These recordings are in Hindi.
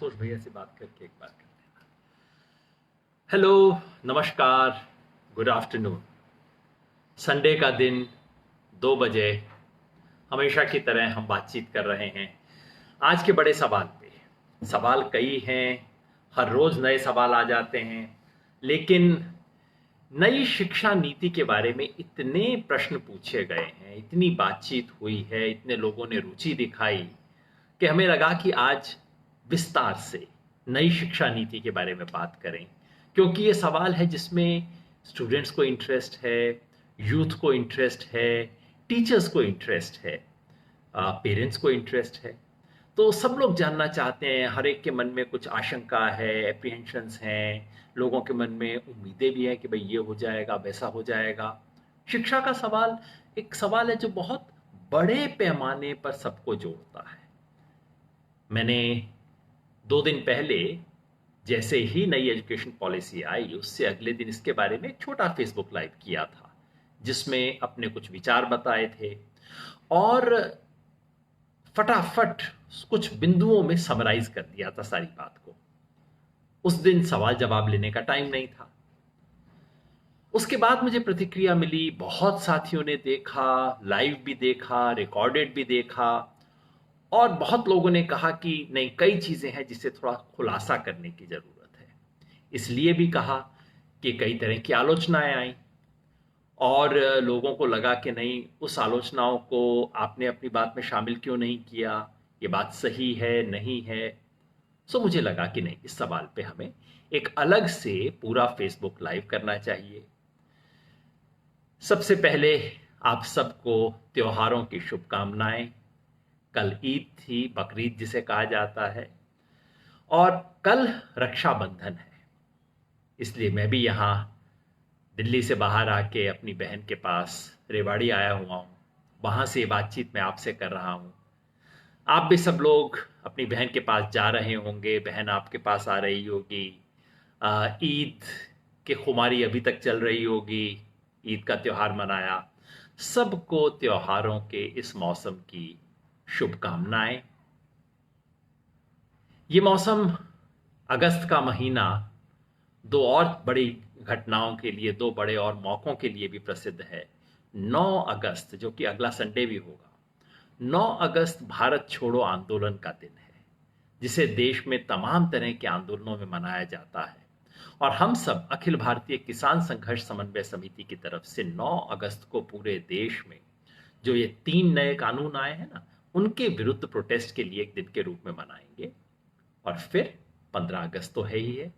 संतोष भैया से बात करके एक बार करते हैं। हेलो, नमस्कार, गुड आफ्टरनून। संडे का दिन 2 बजे हमेशा की तरह हम बातचीत कर रहे हैं आज के बड़े सवाल पे। सवाल कई हैं, हर रोज नए सवाल आ जाते हैं, लेकिन नई शिक्षा नीति के बारे में इतने प्रश्न पूछे गए हैं, इतनी बातचीत हुई है, इतने लोगों ने रुचि दिखाई कि हमें लगा कि आज विस्तार से नई शिक्षा नीति के बारे में बात करें, क्योंकि ये सवाल है जिसमें स्टूडेंट्स को इंटरेस्ट है, यूथ को इंटरेस्ट है, टीचर्स को इंटरेस्ट है, पेरेंट्स को इंटरेस्ट है। तो सब लोग जानना चाहते हैं, हर एक के मन में कुछ आशंका है, एप्रीहेंशंस हैं, लोगों के मन में उम्मीदें भी हैं कि भाई ये हो जाएगा, वैसा हो जाएगा। शिक्षा का सवाल एक सवाल है जो बहुत बड़े पैमाने पर सबको जोड़ता है। मैंने 2 दिन पहले जैसे ही नई एजुकेशन पॉलिसी आई, उससे अगले दिन इसके बारे में एक छोटा फेसबुक लाइव किया था, जिसमें अपने कुछ विचार बताए थे और फटाफट कुछ बिंदुओं में समराइज कर दिया था सारी बात को। उस दिन सवाल जवाब लेने का टाइम नहीं था। उसके बाद मुझे प्रतिक्रिया मिली, बहुत साथियों ने देखा, लाइव भी देखा, रिकॉर्डेड भी देखा, और बहुत लोगों ने कहा कि नहीं, कई चीजें हैं जिसे थोड़ा खुलासा करने की जरूरत है। इसलिए भी कहा कि कई तरह की आलोचनाएं आई और लोगों को लगा कि नहीं, उस आलोचनाओं को आपने अपनी बात में शामिल क्यों नहीं किया, ये बात सही है नहीं है। सो मुझे लगा कि नहीं, इस सवाल पे हमें एक अलग से पूरा फेसबुक लाइव करना चाहिए। सबसे पहले आप सबको त्योहारों की शुभकामनाएं। कल ईद थी, बकरीद जिसे कहा जाता है, और कल रक्षाबंधन है। इसलिए मैं भी यहाँ दिल्ली से बाहर आके अपनी बहन के पास रेवाड़ी आया हुआ हूँ। वहाँ से बातचीत मैं आपसे कर रहा हूँ। आप भी सब लोग अपनी बहन के पास जा रहे होंगे, बहन आपके पास आ रही होगी, ईद की खुमारी अभी तक चल रही होगी, ईद का त्योहार मनाया। सबको त्योहारों के इस मौसम की शुभकामनाएं। ये मौसम, अगस्त का महीना, 2 और बड़ी घटनाओं के लिए, 2 बड़े और मौकों के लिए भी प्रसिद्ध है। 9 अगस्त, जो कि अगला संडे भी होगा, 9 अगस्त भारत छोड़ो आंदोलन का दिन है, जिसे देश में तमाम तरह के आंदोलनों में मनाया जाता है। और हम सब अखिल भारतीय किसान संघर्ष समन्वय समिति की तरफ से 9 अगस्त को पूरे देश में जो ये 3 नए कानून आए हैं ना, उनके विरुद्ध प्रोटेस्ट के लिए एक दिन के रूप में मनाएंगे। और फिर 15 अगस्त तो है ही है।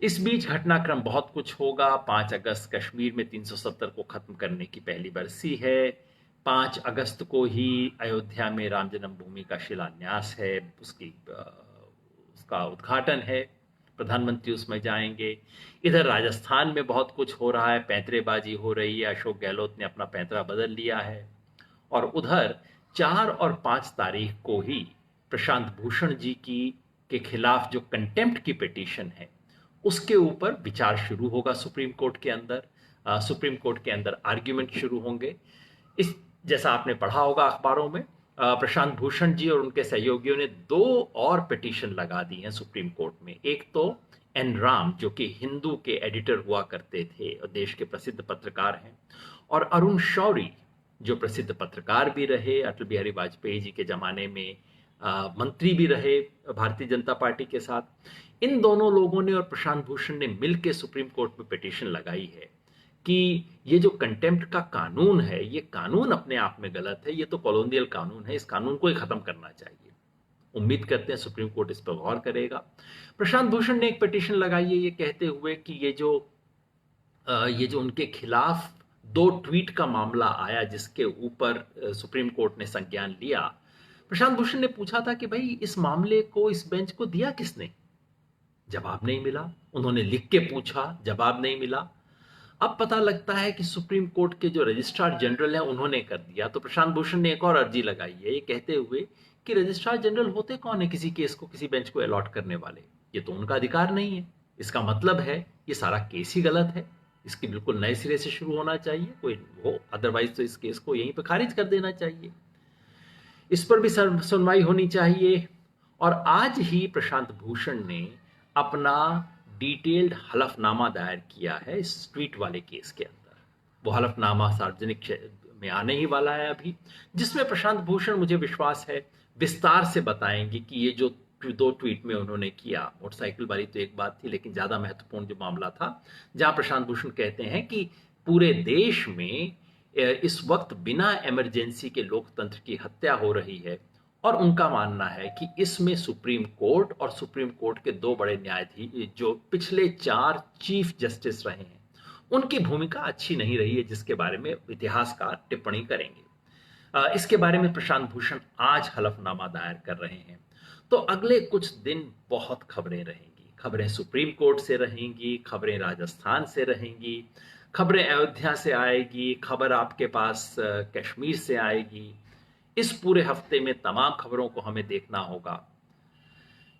इस बीच घटनाक्रम बहुत कुछ होगा। 5 अगस्त कश्मीर में 370 को खत्म करने की पहली बरसी है। 5 अगस्त को ही अयोध्या में राम जन्मभूमि का शिलान्यास है, उसका उद्घाटन है, प्रधानमंत्री उसमें जाएंगे। इधर राजस्थान में बहुत कुछ हो रहा है, पैंतरेबाजी हो रही है, अशोक गहलोत ने अपना पैंतरा बदल लिया है। और उधर 4 और 5 तारीख को ही प्रशांत भूषण जी के खिलाफ जो कंटेम्प्ट की पिटीशन है, उसके ऊपर विचार शुरू होगा सुप्रीम कोर्ट के अंदर। सुप्रीम कोर्ट के अंदर आर्ग्यूमेंट शुरू होंगे। इस जैसा आपने पढ़ा होगा अखबारों में, प्रशांत भूषण जी और उनके सहयोगियों ने 2 और पिटीशन लगा दी हैं सुप्रीम कोर्ट में। एक तो एन राम, जो कि हिंदू के एडिटर हुआ करते थे और देश के प्रसिद्ध पत्रकार हैं, और अरुण शौरी, जो प्रसिद्ध पत्रकार भी रहे, अटल बिहारी वाजपेयी जी के जमाने में मंत्री भी रहे भारतीय जनता पार्टी के साथ। इन दोनों लोगों ने और प्रशांत भूषण ने मिलकर सुप्रीम कोर्ट में पिटीशन लगाई है कि ये जो कंटेम्प्ट का कानून है, ये कानून अपने आप में गलत है, ये तो कॉलोनियल कानून है, इस कानून को ही खत्म करना चाहिए। उम्मीद करते हैं सुप्रीम कोर्ट इस पर गौर करेगा। प्रशांत भूषण ने एक पिटीशन लगाई है ये कहते हुए कि ये जो उनके खिलाफ 2 ट्वीट का मामला आया, जिसके ऊपर सुप्रीम कोर्ट ने संज्ञान लिया। प्रशांत भूषण ने पूछा था कि भाई, इस मामले को इस बेंच को दिया किसने? जवाब नहीं मिला। उन्होंने लिख के पूछा, जवाब नहीं मिला। अब पता लगता है कि सुप्रीम कोर्ट के जो रजिस्ट्रार जनरल हैं, उन्होंने कर दिया। तो प्रशांत भूषण ने एक और अर्जी लगाई है ये कहते हुए कि रजिस्ट्रार जनरल होते कौन है किसी केस को, किसी बेंच को अलॉट करने वाले? ये तो उनका अधिकार नहीं है। इसका मतलब है ये सारा केस ही गलत है, इसकी बिल्कुल नए सिरे से शुरू होना चाहिए कोई हो, अदरवाइज तो इस केस को यहीं पर खारिज कर देना चाहिए। इस पर भी सुनवाई होनी चाहिए। और आज ही प्रशांत भूषण ने अपना डिटेल्ड हलफनामा दायर किया है इस ट्वीट वाले केस के अंदर। वो हलफनामा सार्वजनिक में आने ही वाला है अभी, जिसमें प्रशांत भूषण, मुझे विश्वास है, विस्तार से बताएंगे कि ये जो 2 ट्वीट में उन्होंने किया, मोटरसाइकिल वाली तो एक बात थी, लेकिन ज्यादा महत्वपूर्ण जो मामला था, जहां प्रशांत भूषण कहते हैं कि पूरे देश में इस वक्त बिना इमरजेंसी के लोकतंत्र की हत्या हो रही है, और उनका मानना है कि इसमें सुप्रीम कोर्ट और सुप्रीम कोर्ट के 2 बड़े न्यायाधीश जो पिछले 4 चीफ जस्टिस रहे हैं, उनकी भूमिका अच्छी नहीं रही है, जिसके बारे में इतिहासकार टिप्पणी करेंगे। इसके बारे में प्रशांत भूषण आज हलफनामा दायर कर रहे हैं। तो अगले कुछ दिन बहुत खबरें रहेंगी। खबरें सुप्रीम कोर्ट से रहेंगी, खबरें राजस्थान से रहेंगी, खबरें अयोध्या से आएगी, खबर आपके पास कश्मीर से आएगी। इस पूरे हफ्ते में तमाम खबरों को हमें देखना होगा।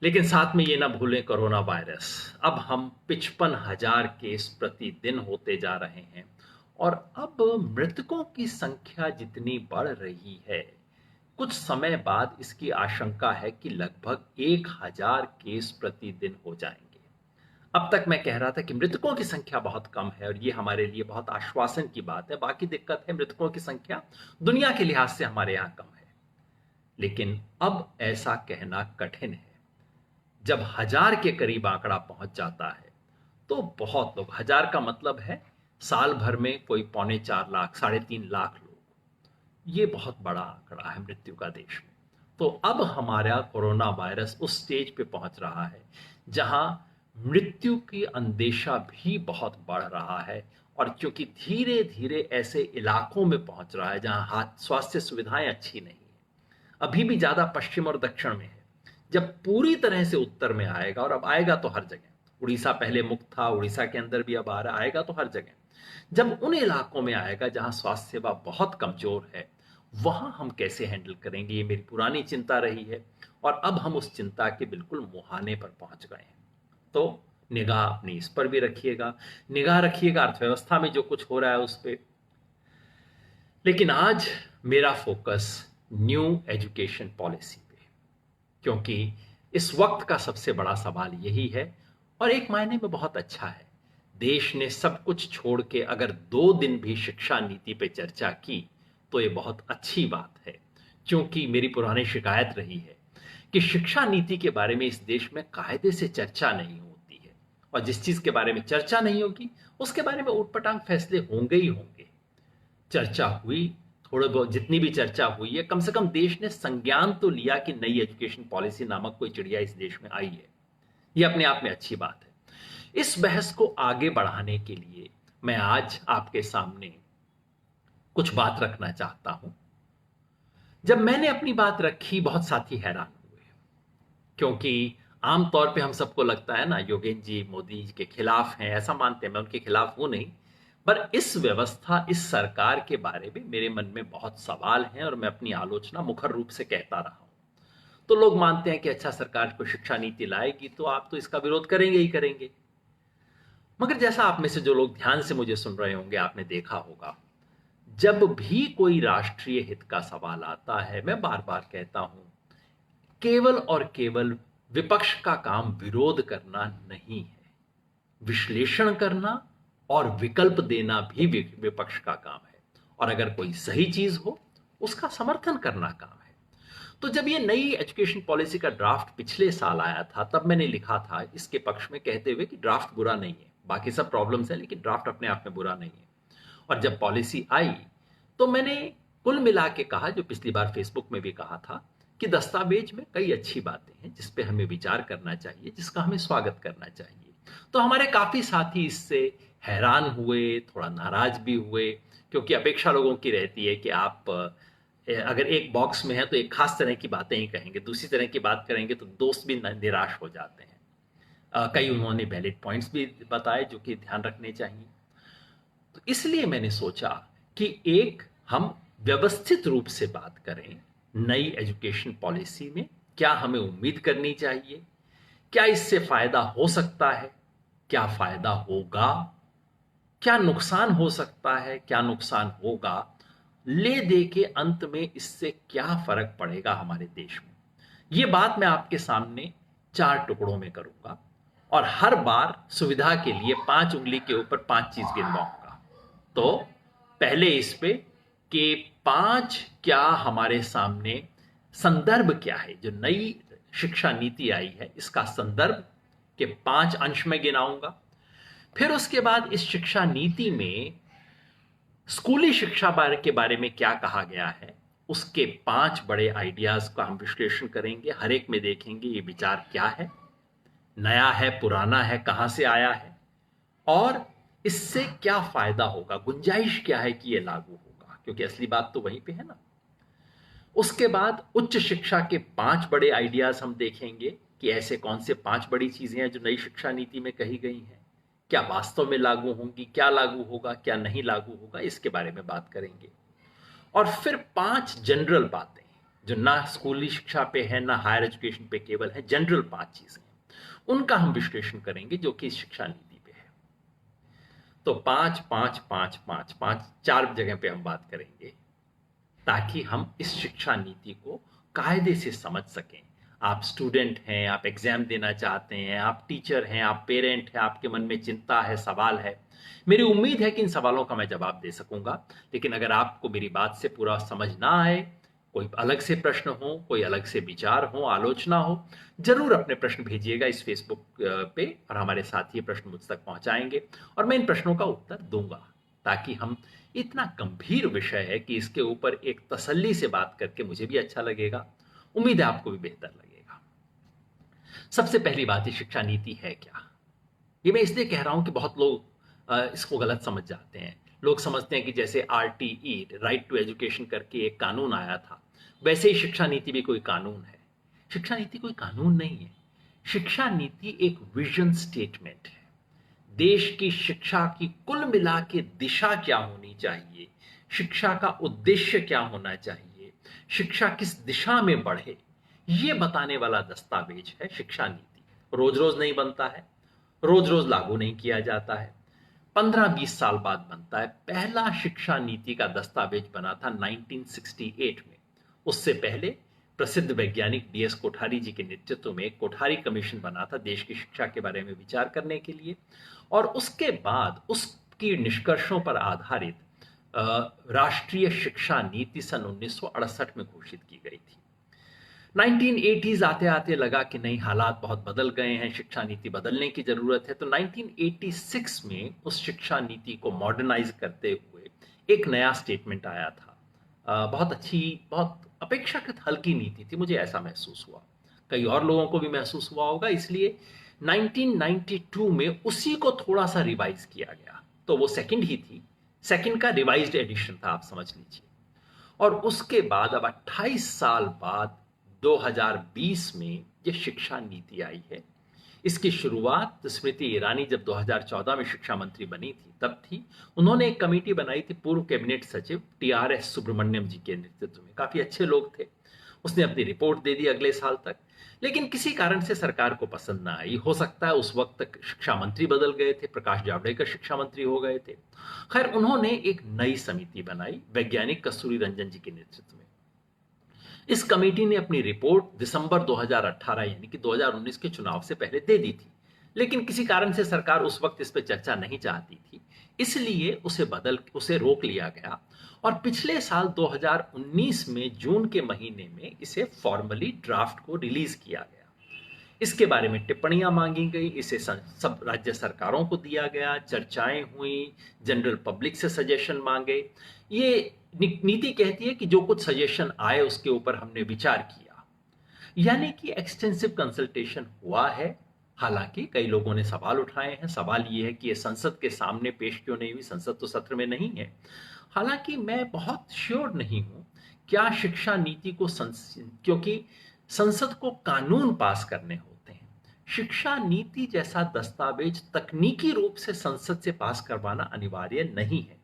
लेकिन साथ में ये ना भूलें, कोरोना वायरस, अब हम 55,000 केस प्रतिदिन होते जा रहे हैं, और अब मृतकों की संख्या जितनी बढ़ रही है, कुछ समय बाद इसकी आशंका है कि लगभग 1,000 केस प्रतिदिन हो जाएंगे। अब तक मैं कह रहा था कि मृतकों की संख्या बहुत कम है, और ये हमारे लिए बहुत आश्वासन की बात है। बाकी दिक्कत है, मृतकों की संख्या दुनिया के लिहाज से हमारे यहां कम है। लेकिन अब ऐसा कहना कठिन है। जब 1,000 के करीब आंकड़ा पहुंच जाता है, तो बहुत लोग, 1,000 का मतलब है साल भर में कोई 3.25 लाख, 3.5 लाख लोग, ये बहुत बड़ा आंकड़ा है मृत्यु का देश में। तो अब हमारा कोरोना वायरस उस स्टेज पे पहुंच रहा है जहां मृत्यु की अंदेशा भी बहुत बढ़ रहा है, और क्योंकि धीरे धीरे ऐसे इलाकों में पहुंच रहा है जहां स्वास्थ्य सुविधाएं अच्छी नहीं है, अभी भी ज्यादा पश्चिम और दक्षिण में है। जब पूरी तरह से उत्तर में आएगा, और अब आएगा तो हर जगह, उड़ीसा पहले मुक्त था, उड़ीसा के अंदर भी अब आ रहा, आएगा तो हर जगह, जब उन इलाकों में आएगा जहां स्वास्थ्य सेवा बहुत कमजोर है, वहां हम कैसे हैंडल करेंगे, ये मेरी पुरानी चिंता रही है, और अब हम उस चिंता के बिल्कुल मुहाने पर पहुंच गए हैं। तो निगाह अपनी इस पर भी रखिएगा, निगाह रखिएगा अर्थव्यवस्था में जो कुछ हो रहा है उस पर। लेकिन आज मेरा फोकस न्यू एजुकेशन पॉलिसी पे, क्योंकि इस वक्त का सबसे बड़ा सवाल यही है, और एक मायने में बहुत अच्छा है। देश ने सब कुछ छोड़ के अगर 2 दिन भी शिक्षा नीति पे चर्चा की, तो ये बहुत अच्छी बात है, क्योंकि मेरी पुरानी शिकायत रही है कि शिक्षा नीति के बारे में इस देश में कायदे से चर्चा नहीं होती है, और जिस चीज के बारे में चर्चा नहीं होगी उसके बारे में ऊटपटांग फैसले होंगे ही होंगे। चर्चा हुई, थोड़े बहुत जितनी भी चर्चा हुई है, कम से कम देश ने संज्ञान तो लिया कि नई एजुकेशन पॉलिसी नामक कोई चिड़िया इस देश में आई है। यह अपने आप में अच्छी बात है। इस बहस को आगे बढ़ाने के लिए मैं आज आपके सामने कुछ बात रखना चाहता हूं। जब मैंने अपनी बात रखी, बहुत साथी हैरान हुए, क्योंकि आमतौर पे हम सबको लगता है ना, योगेंद्र जी मोदी जी के खिलाफ हैं, ऐसा मानते हैं। मैं उनके खिलाफ हूं नहीं, पर इस व्यवस्था, इस सरकार के बारे में मेरे मन में बहुत सवाल हैं, और मैं अपनी आलोचना मुखर रूप से कहता रहा हूं। तो लोग मानते हैं कि अच्छा, सरकार को शिक्षा नीति लाएगी तो आप तो इसका विरोध करेंगे ही करेंगे। मगर जैसा आप में से जो लोग ध्यान से मुझे सुन रहे होंगे, आपने देखा होगा, जब भी कोई राष्ट्रीय हित का सवाल आता है, मैं बार बार कहता हूं, केवल और केवल विपक्ष का काम विरोध करना नहीं है, विश्लेषण करना और विकल्प देना भी विपक्ष का काम है, और अगर कोई सही चीज हो उसका समर्थन करना काम है। तो जब ये नई एजुकेशन पॉलिसी का ड्राफ्ट पिछले साल आया था, तब मैंने लिखा था इसके पक्ष में, कहते हुए कि ड्राफ्ट बुरा नहीं है, बाकी सब प्रॉब्लम्स है, लेकिन ड्राफ्ट अपने आप में बुरा नहीं है। और जब पॉलिसी आई तो मैंने कुल मिला के कहा, जो पिछली बार फेसबुक में भी कहा था, कि दस्तावेज में कई अच्छी बातें हैं जिस पे हमें विचार करना चाहिए, जिसका हमें स्वागत करना चाहिए। तो हमारे काफी साथी इससे हैरान हुए, थोड़ा नाराज भी हुए, क्योंकि अपेक्षा लोगों की रहती है कि आप अगर एक बॉक्स में है तो एक खास तरह की बातें ही कहेंगे, दूसरी तरह की बात करेंगे तो दोस्त भी निराश हो जाते हैं। कई उन्होंने वैलिड पॉइंट्स भी बताए जो कि ध्यान रखने चाहिए। तो इसलिए मैंने सोचा कि एक हम व्यवस्थित रूप से बात करें नई एजुकेशन पॉलिसी में, क्या हमें उम्मीद करनी चाहिए, क्या इससे फायदा हो सकता है, क्या फायदा होगा, क्या नुकसान हो सकता है, क्या नुकसान होगा, ले दे के अंत में इससे क्या फर्क पड़ेगा हमारे देश में। ये बात मैं आपके सामने 4 टुकड़ों में करूंगा और हर बार सुविधा के लिए 5 उंगली के ऊपर 5 चीज गिनवाऊंगा। तो पहले इस पे कि 5 क्या हमारे सामने संदर्भ क्या है, जो नई शिक्षा नीति आई है इसका संदर्भ के 5 अंश में गिनाऊंगा। फिर उसके बाद इस शिक्षा नीति में स्कूली शिक्षा के बारे में क्या कहा गया है, उसके 5 बड़े आइडियाज का हम विश्लेषण करेंगे। हर एक में देखेंगे ये विचार क्या है, नया है, पुराना है, कहां से आया है और इससे क्या फायदा होगा, गुंजाइश क्या है कि ये लागू होगा, क्योंकि असली बात तो वहीं पे है ना। उसके बाद उच्च शिक्षा के 5 बड़े आइडियाज हम देखेंगे कि ऐसे कौन से 5 बड़ी चीजें हैं जो नई शिक्षा नीति में कही गई हैं, क्या वास्तव में लागू होंगी, क्या लागू होगा, क्या नहीं लागू होगा, इसके बारे में बात करेंगे। और फिर 5 जनरल बातें जो ना स्कूली शिक्षा पे है ना हायर एजुकेशन पे केवल है, जनरल 5 चीजें, उनका हम विश्लेषण करेंगे जो कि शिक्षा नीति पे है। तो 5 5 5 5 5 4 जगह पे हम बात करेंगे ताकि हम इस शिक्षा नीति को कायदे से समझ सकें। आप स्टूडेंट हैं, आप एग्जाम देना चाहते हैं, आप टीचर हैं, आप पेरेंट हैं, आपके मन में चिंता है, सवाल है, मेरी उम्मीद है कि इन सवालों का मैं जवाब दे सकूंगा। लेकिन अगर आपको मेरी बात से पूरा समझ ना आए, कोई अलग से प्रश्न हो, कोई अलग से विचार हो, आलोचना हो, जरूर अपने प्रश्न भेजिएगा इस फेसबुक पे और हमारे साथी प्रश्न मुझ तक पहुंचाएंगे और मैं इन प्रश्नों का उत्तर दूंगा, ताकि हम, इतना गंभीर विषय है कि इसके ऊपर एक तसल्ली से बात करके मुझे भी अच्छा लगेगा, उम्मीद है आपको भी बेहतर लगेगा। सबसे पहली बात, ये शिक्षा नीति है क्या। ये मैं इसलिए कह रहा हूं कि बहुत लोग इसको गलत समझ जाते हैं। लोग समझते हैं कि जैसे आरटीई, राइट टू एजुकेशन करके एक कानून आया था, वैसे ही शिक्षा नीति भी कोई कानून है। शिक्षा नीति कोई कानून नहीं है। शिक्षा नीति एक विजन स्टेटमेंट है। देश की शिक्षा की कुल मिला के दिशा क्या होनी चाहिए, शिक्षा का उद्देश्य क्या होना चाहिए, शिक्षा किस दिशा में बढ़े, ये बताने वाला दस्तावेज है शिक्षा नीति। रोज रोज नहीं बनता है, रोज रोज लागू नहीं किया जाता है, 15-20 साल बाद बनता है। पहला शिक्षा नीति का दस्तावेज बना था 1968 में। उससे पहले प्रसिद्ध वैज्ञानिक DS कोठारी जी के नेतृत्व में एक कोठारी कमीशन बना था देश की शिक्षा के बारे में विचार करने के लिए, और उसके बाद उसकी निष्कर्षों पर आधारित राष्ट्रीय शिक्षा नीति सन 1968 में घोषित की गई थी। 1980s आते आते लगा कि नहीं, हालात बहुत बदल गए हैं, शिक्षा नीति बदलने की जरूरत है। तो 1986 में उस शिक्षा नीति को मॉडर्नाइज करते हुए एक नया स्टेटमेंट आया था। बहुत अच्छी, बहुत अपेक्षाकृत हल्की नीति थी, मुझे ऐसा महसूस हुआ, कई और लोगों को भी महसूस हुआ होगा। इसलिए 1992 में उसी को थोड़ा सा रिवाइज किया गया। तो वो सेकंड ही थी, सेकंड का रिवाइज्ड एडिशन था, आप समझ लीजिए। और उसके बाद अब 28 साल बाद 2020 में ये शिक्षा नीति आई है। इसकी शुरुआत स्मृति ईरानी जब 2014 में शिक्षा मंत्री बनी थी तब थी। उन्होंने एक कमेटी बनाई थी पूर्व कैबिनेट सचिव TRS सुब्रमण्यम जी के नेतृत्व में, काफी अच्छे लोग थे। उसने अपनी रिपोर्ट दे दी अगले साल तक, लेकिन किसी कारण से सरकार को पसंद ना आई। हो सकता है उस वक्त तक शिक्षा मंत्री बदल गए थे, प्रकाश जावड़ेकर शिक्षा मंत्री हो गए थे। खैर, उन्होंने एक नई समिति बनाई वैज्ञानिक कस्तूरी रंजन जी के नेतृत्व में। इस कमेटी ने अपनी रिपोर्ट दिसंबर 2018 यानी कि 2019 के चुनाव से पहले दे दी थी, लेकिन किसी कारण से सरकार उस वक्त इस पर चर्चा नहीं चाहती थी, इसलिए उसे रोक लिया गया। और पिछले साल 2019 में जून के महीने में इसे फॉर्मली ड्राफ्ट को रिलीज किया गया। इसके बारे में टिप्पणियां मांगी गई, इसे सब राज्य सरकारों को दिया गया, चर्चाएं हुई, जनरल पब्लिक से सजेशन मांगे। ये नीति कहती है कि जो कुछ सजेशन आए उसके ऊपर हमने विचार किया, यानी कि एक्सटेंसिव कंसल्टेशन हुआ है। हालांकि कई लोगों ने सवाल उठाए हैं। सवाल ये है कि ये संसद के सामने पेश क्यों नहीं हुई, संसद तो सत्र में नहीं है। हालांकि मैं बहुत श्योर नहीं हूं क्या शिक्षा नीति को क्योंकि संसद को कानून पास करने होते हैं, शिक्षा नीति जैसा दस्तावेज तकनीकी रूप से संसद से पास करवाना अनिवार्य नहीं है।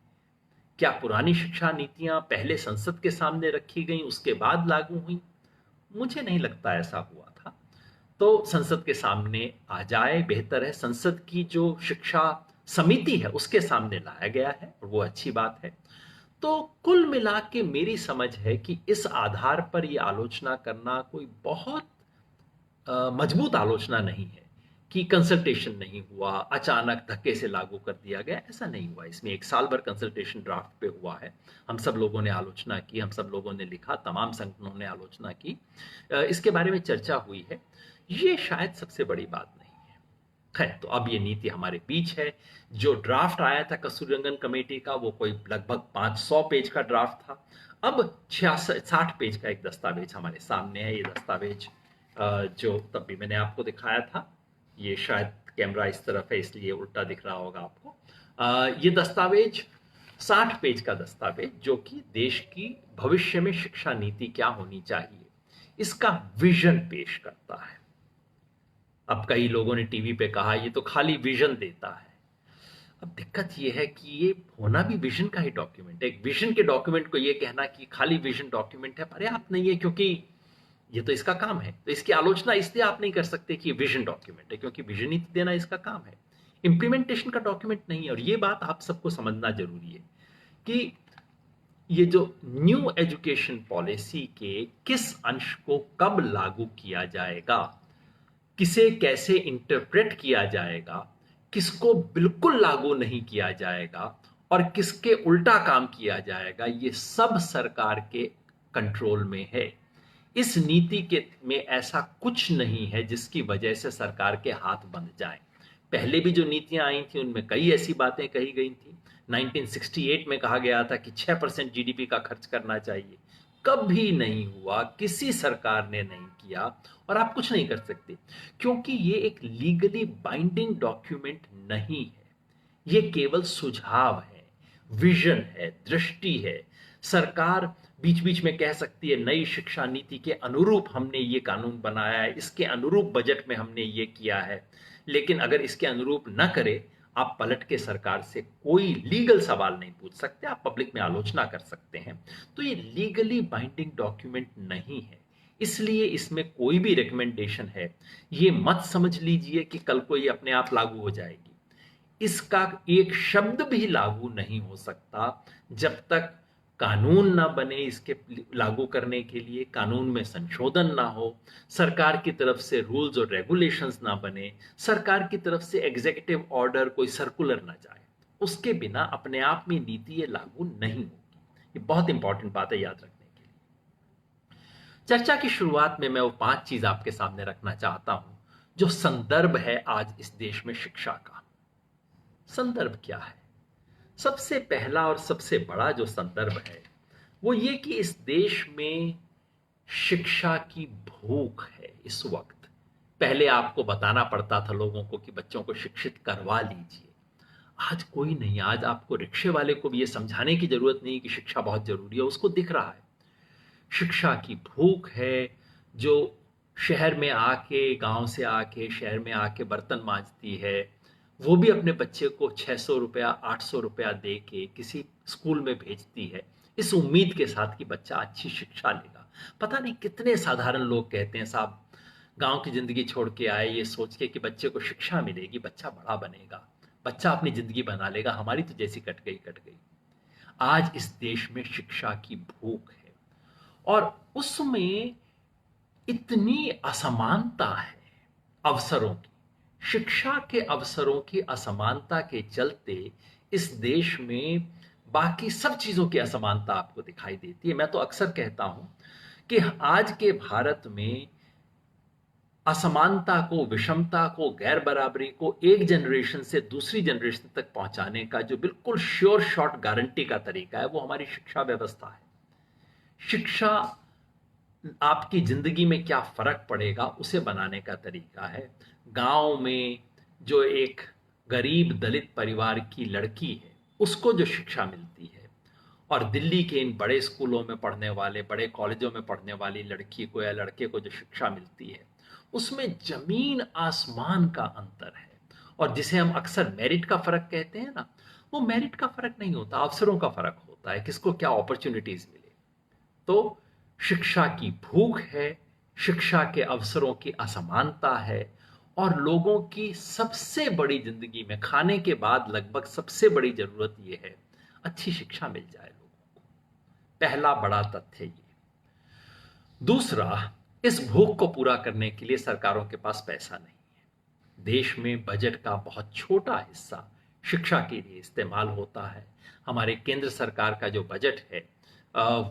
क्या पुरानी शिक्षा नीतियां पहले संसद के सामने रखी गई, उसके बाद लागू हुई? मुझे नहीं लगता ऐसा हुआ था। तो संसद के सामने आ जाए, बेहतर है। संसद की जो शिक्षा समिति है उसके सामने लाया गया है और वो अच्छी बात है। तो कुल मिला के मेरी समझ है कि इस आधार पर यह आलोचना करना कोई बहुत मजबूत आलोचना नहीं है कि कंसल्टेशन नहीं हुआ, अचानक धक्के से लागू कर दिया गया, ऐसा नहीं हुआ। इसमें 1 साल भर कंसल्टेशन ड्राफ्ट पे हुआ है। हम सब लोगों ने आलोचना की, हम सब लोगों ने लिखा, तमाम संगठनों ने आलोचना की, इसके बारे में चर्चा हुई है। ये शायद सबसे बड़ी बात नहीं है। खैर, तो अब ये नीति हमारे बीच है। जो ड्राफ्ट आया था कस्तूरीरंगन कमेटी का, वो कोई लगभग 500 पेज का ड्राफ्ट था। अब 60 पेज का एक दस्तावेज हमारे सामने है। ये दस्तावेज जो तब भी मैंने आपको दिखाया था, ये शायद कैमरा इस तरफ है इसलिए उल्टा दिख रहा होगा आपको। ये दस्तावेज 60 पेज का दस्तावेज, जो कि देश की भविष्य में शिक्षा नीति क्या होनी चाहिए, इसका विजन पेश करता है। अब कई लोगों ने टीवी पे कहा ये तो खाली विजन देता है। अब दिक्कत ये है कि ये होना भी विजन का ही डॉक्यूमेंट है। एक विजन के डॉक्यूमेंट को ये कहना कि खाली विजन डॉक्यूमेंट है पर्याप्त नहीं है, क्योंकि ये तो इसका काम है। तो इसकी आलोचना इसलिए आप नहीं कर सकते कि ये विजन डॉक्यूमेंट है, क्योंकि विजन नीति देना इसका काम है, इंप्लीमेंटेशन का डॉक्यूमेंट नहीं है। और ये बात आप सबको समझना जरूरी है कि ये जो न्यू एजुकेशन पॉलिसी के किस अंश को कब लागू किया जाएगा, किसे कैसे इंटरप्रेट किया जाएगा, किसको बिल्कुल लागू नहीं किया जाएगा और किसके उल्टा काम किया जाएगा, ये सब सरकार के कंट्रोल में है। इस नीति के में ऐसा कुछ नहीं है जिसकी वजह से सरकार के हाथ बंध जाएं। पहले भी जो नीतियां आई थी उनमें कई ऐसी बातें कही गई थी। 1968 में कहा गया था कि 6% जीडीपी का खर्च करना चाहिए, कभी नहीं हुआ, किसी सरकार ने नहीं किया और आप कुछ नहीं कर सकते, क्योंकि ये एक लीगली बाइंडिंग डॉक्यूमेंट नहीं है। ये केवल सुझाव है, विजन है, दृष्टि है। सरकार बीच बीच में कह सकती है नई शिक्षा नीति के अनुरूप हमने ये कानून बनाया है, इसके अनुरूप बजट में हमने ये किया है, लेकिन अगर इसके अनुरूप ना करे, आप पलट के सरकार से कोई लीगल सवाल नहीं पूछ सकते, आप पब्लिक में आलोचना कर सकते हैं। तो ये लीगली बाइंडिंग डॉक्यूमेंट नहीं है, इसलिए इसमें कोई भी रिकमेंडेशन है ये मत समझ लीजिए कि कल को ये अपने आप लागू हो जाएगी। इसका एक शब्द भी लागू नहीं हो सकता जब तक कानून ना बने इसके लागू करने के लिए, कानून में संशोधन ना हो, सरकार की तरफ से रूल्स और रेगुलेशंस ना बने, सरकार की तरफ से एग्जीक्यूटिव ऑर्डर, कोई सर्कुलर ना जाए, उसके बिना अपने आप में नीति ये लागू नहीं होगी। ये बहुत इंपॉर्टेंट बात है याद रखने के लिए। चर्चा की शुरुआत में मैं वो 5 चीज आपके सामने रखना चाहता हूं जो संदर्भ है आज इस देश में शिक्षा का। संदर्भ क्या है? सबसे पहला और सबसे बड़ा जो संदर्भ है वो ये कि इस देश में शिक्षा की भूख है इस वक्त। पहले आपको बताना पड़ता था लोगों को कि बच्चों को शिक्षित करवा लीजिए, आज कोई नहीं। आज आपको रिक्शे वाले को भी ये समझाने की जरूरत नहीं कि शिक्षा बहुत जरूरी है, उसको दिख रहा है शिक्षा की भूख है। जो शहर में आके, गांव से आके शहर में आके बर्तन मांजती है, वो भी अपने बच्चे को 600 रुपया 800 रुपया दे के किसी स्कूल में भेजती है, इस उम्मीद के साथ कि बच्चा अच्छी शिक्षा लेगा। पता नहीं कितने साधारण लोग कहते हैं साहब गांव की जिंदगी छोड़ के आए ये सोच के कि बच्चे को शिक्षा मिलेगी, बच्चा बड़ा बनेगा, बच्चा अपनी जिंदगी बना लेगा, हमारी तो जैसी कट गई कट गई। आज इस देश में शिक्षा की भूख है और उसमें इतनी असमानता है अवसरों की, शिक्षा के अवसरों की असमानता के चलते इस देश में बाकी सब चीजों की असमानता आपको दिखाई देती है। मैं तो अक्सर कहता हूं कि आज के भारत में असमानता को, विषमता को, गैर बराबरी को एक जनरेशन से दूसरी जनरेशन तक पहुंचाने का जो बिल्कुल श्योर शॉट गारंटी का तरीका है वो हमारी शिक्षा व्यवस्था है। शिक्षा आपकी जिंदगी में क्या फर्क पड़ेगा उसे बनाने का तरीका है। गांव में जो एक गरीब दलित परिवार की लड़की है उसको जो शिक्षा मिलती है और दिल्ली के इन बड़े स्कूलों में पढ़ने वाले, बड़े कॉलेजों में पढ़ने वाली लड़की को या लड़के को जो शिक्षा मिलती है उसमें जमीन आसमान का अंतर है। और जिसे हम अक्सर मेरिट का फर्क कहते हैं ना, वो मेरिट का फर्क नहीं होता, अवसरों का फर्क होता है, किसको क्या अपॉर्चुनिटीज मिले। तो शिक्षा की भूख है, शिक्षा के अवसरों की असमानता है और लोगों की सबसे बड़ी जिंदगी में खाने के बाद लगभग सबसे बड़ी जरूरत यह है अच्छी शिक्षा मिल जाए लोगों पहला बड़ा तथ्य ये। दूसरा, इस भूख को पूरा करने के लिए सरकारों के पास पैसा नहीं है। देश में बजट का बहुत छोटा हिस्सा शिक्षा के लिए इस्तेमाल होता है। हमारे केंद्र सरकार का जो बजट है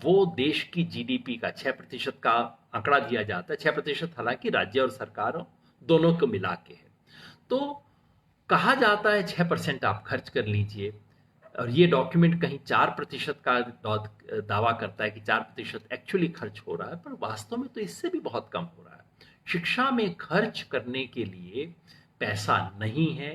वो देश की जीडीपी का 6% का आंकड़ा दिया जाता है। 6% हालांकि राज्य और सरकारों दोनों को मिला के है। तो कहा जाता है 6% आप खर्च कर लीजिए, और ये डॉक्यूमेंट कहीं 4% का दावा करता है कि 4% एक्चुअली खर्च हो रहा है, पर वास्तव में तो इससे भी बहुत कम हो रहा है। शिक्षा में खर्च करने के लिए पैसा नहीं है।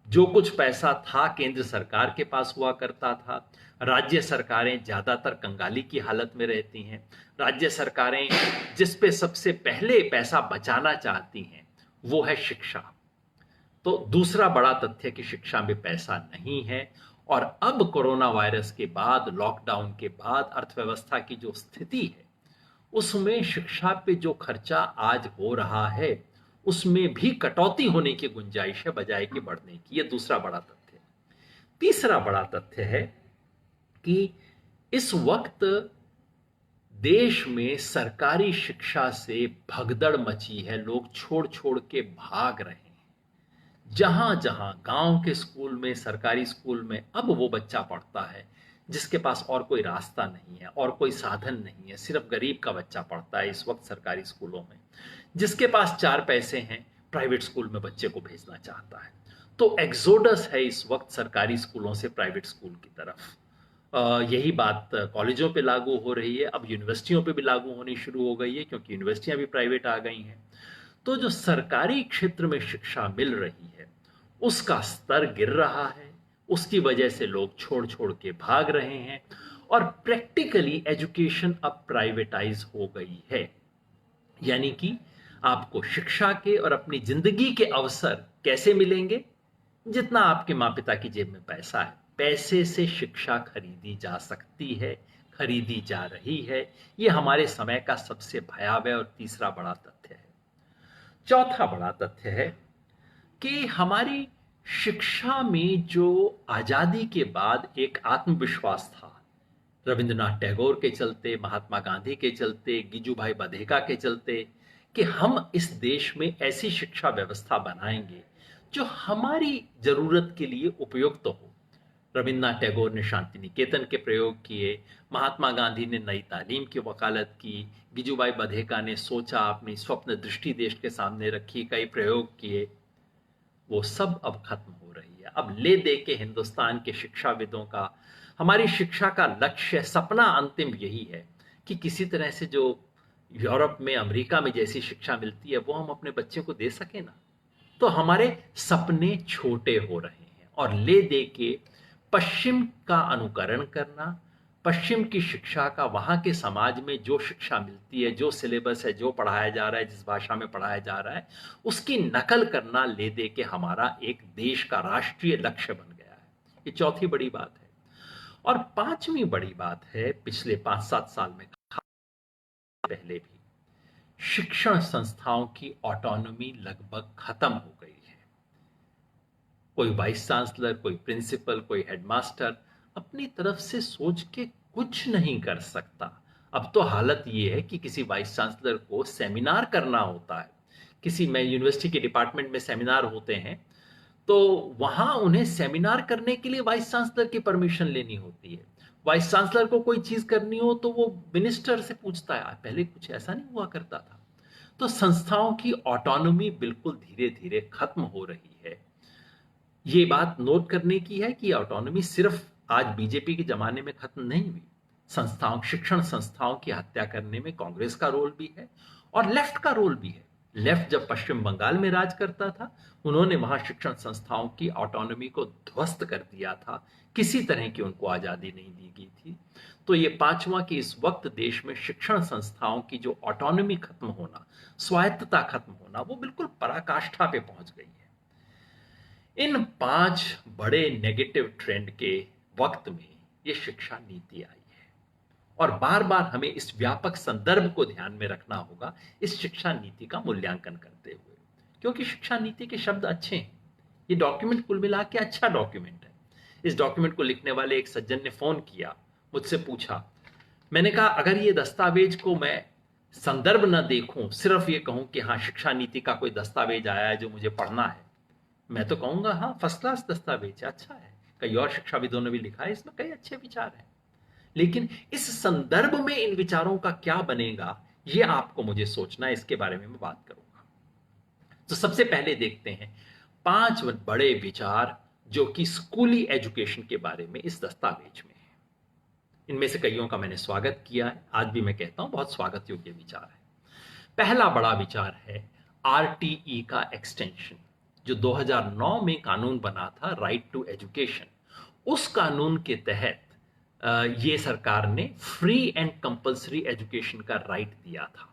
जो कुछ पैसा था केंद्र सरकार के पास हुआ करता था। राज्य सरकारें ज्यादातर कंगाली की हालत में रहती हैं। राज्य सरकारें जिस पे सबसे पहले पैसा बचाना चाहती हैं वो है शिक्षा। तो दूसरा बड़ा तथ्य कि शिक्षा में पैसा नहीं है। और अब कोरोना वायरस के बाद, लॉकडाउन के बाद अर्थव्यवस्था की जो स्थिति है उसमें शिक्षा पे जो खर्चा आज हो रहा है उसमें भी कटौती होने की गुंजाइश है बजाय कि बढ़ने की। यह दूसरा बड़ा तथ्य है। तीसरा बड़ा तथ्य है कि इस वक्त देश में सरकारी शिक्षा से भगदड़ मची है। लोग छोड़ छोड़ के भाग रहे हैं। जहां जहां गांव के स्कूल में, सरकारी स्कूल में अब वो बच्चा पढ़ता है जिसके पास और कोई रास्ता नहीं है और कोई साधन नहीं है, सिर्फ गरीब का बच्चा पढ़ता है इस वक्त सरकारी स्कूलों में। जिसके पास 4 पैसे हैं प्राइवेट स्कूल में बच्चे को भेजना चाहता है। तो एक्सोडस है इस वक्त सरकारी स्कूलों से प्राइवेट स्कूल की तरफ। यही बात कॉलेजों पे लागू हो रही है, अब यूनिवर्सिटियों पे भी लागू होनी शुरू हो गई है क्योंकि यूनिवर्सिटियां भी प्राइवेट आ गई हैं। तो जो सरकारी क्षेत्र में शिक्षा मिल रही है उसका स्तर गिर रहा है। उसकी वजह से लोग छोड़ छोड़ के भाग रहे हैं और प्रैक्टिकली एजुकेशन अब प्राइवेटाइज हो गई है। यानी कि आपको शिक्षा के और अपनी जिंदगी के अवसर कैसे मिलेंगे? जितना आपके माँ पिता की जेब में पैसा है, पैसे से शिक्षा खरीदी जा सकती है, खरीदी जा रही है। यह हमारे समय का सबसे भयावह और तीसरा बड़ा तथ्य है। चौथा बड़ा तथ्य है कि हमारी शिक्षा में जो आजादी के बाद एक आत्मविश्वास था, रविंद्रनाथ टैगोर के चलते, महात्मा गांधी के चलते, गिजुभाई बधेका के चलते, कि हम इस देश में ऐसी शिक्षा व्यवस्था बनाएंगे जो हमारी जरूरत के लिए उपयुक्त हो। रविन्द्रनाथ टैगोर ने शांति निकेतन के प्रयोग किए, महात्मा गांधी ने नई तालीम की वकालत की, गिजुभाई बधेका ने सोचा, अपनी स्वप्न दृष्टि देश के सामने रखी, कई प्रयोग किए। वो सब अब खत्म हो रही है। अब ले दे के हिंदुस्तान के शिक्षाविदों का, हमारी शिक्षा का लक्ष्य, सपना अंतिम यही है कि किसी तरह से जो यूरोप में, अमेरिका में जैसी शिक्षा मिलती है वो हम अपने बच्चे को दे सके ना। तो हमारे सपने छोटे हो रहे हैं और ले दे के पश्चिम का अनुकरण करना, पश्चिम की शिक्षा का, वहां के समाज में जो शिक्षा मिलती है, जो सिलेबस है, जो पढ़ाया जा रहा है, जिस भाषा में पढ़ाया जा रहा है, उसकी नकल करना ले दे के हमारा एक देश का राष्ट्रीय लक्ष्य बन गया है। ये चौथी बड़ी बात है। और पांचवी बड़ी बात है, पिछले 5-7 साल में, पहले भी शिक्षण संस्थाओं की ऑटोनॉमी लगभग खत्म हो गई है। कोई वाइस चांसलर, कोई प्रिंसिपल, कोई हेडमास्टर अपनी तरफ से सोच के कुछ नहीं कर सकता। अब तो हालत ये है कि किसी वाइस चांसलर को सेमिनार करना होता है, किसी में यूनिवर्सिटी के डिपार्टमेंट में सेमिनार होते हैं, तो वहां उन्हें सेमिनार करने के लिए वाइस चांसलर की परमिशन लेनी होती है। वाइस चांसलर को कोई चीज करनी हो तो वो मिनिस्टर से पूछता है। पहले कुछ ऐसा नहीं हुआ करता था। तो संस्थाओं की ऑटोनॉमी बिल्कुल धीरे धीरे खत्म हो रही है। ये बात नोट करने की है कि ऑटोनॉमी सिर्फ आज बीजेपी के जमाने में खत्म नहीं हुई। संस्थाओं, शिक्षण संस्थाओं की हत्या करने में कांग्रेस का रोल भी है और लेफ्ट का रोल भी है। लेफ्ट जब पश्चिम बंगाल में राज करता था, उन्होंने वहां शिक्षण संस्थाओं की ऑटोनॉमी को ध्वस्त कर दिया था। किसी तरह की उनको आजादी नहीं दी गई थी। तो ये पांचवा कि इस वक्त देश में शिक्षण संस्थाओं की जो ऑटोनॉमी खत्म होना, स्वायत्तता खत्म होना, वो बिल्कुल पराकाष्ठा पे पहुंच गई है। इन 5 बड़े नेगेटिव ट्रेंड के वक्त में ये शिक्षा नीति आई है और बार बार हमें इस व्यापक संदर्भ को ध्यान में रखना होगा इस शिक्षा नीति का मूल्यांकन करते हुए, क्योंकि शिक्षा नीति के शब्द अच्छे हैं। ये डॉक्यूमेंट कुल मिला के अच्छा डॉक्यूमेंट है। इस डॉक्यूमेंट को लिखने वाले एक सज्जन ने फोन किया, मुझसे पूछा मैंने कहा अगर ये दस्तावेज को मैं संदर्भ न देखूं, सिर्फ ये कहूं कि हाँ शिक्षा नीति का कोई दस्तावेज आया है जो मुझे पढ़ना है, मैं तो कहूंगा हाँ फर्स्ट क्लास दस्तावेज है, अच्छा है। कई और शिक्षाविदों ने भी लिखा है, इसमें कई अच्छे विचार हैं। लेकिन इस संदर्भ में इन विचारों का क्या बनेगा, ये आपको मुझे सोचना है, इसके बारे में मैं बात करूंगा। तो सबसे पहले देखते हैं 5 बड़े विचार जो कि स्कूली एजुकेशन के बारे में इस दस्तावेज में है। इनमें से कईयों का मैंने स्वागत किया है, आज भी मैं कहता हूं बहुत स्वागत योग्य विचार है। पहला बड़ा विचार है आरटीई का एक्सटेंशन, जो 2009 में कानून बना था, राइट टू एजुकेशन। उस कानून के तहत ये सरकार ने फ्री एंड कंपल्सरी एजुकेशन का राइट दिया था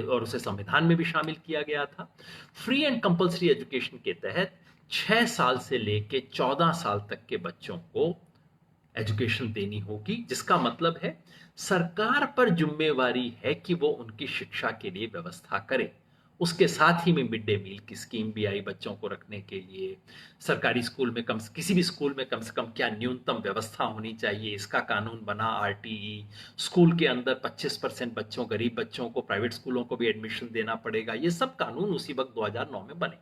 और उसे संविधान में भी शामिल किया गया था। फ्री एंड कंपल्सरी एजुकेशन के तहत 6 साल से लेके 14 साल तक के बच्चों को एजुकेशन देनी होगी, जिसका मतलब है सरकार पर जिम्मेवारी है कि वो उनकी शिक्षा के लिए व्यवस्था करे। उसके साथ ही में मिड डे मील की स्कीम भी आई बच्चों को रखने के लिए। सरकारी स्कूल में किसी भी स्कूल में कम से कम क्या न्यूनतम व्यवस्था होनी चाहिए, इसका कानून बना आरटीई। स्कूल के अंदर 25% बच्चों, गरीब बच्चों को प्राइवेट स्कूलों को भी एडमिशन देना पड़ेगा। ये सब कानून उसी वक्त 2009 में बने।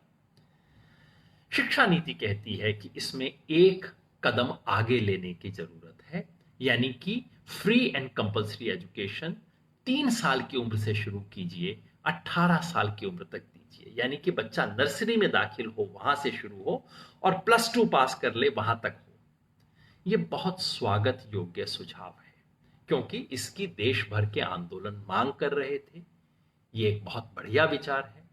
शिक्षा नीति कहती है कि इसमें एक कदम आगे लेने की जरूरत है, यानी कि फ्री एंड कंपल्सरी एजुकेशन 3 साल की उम्र से शुरू कीजिए, 18 साल की उम्र तक दीजिए। यानी कि बच्चा नर्सरी में दाखिल हो, वहां से शुरू हो और +2 पास कर ले, वहां तक हो। यह बहुत स्वागत योग्य सुझाव है, क्योंकि इसकी देश भर के आंदोलन मांग कर रहे थे। यह एक बहुत बढ़िया विचार है।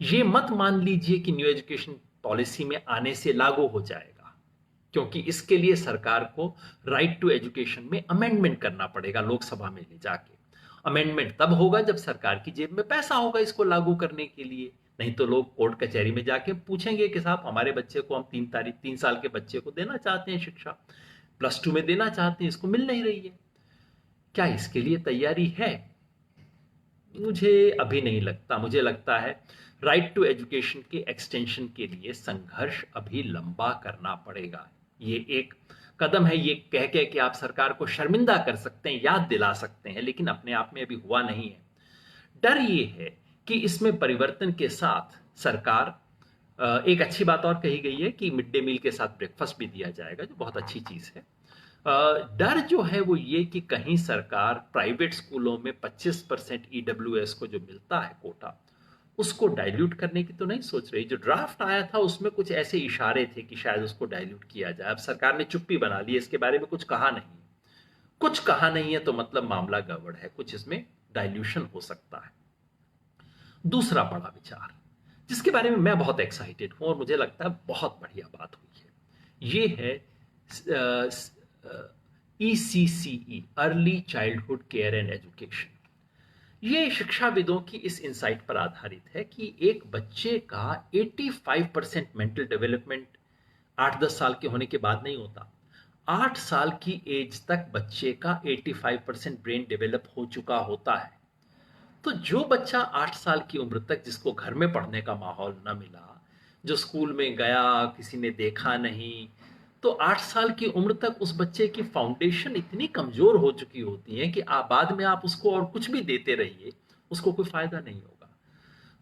यह मत मान लीजिए कि न्यू एजुकेशन पॉलिसी में आने से लागू हो जाएगा, क्योंकि इसके लिए सरकार को राइट टू एजुकेशन में अमेंडमेंट करना पड़ेगा लोकसभा में ले जाके। अमेंडमेंट तब होगा जब सरकार की जेब में पैसा होगा इसको लागू करने के लिए। नहीं तो लोग कोर्ट कचहरी में जाके पूछेंगे कि साहब हमारे बच्चे को हम 3 साल के बच्चे को देना चाहते हैं शिक्षा, +2 में देना चाहते हैं, इसको मिल नहीं रही है। क्या इसके लिए तैयारी है? मुझे अभी नहीं लगता। मुझे लगता है राइट टू एजुकेशन के एक्सटेंशन के लिए संघर्ष अभी लंबा करना पड़ेगा। ये एक कदम है, ये कह के कि आप सरकार को शर्मिंदा कर सकते हैं, याद दिला सकते हैं, लेकिन अपने आप में अभी हुआ नहीं है। डर ये है कि इसमें परिवर्तन के साथ सरकार, एक अच्छी बात और कही गई है कि मिड डे मील के साथ ब्रेकफास्ट भी दिया जाएगा, जो बहुत अच्छी चीज है। डर जो है वो ये कि कहीं सरकार प्राइवेट स्कूलों में 25% ईडब्ल्यूएस को जो मिलता है कोटा, उसको डाइल्यूट करने की तो नहीं सोच रही। जो ड्राफ्ट आया था उसमें कुछ ऐसे इशारे थे कि शायद उसको डाइल्यूट किया जाए। अब सरकार ने चुप्पी बना ली, इसके बारे में कुछ कहा नहीं। कुछ कहा नहीं है तो मतलब मामला गड़बड़ है, कुछ इसमें डाइल्यूशन हो सकता है। दूसरा बड़ा विचार जिसके बारे में मैं बहुत एक्साइटेड हूं और मुझे लगता है बहुत बढ़िया बात हुई है, ये है ECCE, early childhood care and education. ये शिक्षाविदों की इस इंसाइट पर आधारित है कि एक बच्चे का 85% मेंटल डेवलपमेंट 8-10 साल के होने के बाद नहीं होता। 8 साल की एज तक बच्चे का 85% ब्रेन डेवलप हो चुका होता है। तो जो बच्चा 8 साल की उम्र तक, जिसको घर में पढ़ने का माहौल न मिला, जो स्कूल में गया किसी ने देखा नहीं, तो 8 साल की उम्र तक उस बच्चे की फाउंडेशन इतनी कमजोर हो चुकी होती है कि बाद में आप उसको और कुछ भी देते रहिए, उसको कोई फायदा नहीं होगा।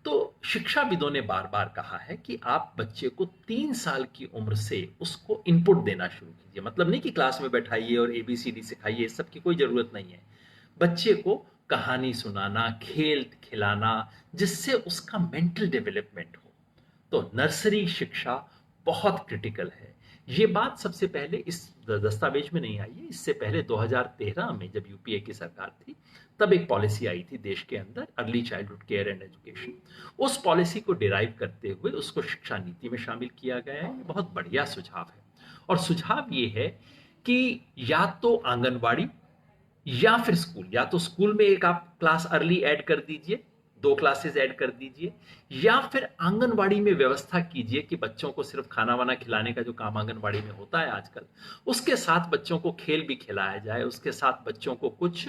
तो शिक्षाविदों ने बार बार कहा है कि आप बच्चे को 3 साल की उम्र से उसको इनपुट देना शुरू कीजिए। मतलब नहीं कि क्लास में बैठाइए और ABCD सिखाइए, इस सब की कोई जरूरत नहीं है। बच्चे को कहानी सुनाना, खेल खिलाना, जिससे उसका मेंटल डेवलपमेंट हो। तो नर्सरी शिक्षा बहुत क्रिटिकल है। ये बात सबसे पहले इस दस्तावेज में नहीं आई है। इससे पहले 2013 में जब यूपीए की सरकार थी, तब एक पॉलिसी आई थी देश के अंदर, early childhood care and education. उस पॉलिसी को डिराइव करते हुए उसको शिक्षा नीति में शामिल किया गया है। ये बहुत बढ़िया सुझाव है। और सुझाव ये है कि या तो आंगनवाड़ी या फिर स्कूल, या तो स्कूल में एक आप क्लास अर्ली ऐड कर दीजिए, 2 क्लासेस ऐड कर दीजिए, या फिर आंगनवाड़ी में व्यवस्था कीजिए कि बच्चों को सिर्फ खाना वाना खिलाने का जो काम आंगनवाड़ी में होता है आजकल, उसके साथ बच्चों को खेल भी खिलाया जाए, उसके साथ बच्चों को कुछ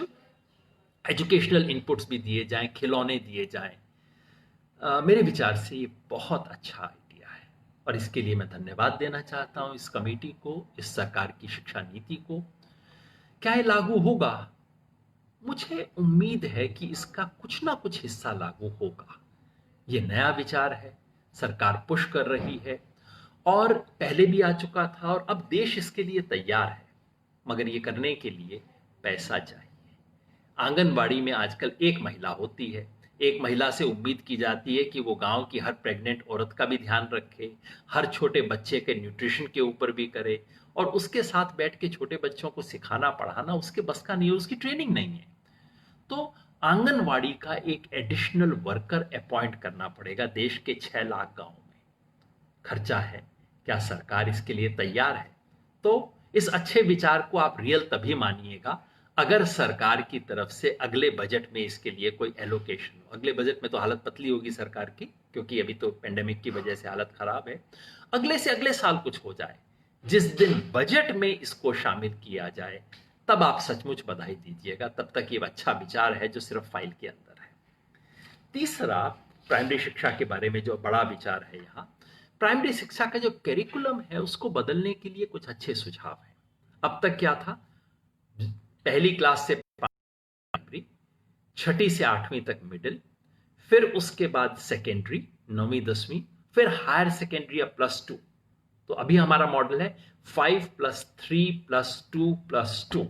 एजुकेशनल इनपुट्स भी दिए जाएं, खिलौने दिए जाएं। मेरे विचार से ये बहुत अच्छा आइडिया है और इसके लिए मैं धन्यवाद देना चाहता हूं इस कमेटी को, इस सरकार की शिक्षा नीति को। क्या ये लागू होगा? मुझे उम्मीद है कि इसका कुछ ना कुछ हिस्सा लागू होगा। ये नया विचार है, सरकार पुश कर रही है और पहले भी आ चुका था और अब देश इसके लिए तैयार है, मगर ये करने के लिए पैसा चाहिए। आंगनबाड़ी में आजकल एक महिला होती है। एक महिला से उम्मीद की जाती है कि वो गांव की हर प्रेग्नेंट औरत का भी ध्यान रखे, हर छोटे बच्चे के न्यूट्रिशन के ऊपर भी करे और उसके साथ बैठ के छोटे बच्चों को सिखाना पढ़ाना उसके बस का नहीं है, उसकी ट्रेनिंग नहीं है। तो आंगनवाड़ी का एक एडिशनल वर्कर अपॉइंट करना पड़ेगा देश के 6 लाख गांव में। खर्चा है, क्या सरकार इसके लिए तैयार है? तो इस अच्छे विचार को आप रियल तभी मानिएगा अगर सरकार की तरफ से अगले बजट में इसके लिए कोई एलोकेशन हो। अगले बजट में तो हालत पतली होगी सरकार की, क्योंकि अभी तो पेंडेमिक की वजह से हालत खराब है। अगले से अगले साल कुछ हो जाए, जिस दिन बजट में इसको शामिल किया जाए, तब आप सचमुच बधाई दीजिएगा। तब तक ये अच्छा विचार है जो सिर्फ फाइल के अंदर है। तीसरा, प्राइमरी शिक्षा के बारे में जो बड़ा विचार है यहाँ, प्राइमरी शिक्षा का जो करिकुलम है उसको बदलने के लिए कुछ अच्छे सुझाव हैं। अब तक क्या था, पहली क्लास से प्राइमरी, छठी से 8वीं तक मिडिल, फिर उसके बाद सेकेंडरी 9वीं 10वीं, फिर हायर सेकेंडरी या +2। तो अभी हमारा मॉडल है 5+3+2+2।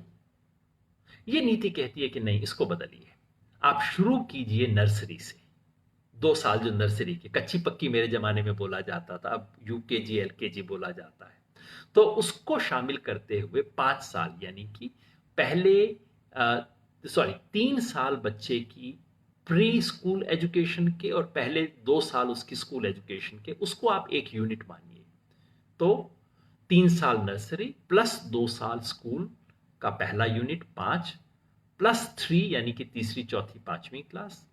ये नीति कहती है कि नहीं, इसको बदलिए। आप शुरू कीजिए नर्सरी से। 2 साल जो नर्सरी की कच्ची पक्की मेरे जमाने में बोला जाता था, अब यूकेजी एलकेजी बोला जाता है। तो उसको शामिल करते हुए 5 साल, यानी कि पहले 3 साल बच्चे की प्री स्कूल एजुकेशन के और पहले 2 साल उसकी स्कूल एजुकेशन के, उसको आप एक यूनिट मानिए। तो 3 साल नर्सरी +2 साल स्कूल का पहला यूनिट 5, +3 यानी कि तीसरी चौथी 5वीं क्लास,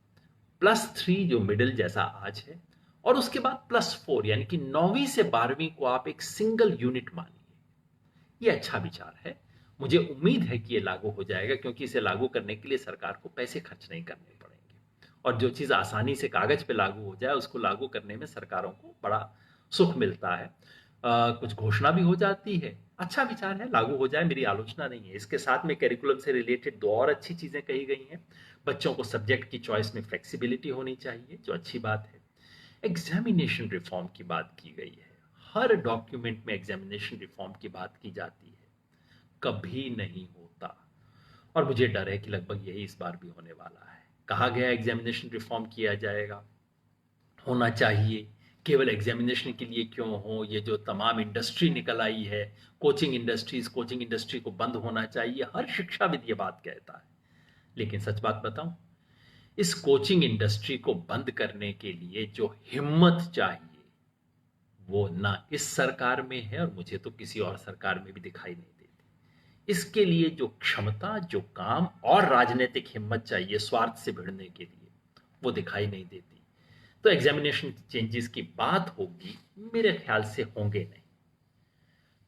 +3 जो मिडिल जैसा आज है, और उसके बाद +4 यानी कि 9वीं से 12वीं को आप एक सिंगल यूनिट मानिए। ये अच्छा विचार है। मुझे उम्मीद है कि ये लागू हो जाएगा, क्योंकि इसे लागू करने के लिए सरकार को पैसे खर्च नहीं करने पड़ेंगे और जो चीज़ आसानी से कागज पे लागू हो जाए उसको लागू करने में सरकारों को बड़ा सुख मिलता है। कुछ घोषणा भी हो जाती है। अच्छा विचार है, लागू हो जाए, मेरी आलोचना नहीं है। इसके साथ में करिकुलम से रिलेटेड 2 और अच्छी चीज़ें कही गई हैं। बच्चों को सब्जेक्ट की चॉइस में फ्लेक्सिबिलिटी होनी चाहिए, जो अच्छी बात है। एग्जामिनेशन रिफॉर्म की बात की गई है। हर डॉक्यूमेंट में एग्जामिनेशन रिफॉर्म की बात की जाती है, कभी नहीं होता और मुझे डर है कि लगभग यही इस बार भी होने वाला है। कहा गया एग्जामिनेशन रिफॉर्म किया जाएगा, होना चाहिए। केवल एग्जामिनेशन के लिए क्यों हो, ये जो तमाम इंडस्ट्री निकल आई है, कोचिंग इंडस्ट्री को बंद होना चाहिए, हर शिक्षाविद ये बात कहता है। लेकिन सच बात बताऊं, इस कोचिंग इंडस्ट्री को बंद करने के लिए जो हिम्मत चाहिए वो ना इस सरकार में है और मुझे तो किसी और सरकार में भी दिखाई नहीं देती। इसके लिए जो क्षमता, जो काम और राजनीतिक हिम्मत चाहिए स्वार्थ से भिड़ने के लिए, वो दिखाई नहीं देती। तो एग्जामिनेशन चेंजेस की बात होगी, मेरे ख्याल से होंगे नहीं।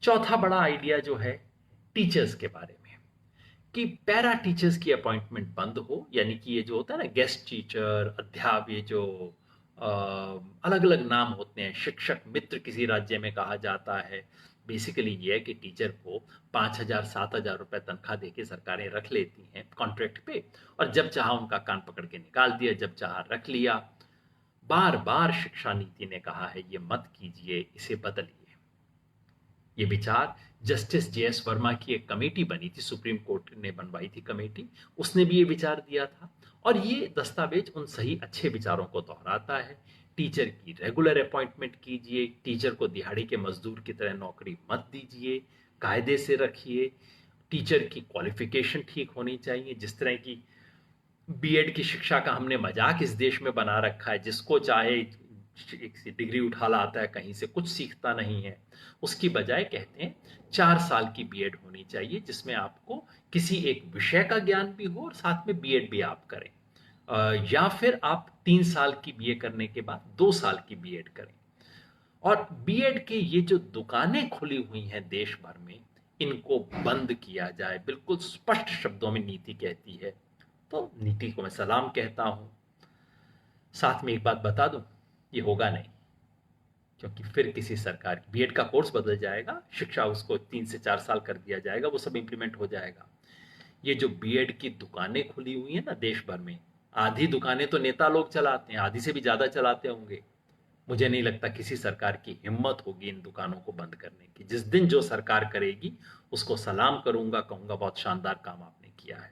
चौथा बड़ा आइडिया जो है टीचर्स के बारे में, कि पैरा टीचर्स की अपॉइंटमेंट बंद हो, यानी कि ये जो होता है ना गेस्ट टीचर, अध्यापक, ये जो अलग अलग नाम होते हैं, शिक्षक मित्र किसी राज्य में कहा जाता है। बेसिकली ये है कि टीचर को 5,000 7,000 रुपए तनख्वाह देके सरकारें रख लेती हैं कॉन्ट्रैक्ट पे, और जब चाहा उनका कान पकड़ के निकाल दिया, जब चाहा रख लिया। बार बार शिक्षा नीति ने कहा है ये मत कीजिए, इसे बदलिए। ये विचार जस्टिस JS वर्मा की एक कमेटी बनी थी, सुप्रीम कोर्ट ने बनवाई थी कमेटी, उसने भी ये विचार दिया था। और ये दस्तावेज उन सही अच्छे विचारों को दोहराता है। टीचर की रेगुलर अपॉइंटमेंट कीजिए, टीचर को दिहाड़ी के मजदूर की तरह नौकरी मत दीजिए, कायदे से रखिए। टीचर की क्वालिफिकेशन ठीक होनी चाहिए। जिस तरह की बीएड की शिक्षा का हमने मजाक इस देश में बना रखा है, जिसको चाहे एक डिग्री उठा लाता है, कहीं से कुछ सीखता नहीं है, उसकी बजाय कहते हैं 4 साल की बीएड होनी चाहिए, जिसमें आपको किसी एक विषय का ज्ञान भी हो और साथ में बीएड भी आप करें। या फिर आप 3 साल की बीए करने के बाद 2 साल की बीएड करें। और बीएड के ये जो दुकानें खुली हुई हैं देश भर में, इनको बंद किया जाए, बिल्कुल स्पष्ट शब्दों में नीति कहती है। तो नीति को मैं सलाम कहता हूं। साथ में एक बात बता दूं, ये होगा नहीं, क्योंकि फिर किसी सरकार की बीएड का कोर्स बदल जाएगा, शिक्षा उसको 3 से 4 साल कर दिया जाएगा, वो सब इंप्लीमेंट हो जाएगा। ये जो बीएड की दुकानें खुली हुई हैं ना देश भर में, आधी दुकानें तो नेता लोग चलाते हैं, आधी से भी ज्यादा चलाते होंगे। मुझे नहीं लगता किसी सरकार की हिम्मत होगी इन दुकानों को बंद करने की। जिस दिन जो सरकार करेगी उसको सलाम करूंगा, कहूंगा बहुत शानदार काम आपने किया है।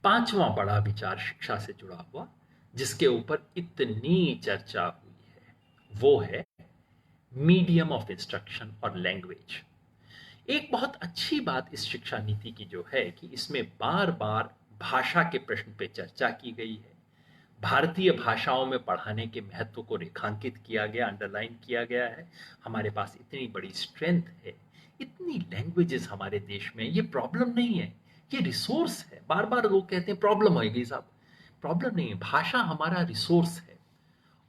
पांचवा बड़ा विचार शिक्षा से जुड़ा हुआ, जिसके ऊपर इतनी चर्चा हुई है, वो है मीडियम ऑफ इंस्ट्रक्शन और लैंग्वेज। एक बहुत अच्छी बात इस शिक्षा नीति की जो है कि इसमें बार बार भाषा के प्रश्न पे चर्चा की गई है। भारतीय भाषाओं में पढ़ाने के महत्व को रेखांकित किया गया, अंडरलाइन किया गया है। हमारे पास इतनी बड़ी स्ट्रेंथ है, इतनी लैंग्वेजेस हमारे देश में, ये प्रॉब्लम नहीं है, ये रिसोर्स है। बार बार लोग कहते हैं प्रॉब्लम होगी, साहब प्रॉब्लम नहीं है, भाषा हमारा रिसोर्स है।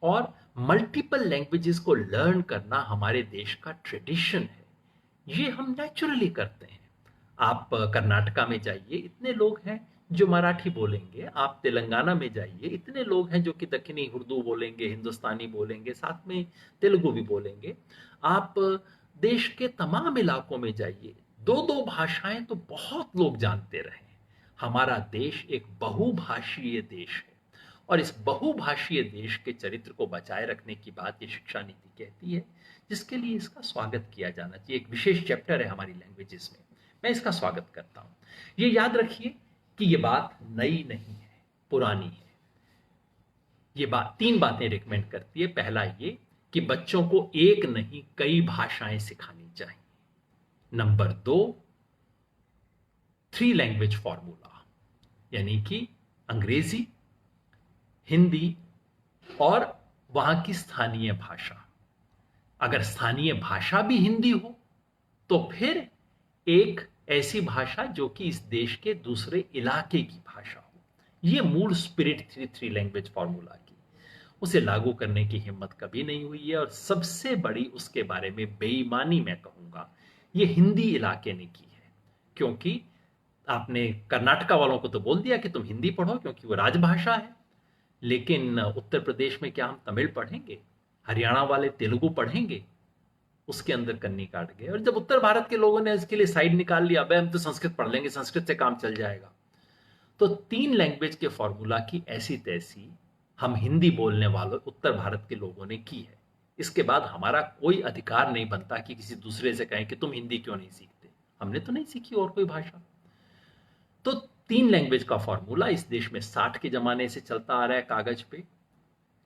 और मल्टीपल लैंग्वेजेस को लर्न करना हमारे देश का ट्रेडिशन है, ये हम नेचुरली करते हैं। आप कर्नाटका में जाइए, इतने लोग हैं जो मराठी बोलेंगे। आप तेलंगाना में जाइए, इतने लोग हैं जो कि दक्षिणी उर्दू बोलेंगे, हिंदुस्तानी बोलेंगे, साथ में तेलुगु भी बोलेंगे। आप देश के तमाम इलाकों में जाइए, दो दो भाषाएं तो बहुत लोग जानते रहे। हमारा देश एक बहुभाषीय देश है, और इस बहुभाषीय देश के चरित्र को बचाए रखने की बात ये शिक्षा नीति कहती है, जिसके लिए इसका स्वागत किया जाना चाहिए। एक विशेष चैप्टर है हमारी लैंग्वेजेस में, मैं इसका स्वागत करता हूं। ये याद रखिए कि ये बात नई नहीं है, पुरानी है। ये बात तीन बातें रिकमेंड करती है। पहला ये कि बच्चों को एक नहीं कई भाषाएं सिखानी चाहिए। नंबर 2, 3 लैंग्वेज फॉर्मूला, यानी कि अंग्रेजी, हिंदी और वहां की स्थानीय भाषा। अगर स्थानीय भाषा भी हिंदी हो तो फिर एक ऐसी भाषा जो कि इस देश के दूसरे इलाके की भाषा हो। यह मूल स्पिरिट थी 3 लैंग्वेज फॉर्मूला की। उसे लागू करने की हिम्मत कभी नहीं हुई है, और सबसे बड़ी उसके बारे में बेईमानी मैं कहूंगा ये हिंदी इलाके ने की है। क्योंकि आपने कर्नाटका वालों को तो बोल दिया कि तुम हिंदी पढ़ो क्योंकि वो राजभाषा है, लेकिन उत्तर प्रदेश में क्या हम तमिल पढ़ेंगे? हरियाणा वाले तेलुगु पढ़ेंगे? उसके अंदर कन्नी काट गए। और जब उत्तर भारत के लोगों ने इसके लिए साइड निकाल लिया, अबे हम तो संस्कृत पढ़ लेंगे, संस्कृत से काम चल जाएगा, तो 3 लैंग्वेज के फॉर्मूला की ऐसी तैसी हम हिंदी बोलने वालों उत्तर भारत के लोगों ने की है। इसके बाद हमारा कोई अधिकार नहीं बनता कि किसी दूसरे से कहें कि तुम हिंदी क्यों नहीं सीखते। हमने तो नहीं सीखी और कोई भाषा। तो 3 लैंग्वेज का फॉर्मूला इस देश में 60 के जमाने से चलता आ रहा है, कागज पे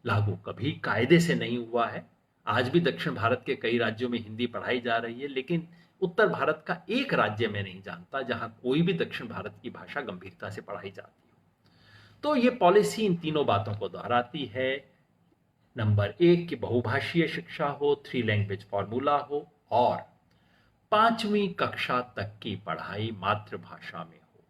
लागू कभी कायदे से नहीं हुआ है। आज भी दक्षिण भारत के कई राज्यों में हिंदी पढ़ाई जा रही है, लेकिन उत्तर भारत का एक राज्य में नहीं जानता जहां कोई भी दक्षिण भारत की भाषा गंभीरता से पढ़ाई जाती हो। तो ये पॉलिसी इन तीनों बातों को दोहराती है। नंबर 1 कि बहुभाषीय शिक्षा हो, 3 लैंग्वेज फॉर्मूला हो, और 5वीं कक्षा तक की पढ़ाई मातृभाषा में हो।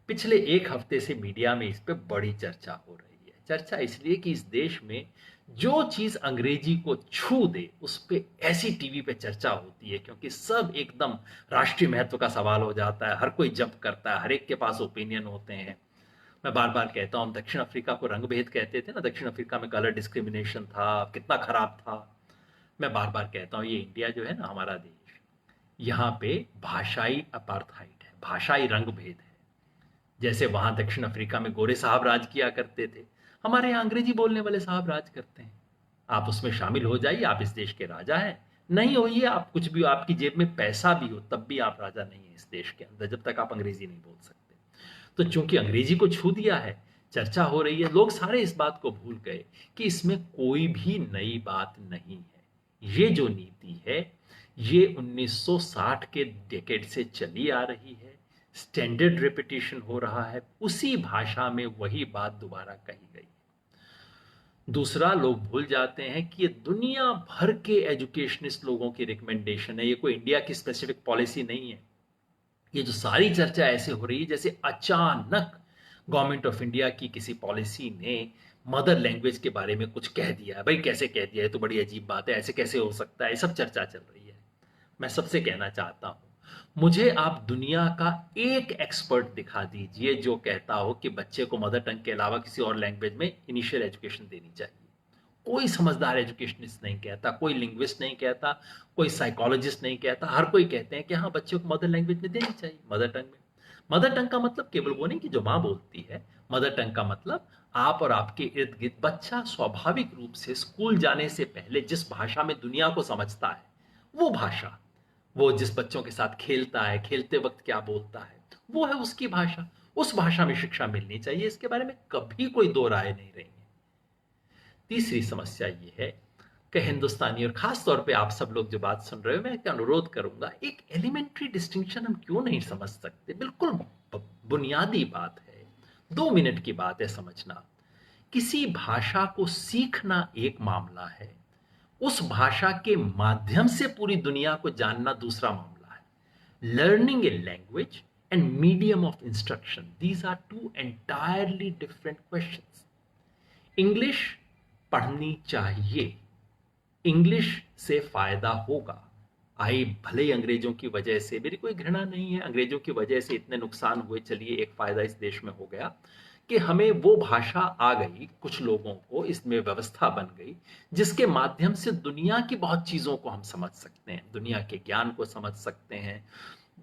पिछले एक हफ्ते से मीडिया में इस पे बड़ी चर्चा हो रही है। चर्चा इसलिए कि इस देश में जो चीज अंग्रेजी को छू दे उस पे ऐसी टीवी पे चर्चा होती है, क्योंकि सब एकदम राष्ट्रीय महत्व का सवाल हो जाता है। हर कोई जब करता है, हर एक के पास ओपिनियन होते हैं। मैं बार बार कहता हूं, दक्षिण अफ्रीका को रंगभेद कहते थे ना, दक्षिण अफ्रीका में कलर डिस्क्रिमिनेशन था, कितना खराब था। मैं बार बार कहता हूं, ये इंडिया जो है ना, हमारा देश, यहाँ पे भाषाई अपार्थाइड है, भाषाई रंगभेद है। जैसे वहां दक्षिण अफ्रीका में गोरे साहब राज किया करते थे, हमारे यहाँ अंग्रेजी बोलने वाले साहब राज करते हैं। आप उसमें शामिल हो जाइए, आप इस देश के राजा हैं। नहीं होइए आप कुछ भी, आपकी जेब में पैसा भी हो, तब भी आप राजा नहीं है इस देश के अंदर, जब तक आप अंग्रेजी नहीं बोल सकते। तो चूंकि अंग्रेजी को छू दिया है, चर्चा हो रही है, लोग सारे इस बात को भूल गए कि इसमें कोई भी नई बात नहीं है। ये जो नीति है ये 1960 के डेकेड से चली आ रही है। स्टैंडर्ड रिपीटिशन हो रहा है, उसी भाषा में वही बात दोबारा कही गई। दूसरा, लोग भूल जाते हैं कि ये दुनिया भर के एजुकेशनिस्ट लोगों की रिकमेंडेशन है, ये कोई इंडिया की स्पेसिफिक पॉलिसी नहीं है। ये जो सारी चर्चा ऐसे हो रही है जैसे अचानक गवर्नमेंट ऑफ इंडिया की किसी पॉलिसी ने मदर लैंग्वेज के बारे में कुछ कह दिया है। भाई कैसे कह दिया है, तो बड़ी अजीब बात है, ऐसे कैसे हो सकता है, सब चर्चा चल रही है। मैं सबसे कहना चाहता हूं, मुझे आप दुनिया का एक एक्सपर्ट दिखा दीजिए जो कहता हो कि बच्चे को मदर टंग के अलावा किसी और लैंग्वेज में इनिशियल एजुकेशन देनी चाहिए। कोई समझदार एजुकेशनिस्ट नहीं कहता, कोई लिंग्विस्ट नहीं कहता, कोई साइकोलॉजिस्ट नहीं कहता। हर कोई कहते हैं कि हाँ, बच्चे को मदर लैंग्वेज में देनी चाहिए, मदर टंग में। मदर टंग का मतलब केवल वो नहीं कि जो माँ बोलती है। मदर टंग का मतलब आप और आपके इर्द गिर्द बच्चा स्वाभाविक रूप से स्कूल जाने से पहले जिस भाषा में दुनिया को समझता है, वो भाषा, वो जिस बच्चों के साथ खेलता है, खेलते वक्त क्या बोलता है, वो है उसकी भाषा। उस भाषा में शिक्षा मिलनी चाहिए, इसके बारे में कभी कोई दो राय नहीं रही है। तीसरी समस्या ये है कि हिंदुस्तानी और खास तौर पे आप सब लोग जो बात सुन रहे हो, मैं एक अनुरोध करूंगा, एक एलिमेंट्री डिस्टिंक्शन हम क्यों नहीं समझ सकते? बिल्कुल बुनियादी बात है, 2 मिनट की बात है समझना। किसी भाषा को सीखना एक मामला है, उस भाषा के माध्यम से पूरी दुनिया को जानना दूसरा मामला है। Learning a language and medium of instruction, these are two entirely different questions. English पढ़नी चाहिए, इंग्लिश से फायदा होगा। आई भले ही अंग्रेजों की वजह से, मेरी कोई घृणा नहीं है, अंग्रेजों की वजह से इतने नुकसान हुए, चलिए एक फायदा इस देश में हो गया कि हमें वो भाषा आ गई, कुछ लोगों को इसमें व्यवस्था बन गई जिसके माध्यम से दुनिया की बहुत चीजों को हम समझ सकते हैं, दुनिया के ज्ञान को समझ सकते हैं।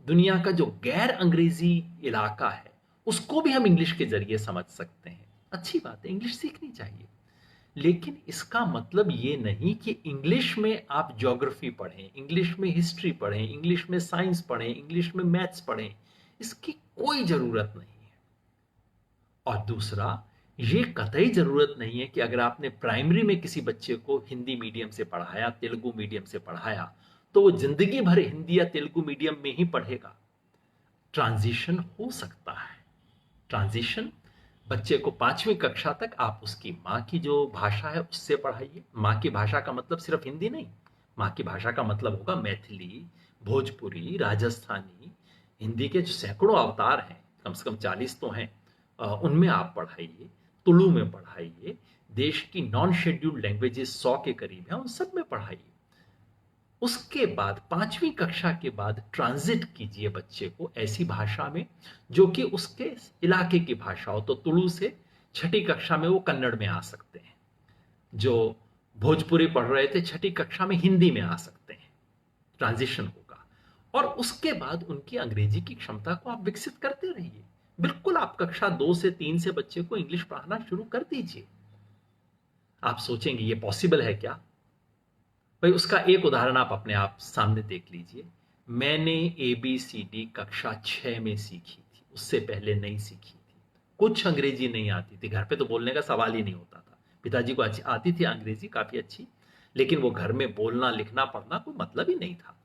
दुनिया का जो गैर अंग्रेजी इलाका है उसको भी हम इंग्लिश के जरिए समझ सकते हैं। अच्छी बात है, इंग्लिश सीखनी चाहिए, लेकिन इसका मतलब ये नहीं कि इंग्लिश में आप ज्योग्राफी पढ़ें, इंग्लिश में हिस्ट्री पढ़ें, इंग्लिश में साइंस पढ़ें, इंग्लिश में मैथ्स पढ़ें। इसकी कोई जरूरत नहीं है। और दूसरा, ये कतई जरूरत नहीं है कि अगर आपने प्राइमरी में किसी बच्चे को हिंदी मीडियम से पढ़ाया, तेलुगु मीडियम से पढ़ाया, तो वो जिंदगी भर हिंदी या तेलुगु मीडियम में ही पढ़ेगा। ट्रांजिशन हो सकता है। ट्रांजिशन, बच्चे को 5वीं कक्षा तक आप उसकी माँ की जो भाषा है उससे पढ़ाइए। माँ की भाषा का मतलब सिर्फ हिंदी नहीं, माँ की भाषा का मतलब होगा मैथिली, भोजपुरी, राजस्थानी। हिंदी के जो सैकड़ों अवतार हैं, कम से कम 40 तो हैं, उनमें आप पढ़ाइए, तुलु में पढ़ाइए, देश की नॉन शेड्यूल्ड लैंग्वेजेस 100 के करीब हैं, उन सब में पढ़ाइए। उसके बाद 5वीं कक्षा के बाद ट्रांजिट कीजिए बच्चे को ऐसी भाषा में जो कि उसके इलाके की भाषा हो। तो तुलु से 6ठी कक्षा में वो कन्नड़ में आ सकते हैं, जो भोजपुरी पढ़ रहे थे 6ठी कक्षा में हिंदी में आ सकते हैं। ट्रांजिशन होगा, और उसके बाद उनकी अंग्रेजी की क्षमता को आप विकसित करते रहिए। बिल्कुल, आप कक्षा 2 से 3 से बच्चे को इंग्लिश पढ़ाना शुरू कर दीजिए। आप सोचेंगे ये पॉसिबल है क्या? भाई, उसका एक उदाहरण आप अपने आप सामने देख लीजिए। मैंने ABCD कक्षा 6 में सीखी थी, उससे पहले नहीं सीखी थी। कुछ अंग्रेजी नहीं आती थी, घर पे तो बोलने का सवाल ही नहीं होता था। पिताजी को आती थी अंग्रेजी काफी अच्छी, लेकिन वो घर में बोलना लिखना पढ़ना कोई मतलब ही नहीं था।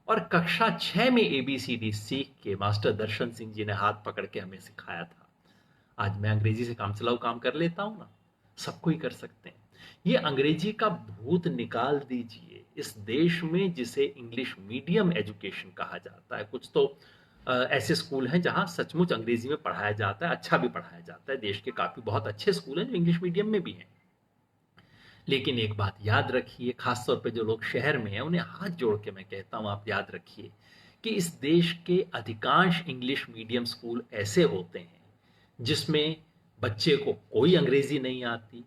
और कक्षा 6 में ABCD सीख के मास्टर दर्शन सिंह जी ने हाथ पकड़ के हमें सिखाया था। आज मैं अंग्रेजी से काम चलाऊ काम कर लेता हूं ना, सबको ही कर सकते हैं। ये अंग्रेजी का भूत निकाल दीजिए। इस देश में जिसे इंग्लिश मीडियम एजुकेशन कहा जाता है, कुछ तो ऐसे स्कूल हैं जहां सचमुच अंग्रेजी में पढ़ाया जाता है, अच्छा भी पढ़ाया जाता है। देश के काफी बहुत अच्छे स्कूल हैं जो इंग्लिश मीडियम में भी हैं। लेकिन एक बात याद रखिए, खासतौर पे जो लोग शहर में हैं उन्हें हाथ जोड़ के मैं कहता हूं, आप याद रखिए कि इस देश के अधिकांश इंग्लिश मीडियम स्कूल ऐसे होते हैं जिसमें बच्चे को कोई अंग्रेजी नहीं आती,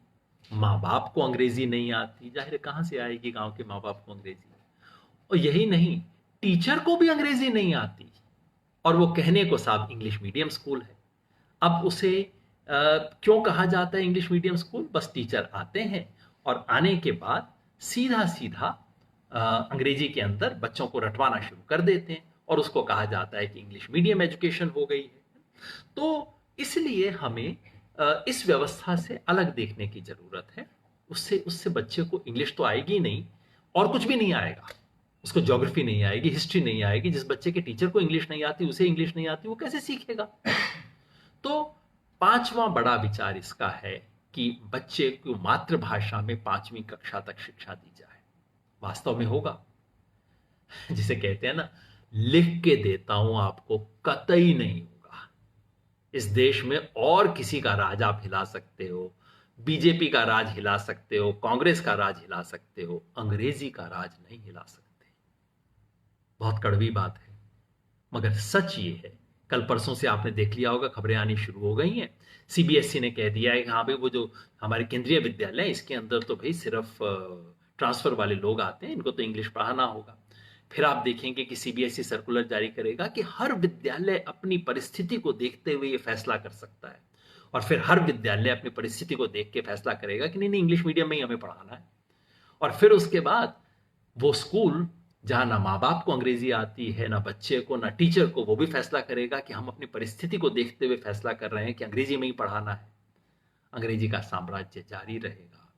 माँ बाप को अंग्रेजी नहीं आती। जाहिर है कहाँ से आएगी गांव के माँ बाप को अंग्रेजी? और यही नहीं, टीचर को भी अंग्रेजी नहीं आती, और वो कहने को साहब इंग्लिश मीडियम स्कूल है। अब उसे क्यों कहा जाता है इंग्लिश मीडियम स्कूल? बस टीचर आते हैं और आने के बाद सीधा सीधा अंग्रेजी के अंदर बच्चों को रटवाना शुरू कर देते हैं, और उसको कहा जाता है कि इंग्लिश मीडियम एजुकेशन हो गई है। तो इसलिए हमें इस व्यवस्था से अलग देखने की जरूरत है। उससे उससे बच्चे को इंग्लिश तो आएगी नहीं, और कुछ भी नहीं आएगा। उसको ज्योग्राफी नहीं आएगी, हिस्ट्री नहीं आएगी। जिस बच्चे के टीचर को इंग्लिश नहीं आती, उसे इंग्लिश नहीं आती, वो कैसे सीखेगा? तो 5वां बड़ा विचार इसका है कि बच्चे को मातृभाषा में 5वीं कक्षा तक शिक्षा दी जाए। वास्तव में होगा, जिसे कहते हैं ना, लिख के देता हूं आपको, कतई नहीं होगा। इस देश में और किसी का राज आप हिला सकते हो, बीजेपी का राज हिला सकते हो, कांग्रेस का राज हिला सकते हो, अंग्रेजी का राज नहीं हिला सकते। बहुत कड़वी बात है, मगर सच ये है। कल परसों से आपने देख लिया होगा, खबरें आनी शुरू हो गई हैं। CBSE ने कह दिया है कि हाँ भाई, वो जो हमारे केंद्रीय विद्यालय, इसके अंदर तो भाई सिर्फ ट्रांसफर वाले लोग आते हैं, इनको तो इंग्लिश पढ़ाना होगा। फिर आप देखेंगे कि सीबीएसई सर्कुलर जारी करेगा कि हर विद्यालय अपनी परिस्थिति को देखते हुए ये फैसला कर सकता है, और फिर हर विद्यालय अपनी परिस्थिति को देख के फैसला करेगा कि नहीं नहीं, इंग्लिश मीडियम में ही हमें पढ़ाना है। और फिर उसके बाद वो स्कूल जहां ना माँ बाप को अंग्रेजी आती है, ना बच्चे को, ना टीचर को, वो भी फैसला करेगा कि हम अपनी परिस्थिति को देखते हुए फैसला कर रहे हैं कि अंग्रेजी में ही पढ़ाना है। अंग्रेजी का साम्राज्य जारी रहेगा,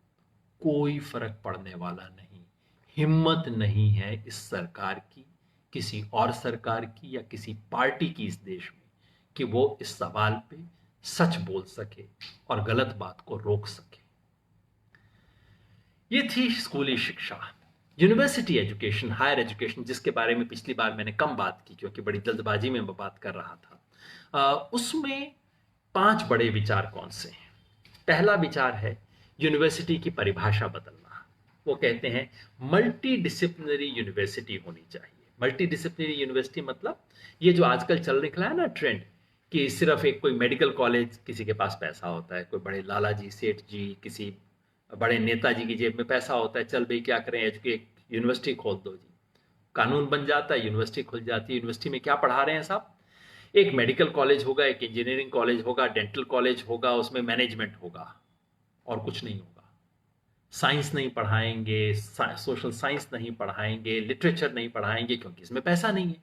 कोई फर्क पड़ने वाला नहीं। हिम्मत नहीं है इस सरकार की, किसी और सरकार की या किसी पार्टी की इस देश में, कि वो इस सवाल पे सच बोल सके और गलत बात को रोक सके। ये थी स्कूली शिक्षा। यूनिवर्सिटी एजुकेशन, हायर एजुकेशन, जिसके बारे में पिछली बार मैंने कम बात की क्योंकि बड़ी जल्दबाजी में मैं बात कर रहा था, उसमें 5 बड़े विचार कौन से हैं? पहला विचार है यूनिवर्सिटी की परिभाषा बदलना। वो कहते हैं मल्टी डिसिप्लिनरी यूनिवर्सिटी होनी चाहिए। मल्टी डिसिप्लिनरी यूनिवर्सिटी मतलब ये जो आजकल चल निकला है ना ट्रेंड, कि सिर्फ एक कोई मेडिकल कॉलेज, किसी के पास पैसा होता है, कोई बड़े लाला जी, सेठ जी, किसी बड़े नेताजी की जेब में पैसा होता है, चल भाई क्या करें, एक यूनिवर्सिटी खोल दो जी, कानून बन जाता है, यूनिवर्सिटी खुल जाती है। यूनिवर्सिटी में क्या पढ़ा रहे हैं साहब? एक मेडिकल कॉलेज होगा, एक इंजीनियरिंग कॉलेज होगा, डेंटल कॉलेज होगा, उसमें मैनेजमेंट होगा और कुछ नहीं होगा। साइंस नहीं पढ़ाएंगे, सोशल साइंस नहीं पढ़ाएंगे, लिटरेचर नहीं पढ़ाएंगे, क्योंकि इसमें पैसा नहीं है।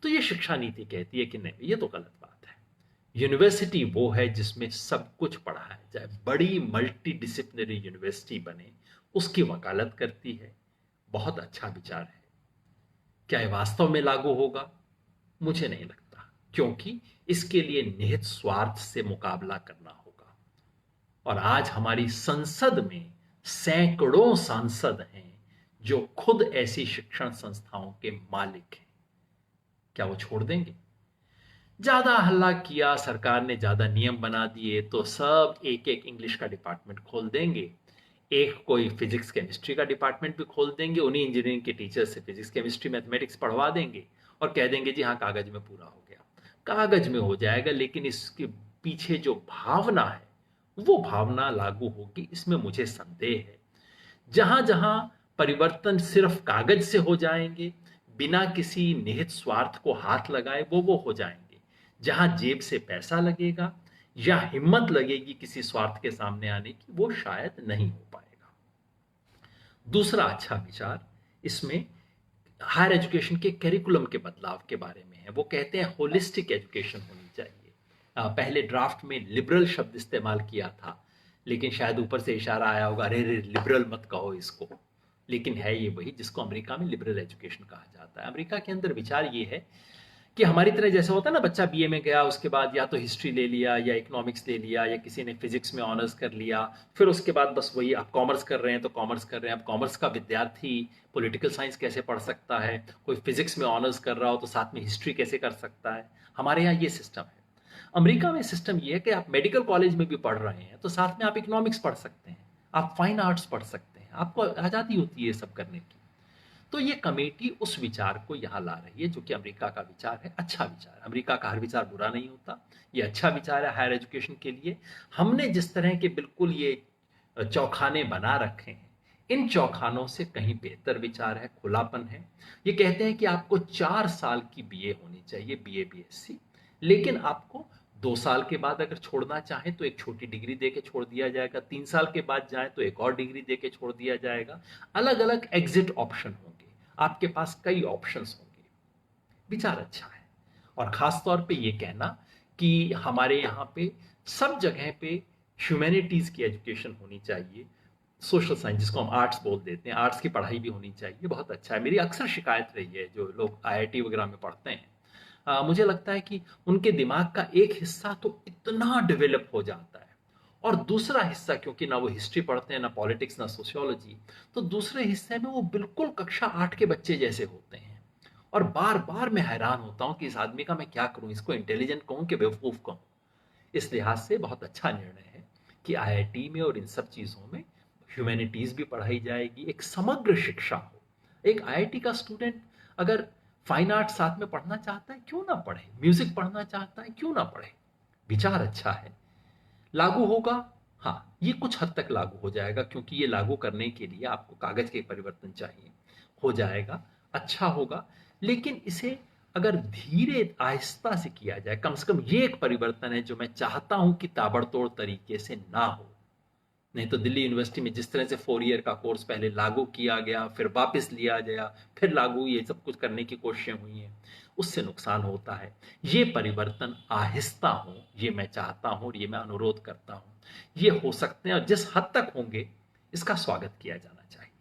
तो ये शिक्षा नीति कहती है कि नहीं, ये तो गलत बात है। यूनिवर्सिटी वो है जिसमें सब कुछ पढ़ाया जाए, बड़ी मल्टी डिसिप्लिनरी यूनिवर्सिटी बने, उसकी वकालत करती है। बहुत अच्छा विचार है। क्या ये वास्तव में लागू होगा? मुझे नहीं लगता, क्योंकि इसके लिए निहित स्वार्थ से मुकाबला करना होगा। और आज हमारी संसद में सैकड़ों सांसद हैं जो खुद ऐसी शिक्षण संस्थाओं के मालिक हैं। क्या वो छोड़ देंगे? ज्यादा हल्ला किया, सरकार ने ज्यादा नियम बना दिए, तो सब एक एक इंग्लिश का डिपार्टमेंट खोल देंगे, एक कोई फिजिक्स केमिस्ट्री का डिपार्टमेंट भी खोल देंगे, उन्हीं इंजीनियरिंग के टीचर से फिजिक्स केमिस्ट्री मैथमेटिक्स पढ़वा देंगे और कह देंगे जी हाँ कागज में पूरा हो गया। कागज में हो जाएगा, लेकिन इसके पीछे जो भावना है वो भावना लागू होगी, इसमें मुझे संदेह है। जहां जहां परिवर्तन सिर्फ कागज से हो जाएंगे, बिना किसी निहित स्वार्थ को हाथ लगाए, वो हो जाएंगे। जहां जेब से पैसा लगेगा या हिम्मत लगेगी किसी स्वार्थ के सामने आने की, वो शायद नहीं हो पाएगा। दूसरा अच्छा विचार इसमें हायर एजुकेशन के करिकुलम के बदलाव के बारे में है। वो कहते हैं होलिस्टिक एजुकेशन होनी चाहिए। पहले ड्राफ्ट में लिबरल शब्द इस्तेमाल किया था, लेकिन शायद ऊपर से इशारा आया होगा, अरे रे लिबरल मत कहो इसको, लेकिन है ये वही जिसको अमेरिका में लिबरल एजुकेशन कहा जाता है। अमेरिका के अंदर विचार ये है कि हमारी तरह जैसा होता है ना, बच्चा बीए में गया, उसके बाद या तो हिस्ट्री ले लिया या इकोनॉमिक्स ले लिया, या किसी ने फिजिक्स में ऑनर्स कर लिया, फिर उसके बाद बस वही, आप कॉमर्स कर रहे हैं तो कॉमर्स कर रहे हैं। अब कॉमर्स का विद्यार्थी पॉलिटिकल साइंस कैसे पढ़ सकता है? कोई फिजिक्स में ऑनर्स कर रहा हो तो साथ में हिस्ट्री कैसे कर सकता है? हमारे यहाँ ये सिस्टम है। अमेरिका में सिस्टम ये है कि आप मेडिकल कॉलेज में भी पढ़ रहे हैं तो साथ में आप इकोनॉमिक्स पढ़ सकते हैं, आप फाइन आर्ट्स पढ़ सकते हैं, आपको आज़ादी होती है ये सब करने की। तो ये कमेटी उस विचार को यहाँ ला रही है जो कि अमेरिका का विचार है। अच्छा विचार है, अमेरिका का हर विचार बुरा नहीं होता, ये अच्छा विचार है हायर एजुकेशन के लिए। हमने जिस तरह के बिल्कुल ये चौखाने बना रखे हैं, इन चौखानों से कहीं बेहतर विचार है, खुलापन है। ये कहते हैं कि आपको 4 साल की बीए होनी चाहिए, बीए बीएससी, लेकिन आपको 2 साल के बाद अगर छोड़ना चाहें तो एक छोटी डिग्री दे के छोड़ दिया जाएगा, 3 साल के बाद जाएं तो एक और डिग्री दे के छोड़ दिया जाएगा। अलग अलग एग्जिट ऑप्शन होंगे, आपके पास कई ऑप्शंस होंगे। विचार अच्छा है। और खास तौर पे ये कहना कि हमारे यहाँ पे सब जगह पे ह्यूमैनिटीज की एजुकेशन होनी चाहिए, सोशल साइंस जिसको हम आर्ट्स बोल देते हैं, आर्ट्स की पढ़ाई भी होनी चाहिए, बहुत अच्छा है। मेरी अक्सर शिकायत रही है जो लोग आईआईटी वगैरह में पढ़ते हैं, मुझे लगता है कि उनके दिमाग का एक हिस्सा तो इतना डेवलप हो जाता है और दूसरा हिस्सा, क्योंकि ना वो हिस्ट्री पढ़ते हैं, ना पॉलिटिक्स, ना सोशियोलॉजी, तो दूसरे हिस्से में वो बिल्कुल कक्षा 8 के बच्चे जैसे होते हैं। और बार बार मैं हैरान होता हूँ कि इस आदमी का मैं क्या करूँ, इसको इंटेलिजेंट कहूँ कि बेवकूफ़ कहूँ। इस लिहाज से बहुत अच्छा निर्णय है कि आईआईटी में और इन सब चीज़ों में ह्यूमैनिटीज़ भी पढ़ाई जाएगी, एक समग्र शिक्षा हो। एक आईआईटी का स्टूडेंट अगर फाइन आर्ट साथ में पढ़ना चाहता है, क्यों ना पढ़े? म्यूजिक पढ़ना चाहता है, क्यों ना पढ़े? विचार अच्छा है। लागू होगा? हाँ, ये कुछ हद तक लागू हो जाएगा, क्योंकि ये लागू करने के लिए आपको कागज के परिवर्तन चाहिए, हो जाएगा। अच्छा होगा, लेकिन इसे अगर धीरे आहिस्ता से किया जाए, कम से कम ये एक परिवर्तन है जो मैं चाहता हूं कि ताबड़तोड़ तरीके से ना हो। नहीं तो दिल्ली यूनिवर्सिटी में जिस तरह से 4 ईयर का कोर्स पहले लागू किया गया, फिर वापस लिया गया, फिर लागू, ये सब कुछ करने की कोशिशें हुई हैं, उससे नुकसान होता है। ये परिवर्तन आहिस्ता हो, ये मैं चाहता हूं और ये मैं अनुरोध करता हूं। ये हो सकते हैं और जिस हद तक होंगे इसका स्वागत किया जाना चाहिए।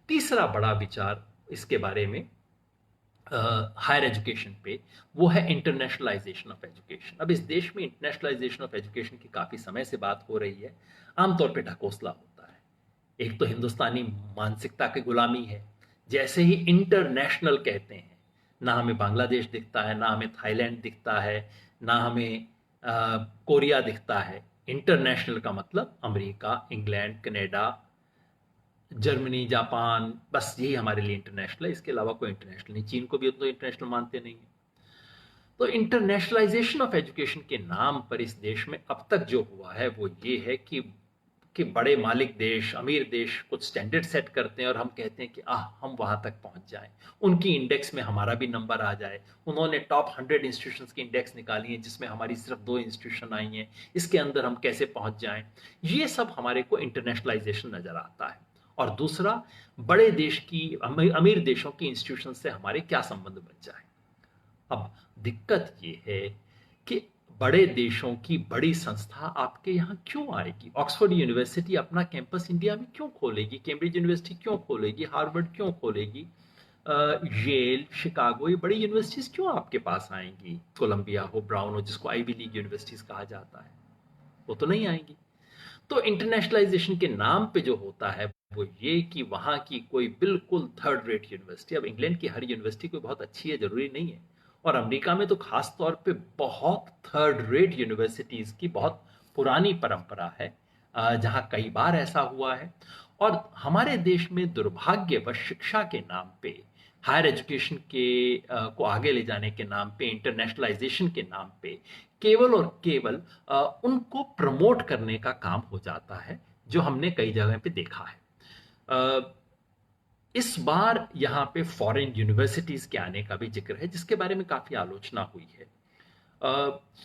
तीसरा बड़ा विचार इसके बारे में हायर एजुकेशन पे, वो है इंटरनेशनलाइजेशन ऑफ एजुकेशन। अब इस देश में इंटरनेशनलाइजेशन ऑफ एजुकेशन की काफ़ी समय से बात हो रही है। आमतौर पे ढकोसला होता है। एक तो हिंदुस्तानी मानसिकता की गुलामी है। जैसे ही इंटरनेशनल कहते हैं, ना हमें बांग्लादेश दिखता है, ना हमें थाईलैंड दिखता है, ना हमें कोरिया दिखता है। इंटरनेशनल का मतलब America, England, Canada, Germany, Japan, बस यही हमारे लिए इंटरनेशनल है। इसके अलावा कोई इंटरनेशनल नहीं। चीन को भी तो इंटरनेशनल मानते नहीं है। तो इंटरनेशनलाइजेशन ऑफ एजुकेशन के नाम पर इस देश में अब तक जो हुआ है वो ये है कि बड़े मालिक देश, अमीर देश कुछ स्टैंडर्ड सेट करते हैं और हम कहते हैं कि हम वहां तक पहुंच जाएं, उनकी इंडेक्स में हमारा भी नंबर आ जाए। उन्होंने टॉप 100 इंस्टीट्यूशंस की इंडेक्स निकाली है जिसमें हमारी सिर्फ 2 इंस्टीट्यूशन आई हैं, इसके अंदर हम कैसे पहुंच जाएं। ये सब हमारे को इंटरनेशनलाइजेशन नजर आता है। और दूसरा, बड़े देश की, अमीर देशों की इंस्टीट्यूशन से हमारे क्या संबंध बन जाए। अब दिक्कत ये है कि बड़े देशों की बड़ी संस्था आपके यहाँ क्यों आएगी? ऑक्सफोर्ड यूनिवर्सिटी अपना कैंपस इंडिया में क्यों खोलेगी? कैम्ब्रिज यूनिवर्सिटी क्यों खोलेगी? हार्वर्ड क्यों खोलेगी? येल, शिकागो, ये बड़ी यूनिवर्सिटीज क्यों आपके पास आएंगी? कोलंबिया हो, ब्राउन हो, जिसको आईवी लीग यूनिवर्सिटीज कहा जाता है, वो तो नहीं आएंगी। तो इंटरनेशनलाइजेशन के नाम पे जो होता है वो ये कि वहां की कोई बिल्कुल थर्ड रेट यूनिवर्सिटी, अब इंग्लैंड की हर यूनिवर्सिटी कोई बहुत अच्छी है जरूरी नहीं है, और अमेरिका में तो खास तौर पे बहुत थर्ड रेट यूनिवर्सिटीज की बहुत पुरानी परंपरा है, जहां कई बार ऐसा हुआ है। और हमारे देश में दुर्भाग्यवश शिक्षा के नाम पे, हायर एजुकेशन के को आगे ले जाने के नाम पे, इंटरनेशनलाइजेशन के नाम पे केवल और केवल उनको प्रमोट करने का काम हो जाता है, जो हमने कई जगह पे देखा है। इस बार यहाँ पे फॉरेन यूनिवर्सिटीज के आने का भी जिक्र है, जिसके बारे में काफी आलोचना हुई है।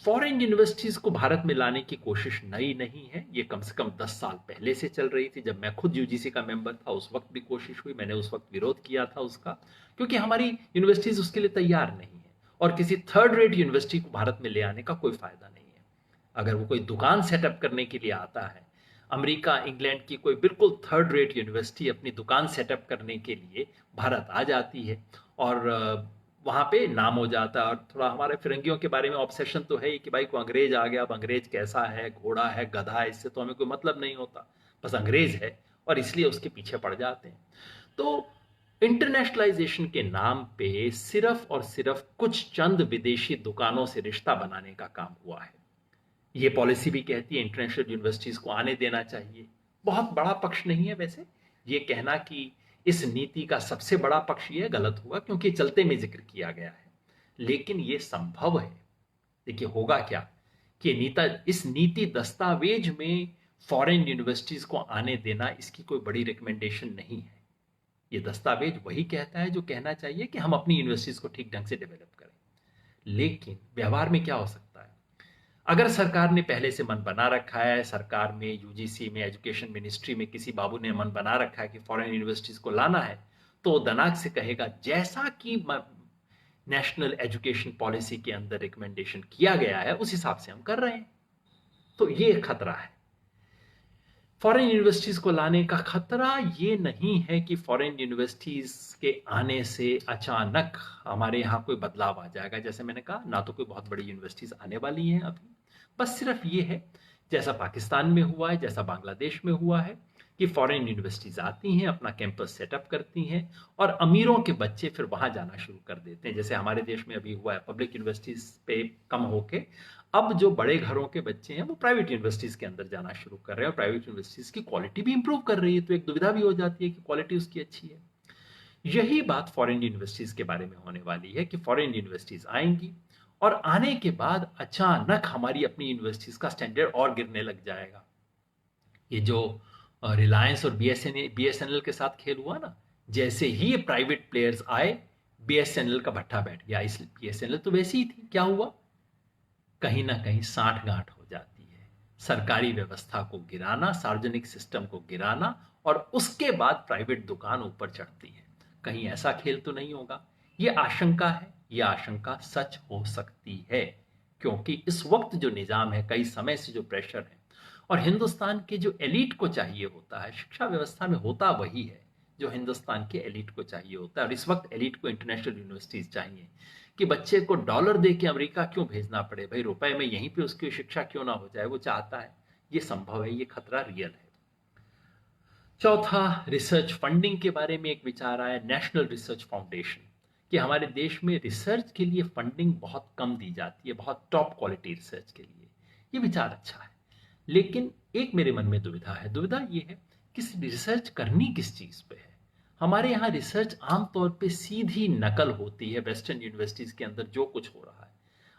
फॉरेन यूनिवर्सिटीज को भारत में लाने की कोशिश नई नहीं है, ये कम से कम 10 साल पहले से चल रही थी। जब मैं खुद यूजीसी का मेंबर था उस वक्त भी कोशिश हुई, मैंने उस वक्त विरोध किया था उसका, क्योंकि हमारी यूनिवर्सिटीज उसके लिए तैयार नहीं है और किसी थर्ड रेट यूनिवर्सिटी को भारत में ले आने का कोई फायदा नहीं है। अगर वो कोई दुकान सेटअप करने के लिए आता है, अमेरिका, इंग्लैंड की कोई बिल्कुल थर्ड रेट यूनिवर्सिटी अपनी दुकान सेटअप करने के लिए भारत आ जाती है और वहां पे नाम हो जाता है। और थोड़ा हमारे फिरंगियों के बारे में ऑब्सेशन तो है ही कि भाई को अंग्रेज आ गया, अब अंग्रेज कैसा है, घोड़ा है, गधा है, इससे तो हमें कोई मतलब नहीं होता, बस अंग्रेज है, और इसलिए उसके पीछे पड़ जाते हैं। तो इंटरनेशनलाइजेशन के नाम पे सिर्फ और सिर्फ कुछ चंद विदेशी दुकानों से रिश्ता बनाने का काम हुआ है। ये पॉलिसी भी कहती है इंटरनेशनल यूनिवर्सिटीज को आने देना चाहिए। बहुत बड़ा पक्ष नहीं है वैसे ये कहना कि इस नीति का सबसे बड़ा पक्ष ये गलत हुआ, क्योंकि चलते में जिक्र किया गया है, लेकिन ये संभव है। देखिए होगा क्या कि इस नीति दस्तावेज में फॉरेन यूनिवर्सिटीज को आने देना, इसकी कोई बड़ी रिकमेंडेशन नहीं है। ये दस्तावेज वही कहता है जो कहना चाहिए कि हम अपनी यूनिवर्सिटीज को ठीक ढंग से डेवलप करें। लेकिन व्यवहार में क्या हो सकता है? अगर सरकार ने पहले से मन बना रखा है, सरकार में, यूजीसी में, एजुकेशन मिनिस्ट्री में किसी बाबू ने मन बना रखा है कि फॉरेन यूनिवर्सिटीज को लाना है, तो दनाक से कहेगा जैसा कि नेशनल एजुकेशन पॉलिसी के अंदर रिकमेंडेशन किया गया है उस हिसाब से हम कर रहे हैं। तो ये खतरा है। फॉरेन यूनिवर्सिटीज को लाने का खतरा ये नहीं है कि फॉरेन यूनिवर्सिटीज के आने से अचानक हमारे यहाँ कोई बदलाव आ जाएगा। जैसे मैंने कहा, ना तो कोई बहुत बड़ी यूनिवर्सिटीज आने वाली हैं अभी, बस सिर्फ ये है जैसा पाकिस्तान में हुआ है, जैसा बांग्लादेश में हुआ है, कि फॉरेन यूनिवर्सिटीज आती हैं, अपना कैंपस सेटअप करती हैं और अमीरों के बच्चे फिर वहां जाना शुरू कर देते हैं। जैसे हमारे देश में अभी हुआ है, पब्लिक यूनिवर्सिटीज पे कम होके अब जो बड़े घरों के बच्चे हैं वो प्राइवेट यूनिवर्सिटीज के अंदर जाना शुरू कर रहे हैं, और प्राइवेट यूनिवर्सिटीज की क्वालिटी भी इंप्रूव कर रही है। तो एक दुविधा भी हो जाती है कि क्वालिटी उसकी अच्छी है। यही बात फॉरेन यूनिवर्सिटीज के बारे में होने वाली है कि फॉरेन यूनिवर्सिटीज आएंगी और आने के बाद अचानक हमारी अपनी यूनिवर्सिटीज का स्टैंडर्ड और गिरने लग जाएगा। ये जो रिलायंस और बीएसएनएल के साथ खेल हुआ ना, जैसे ही ये प्राइवेट प्लेयर्स आए, बीएसएनएल का भट्ठा बैठ गया। इस बीएसएनएल तो वैसी ही थी, क्या हुआ, कहीं ना कहीं साठ गांठ हो जाती है। सरकारी व्यवस्था को गिराना, सार्वजनिक सिस्टम को गिराना, और उसके बाद प्राइवेट दुकान ऊपर चढ़ती है। कहीं ऐसा खेल तो नहीं होगा? ये आशंका है, ये आशंका सच हो सकती है, क्योंकि इस वक्त जो निजाम है, कई समय से जो प्रेशर है, और हिंदुस्तान के जो एलिट को चाहिए होता है, शिक्षा व्यवस्था में होता वही है जो हिंदुस्तान के एलिट को चाहिए होता है। और इस वक्त एलिट को इंटरनेशनल यूनिवर्सिटीज चाहिए, कि बच्चे को डॉलर दे के अमेरिका क्यों भेजना पड़े, भाई रुपए में यहीं पे उसकी शिक्षा क्यों ना हो जाए, वो चाहता है। ये संभव है, ये खतरा रियल है। चौथा, रिसर्च फंडिंग के बारे में एक विचार आया, नेशनल रिसर्च फाउंडेशन, कि हमारे देश में रिसर्च के लिए फंडिंग बहुत कम दी जाती है, बहुत टॉप क्वालिटी रिसर्च के लिए। ये विचार अच्छा है, लेकिन एक मेरे मन में दुविधा है। दुविधा ये है कि रिसर्च करनी किस चीज पे है। हमारे यहाँ रिसर्च आमतौर पे सीधी नकल होती है। वेस्टर्न यूनिवर्सिटीज के अंदर जो कुछ हो रहा है,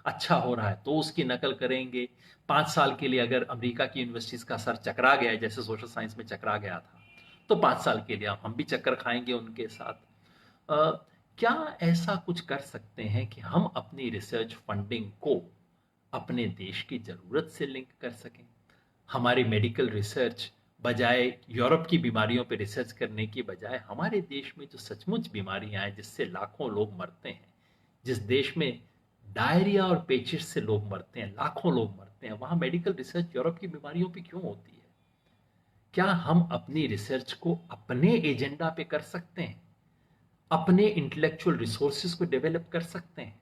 अच्छा हो रहा है तो उसकी नकल करेंगे। 5 साल के लिए अगर अमेरिका की यूनिवर्सिटीज का सर चकरा गया है, जैसे सोशल साइंस में चकरा गया था, तो 5 साल के लिए हम भी चक्कर खाएंगे उनके साथ। क्या ऐसा कुछ कर सकते हैं कि हम अपनी रिसर्च फंडिंग को अपने देश की जरूरत से लिंक कर सकें? हमारी मेडिकल रिसर्च बजाय यूरोप की बीमारियों पर रिसर्च करने की बजाय हमारे देश में जो सचमुच बीमारियां हैं जिससे लाखों लोग मरते हैं, जिस देश में डायरिया और पेचिश से लोग मरते हैं, लाखों लोग मरते हैं, वहां मेडिकल रिसर्च यूरोप की बीमारियों पे क्यों होती है? क्या हम अपनी रिसर्च को अपने एजेंडा पे कर सकते हैं? अपने इंटेलेक्चुअल रिसोर्सेज को डेवलप कर सकते हैं?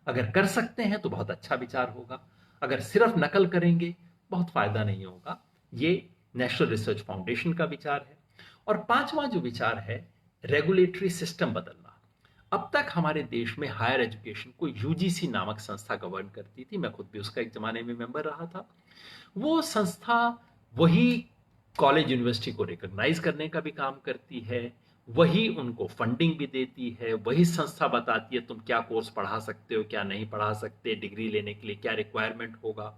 अगर कर सकते हैं तो बहुत अच्छा विचार होगा। अगर सिर्फ नकल करेंगे, बहुत फायदा नहीं होगा। ये नेशनल रिसर्च फाउंडेशन का विचार है। और पांचवा जो विचार है, रेगुलेटरी सिस्टम बदलना। अब तक हमारे देश में हायर एजुकेशन को यूजीसी नामक संस्था गवर्न करती थी। मैं खुद भी उसका एक जमाने में मेंबर रहा था। वो संस्था वही कॉलेज यूनिवर्सिटी को रिकॉग्नाइज करने का भी काम करती है, वही उनको फंडिंग भी देती है, वही संस्था बताती है तुम क्या कोर्स पढ़ा सकते हो, क्या नहीं पढ़ा सकते, डिग्री लेने के लिए क्या रिक्वायरमेंट होगा।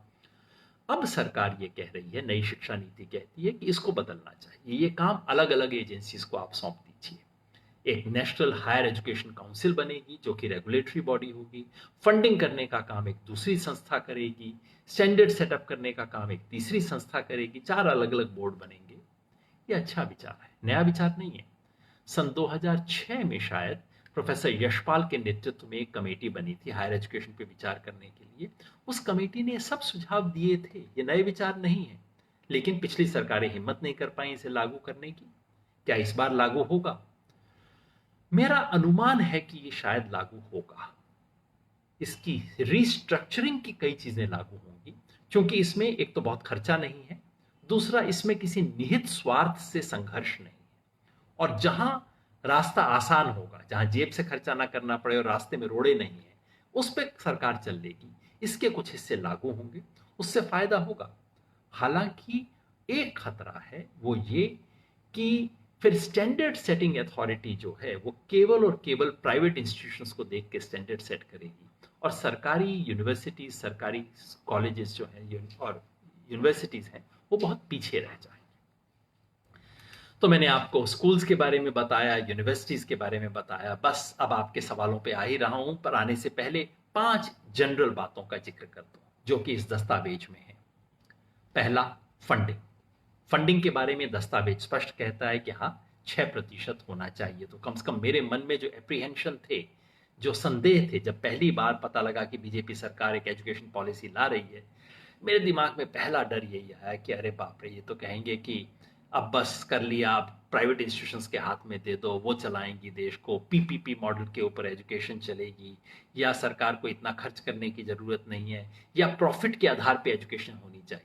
अब सरकार ये कह रही है, नई शिक्षा नीति कहती है कि इसको बदलना चाहिए। ये काम अलग अलग एजेंसीज को आप सौंप दीजिए। एक नेशनल हायर एजुकेशन काउंसिल बनेगी जो कि रेगुलेटरी बॉडी होगी। फंडिंग करने का काम एक दूसरी संस्था करेगी। स्टैंडर्ड सेटअप करने का काम एक तीसरी संस्था करेगी। 4 अलग अलग बोर्ड बनेंगे। ये अच्छा विचार है, नया विचार नहीं है। सन 2006 में शायद प्रोफेसर यशपाल के नेतृत्व में एक कमेटी बनी थी हायर एजुकेशन पे विचार करने के लिए। उस कमेटी ने सब सुझाव दिए थे, ये नए विचार नहीं है। लेकिन पिछली सरकारें हिम्मत नहीं कर पाई इसे लागू करने की। क्या इस बार लागू होगा? मेरा अनुमान है कि ये शायद लागू होगा। इसकी रीस्ट्रक्चरिंग की कई चीजें लागू होंगी, क्योंकि इसमें एक तो बहुत खर्चा नहीं है, दूसरा इसमें किसी निहित स्वार्थ से संघर्ष नहीं है। और जहां रास्ता आसान होगा, जहां जेब से खर्चा ना करना पड़े और रास्ते में रोड़े नहीं है, उस पर सरकार चल लेगी। इसके कुछ हिस्से लागू होंगे, उससे फायदा होगा। हालांकि एक खतरा है, वो ये कि फिर स्टैंडर्ड सेटिंग अथॉरिटी जो है वो केवल और केवल प्राइवेट इंस्टीट्यूशंस को देख के स्टैंडर्ड सेट करेगी, और सरकारी यूनिवर्सिटीज, सरकारी कॉलेजेस जो हैं और यूनिवर्सिटीज हैं, वो बहुत पीछे रह जाएंगे। तो मैंने आपको स्कूल्स के बारे में बताया, यूनिवर्सिटीज के बारे में बताया। बस अब आपके सवालों पे आ ही रहा हूं, पर आने से पहले 5 जनरल बातों का जिक्र कर दूं जो कि इस दस्तावेज में है। पहला, फंडिंग। फंडिंग के बारे में दस्तावेज स्पष्ट कहता है कि हाँ, 6% होना चाहिए। तो कम से कम मेरे मन में जो एप्रीहेंशन थे, जो संदेह थे, जब पहली बार पता लगा कि बीजेपी सरकार एक एजुकेशन पॉलिसी ला रही है, मेरे दिमाग में पहला डर यही आया कि अरे बाप रे, ये तो कहेंगे कि अब बस कर लिया, अब प्राइवेट इंस्टीट्यूशंस के हाथ में दे दो, वो चलाएंगी देश को, पीपीपी मॉडल के ऊपर एजुकेशन चलेगी, या सरकार को इतना खर्च करने की जरूरत नहीं है, या प्रॉफिट के आधार पे एजुकेशन होनी चाहिए।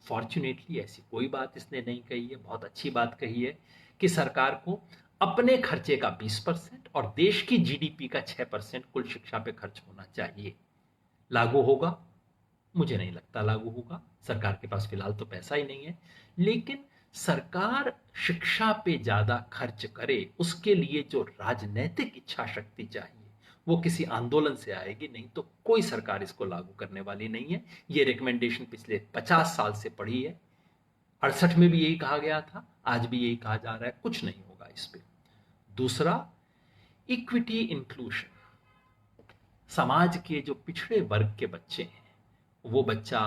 फॉर्चुनेटली ऐसी कोई बात इसने नहीं कही है। बहुत अच्छी बात कही है कि सरकार को अपने खर्चे का 20% और देश की जीडीपी का 6% कुल शिक्षा पे खर्च होना चाहिए। लागू होगा? मुझे नहीं लगता लागू होगा। सरकार के पास फिलहाल तो पैसा ही नहीं है। लेकिन सरकार शिक्षा पे ज्यादा खर्च करे, उसके लिए जो राजनीतिक इच्छा शक्ति चाहिए वो किसी आंदोलन से आएगी, नहीं तो कोई सरकार इसको लागू करने वाली नहीं है। ये रिकमेंडेशन पिछले 50 साल से पड़ी है। 68 में भी यही कहा गया था, आज भी यही कहा जा रहा है, कुछ नहीं होगा इस पे। दूसरा, इक्विटी इंक्लूजन। समाज के जो पिछड़े वर्ग के बच्चे हैं, वो बच्चा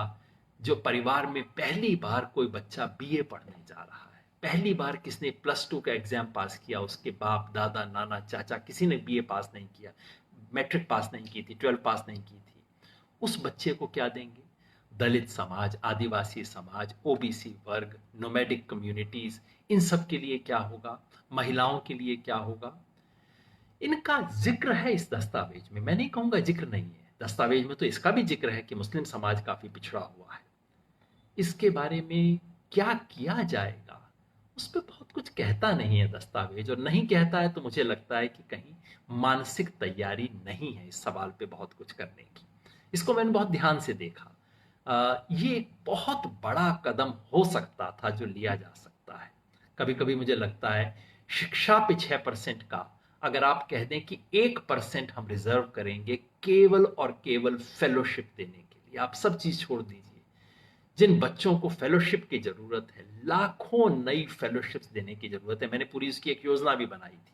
जो परिवार में पहली बार कोई बच्चा बीए पढ़ने जा रहा है, पहली बार किसने +2 का एग्जाम पास किया, उसके बाप दादा नाना चाचा किसी ने बीए पास नहीं किया, मैट्रिक पास नहीं की थी, 12 पास नहीं की थी, उस बच्चे को क्या देंगे? दलित समाज, आदिवासी समाज, ओबीसी वर्ग, नोमैडिक कम्युनिटीज, इन सब के लिए क्या होगा? महिलाओं के लिए क्या होगा? इनका जिक्र है इस दस्तावेज में, मैं नहीं कहूंगा जिक्र नहीं है, दस्तावेज में तो इसका भी जिक्र है कि मुस्लिम समाज काफी पिछड़ा हुआ है। इसके बारे में क्या किया जाएगा उस पर बहुत कुछ कहता नहीं है दस्तावेज, और नहीं कहता है तो मुझे लगता है कि कहीं मानसिक तैयारी नहीं है इस सवाल पे बहुत कुछ करने की। इसको मैंने बहुत ध्यान से देखा। ये एक बहुत बड़ा कदम हो सकता था जो लिया जा सकता है। कभी कभी मुझे लगता है शिक्षा पे 6% का अगर आप कह दें कि 1% हम रिजर्व करेंगे केवल और केवल फेलोशिप देने के लिए, आप सब चीज छोड़ दीजिए, जिन बच्चों को फेलोशिप की जरूरत है, लाखों नई फेलोशिप्स देने की जरूरत है, मैंने पूरी उसकी एक योजना भी बनाई थी,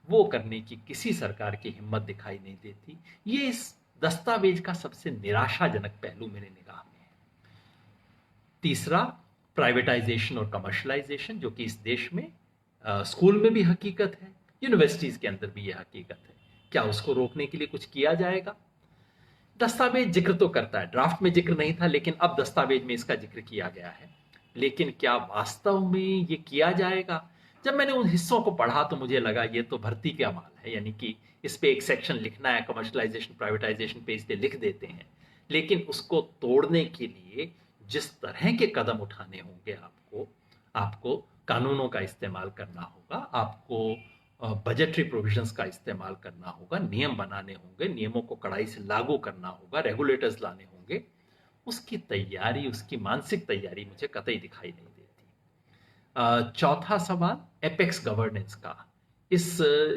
वो करने की किसी सरकार की हिम्मत दिखाई नहीं देती। ये इस दस्तावेज का सबसे निराशाजनक पहलू मेरे निगाह में है। तीसरा, प्राइवेटाइजेशन और कमर्शलाइजेशन, जो कि इस देश में स्कूल में भी हकीकत है, यूनिवर्सिटीज के अंदर भी यह हकीकत है। क्या उसको रोकने के लिए कुछ किया जाएगा? दस्तावेज जिक्र तो करता है, ड्राफ्ट में जिक्र नहीं था लेकिन अब दस्तावेज में इसका जिक्र किया गया है, लेकिन क्या वास्तव में ये किया जाएगा? जब मैंने उन हिस्सों को पढ़ा तो मुझे लगा ये तो भर्ती का माल है, यानी कि इस पे एक सेक्शन लिखना है, कमर्शलाइजेशन प्राइवेटाइजेशन पे इस पे लिख देते हैं, लेकिन उसको तोड़ने के लिए जिस तरह के कदम उठाने होंगे, आपको कानूनों का इस्तेमाल करना होगा, आपको बजटरी प्रोविजंस का इस्तेमाल करना होगा, नियम बनाने होंगे, नियमों को कड़ाई से लागू करना होगा, रेगुलेटर्स लाने होंगे, उसकी तैयारी, उसकी मानसिक तैयारी मुझे कतई दिखाई नहीं देती। चौथा सवाल एपेक्स गवर्नेंस का। इस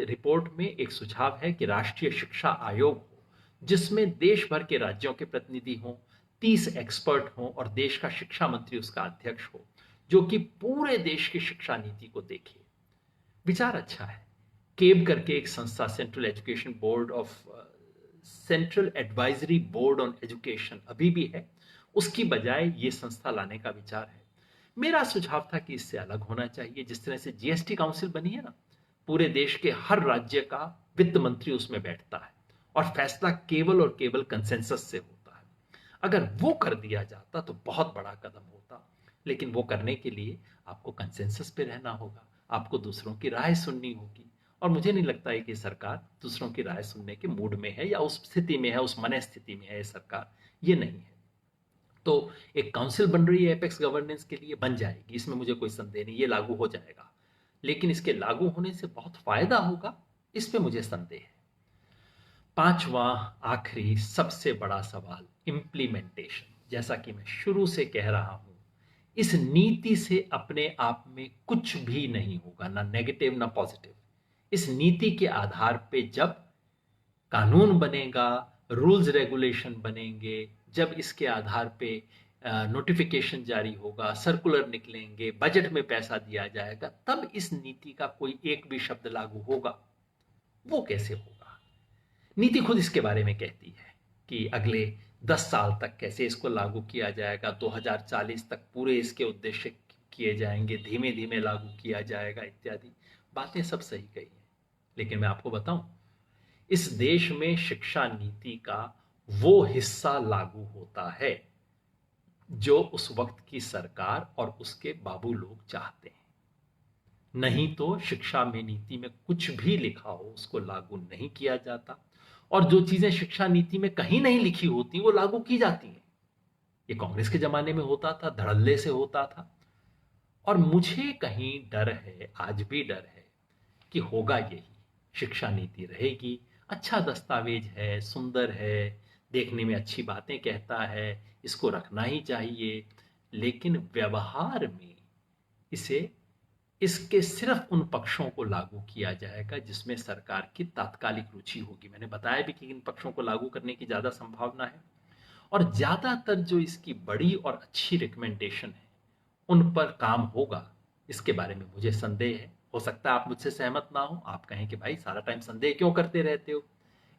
रिपोर्ट में एक सुझाव है कि राष्ट्रीय शिक्षा आयोग हो, जिसमें देश भर के राज्यों के प्रतिनिधि हों, 30 एक्सपर्ट हों और देश का शिक्षा मंत्री उसका अध्यक्ष हो, जो कि पूरे देश की शिक्षा नीति को देखे। विचार अच्छा है। केब करके एक संस्था, central education board of central advisory board on education अभी भी है, उसकी बजाय ये संस्था लाने का विचार है। मेरा सुझाव था कि इससे अलग होना चाहिए। जिस तरह से जीएसटी काउंसिल बनी है ना, पूरे देश के हर राज्य का वित्त मंत्री उसमें बैठता है और फैसला केवल और केवल कंसेंसस से होता है। अगर वो कर दिया जाता तो बहुत बड़ा कदम होता, लेकिन वो करने के लिए आपको कंसेंसस पे रहना होगा, आपको दूसरों की राय सुननी होगी, और मुझे नहीं लगता है कि सरकार दूसरों की राय सुनने के मूड में है या उस स्थिति में है, उस मन स्थिति में है सरकार, ये नहीं है। तो एक काउंसिल बन रही है एपेक्स गवर्नेंस के लिए, बन जाएगी, इसमें मुझे कोई संदेह नहीं, ये लागू हो जाएगा, लेकिन इसके लागू होने से बहुत फायदा होगा, इस पे मुझे संदेह है। पांचवा आखिरी सबसे बड़ा सवाल, इम्प्लीमेंटेशन। जैसा कि मैं शुरू से कह रहा हूं, इस नीति से अपने आप में कुछ भी नहीं होगा, ना नेगेटिव ना पॉजिटिव। इस नीति के आधार पे जब कानून बनेगा, रूल्स रेगुलेशन बनेंगे, जब इसके आधार पे नोटिफिकेशन जारी होगा, सर्कुलर निकलेंगे, बजट में पैसा दिया जाएगा, तब इस नीति का कोई एक भी शब्द लागू होगा। वो कैसे होगा? नीति खुद इसके बारे में कहती है कि अगले 10 साल तक कैसे इसको लागू किया जाएगा, 2040 तक पूरे इसके उद्देश्य किए जाएंगे, धीमे धीमे लागू किया जाएगा, इत्यादि बातें सब सही कही हैं। लेकिन मैं आपको बताऊं, इस देश में शिक्षा नीति का वो हिस्सा लागू होता है जो उस वक्त की सरकार और उसके बाबू लोग चाहते हैं। नहीं तो शिक्षा में नीति में कुछ भी लिखा हो उसको लागू नहीं किया जाता, और जो चीजें शिक्षा नीति में कहीं नहीं लिखी होती वो लागू की जाती हैं। ये कांग्रेस के जमाने में होता था, धड़ल्ले से होता था, और मुझे कहीं डर है, आज भी डर है कि होगा यही। शिक्षा नीति रहेगी, अच्छा दस्तावेज है, सुंदर है, देखने में अच्छी बातें कहता है, इसको रखना ही चाहिए, लेकिन व्यवहार में इसके सिर्फ उन पक्षों को लागू किया जाएगा जिसमें सरकार की तात्कालिक रुचि होगी। मैंने बताया भी कि इन पक्षों को लागू करने की ज्यादा संभावना है, और ज्यादातर जो इसकी बड़ी और अच्छी रिकमेंडेशन है उन पर काम होगा, इसके बारे में मुझे संदेह है। हो सकता है आप मुझसे सहमत ना हो, आप कहें कि भाई सारा टाइम संदेह क्यों करते रहते हो।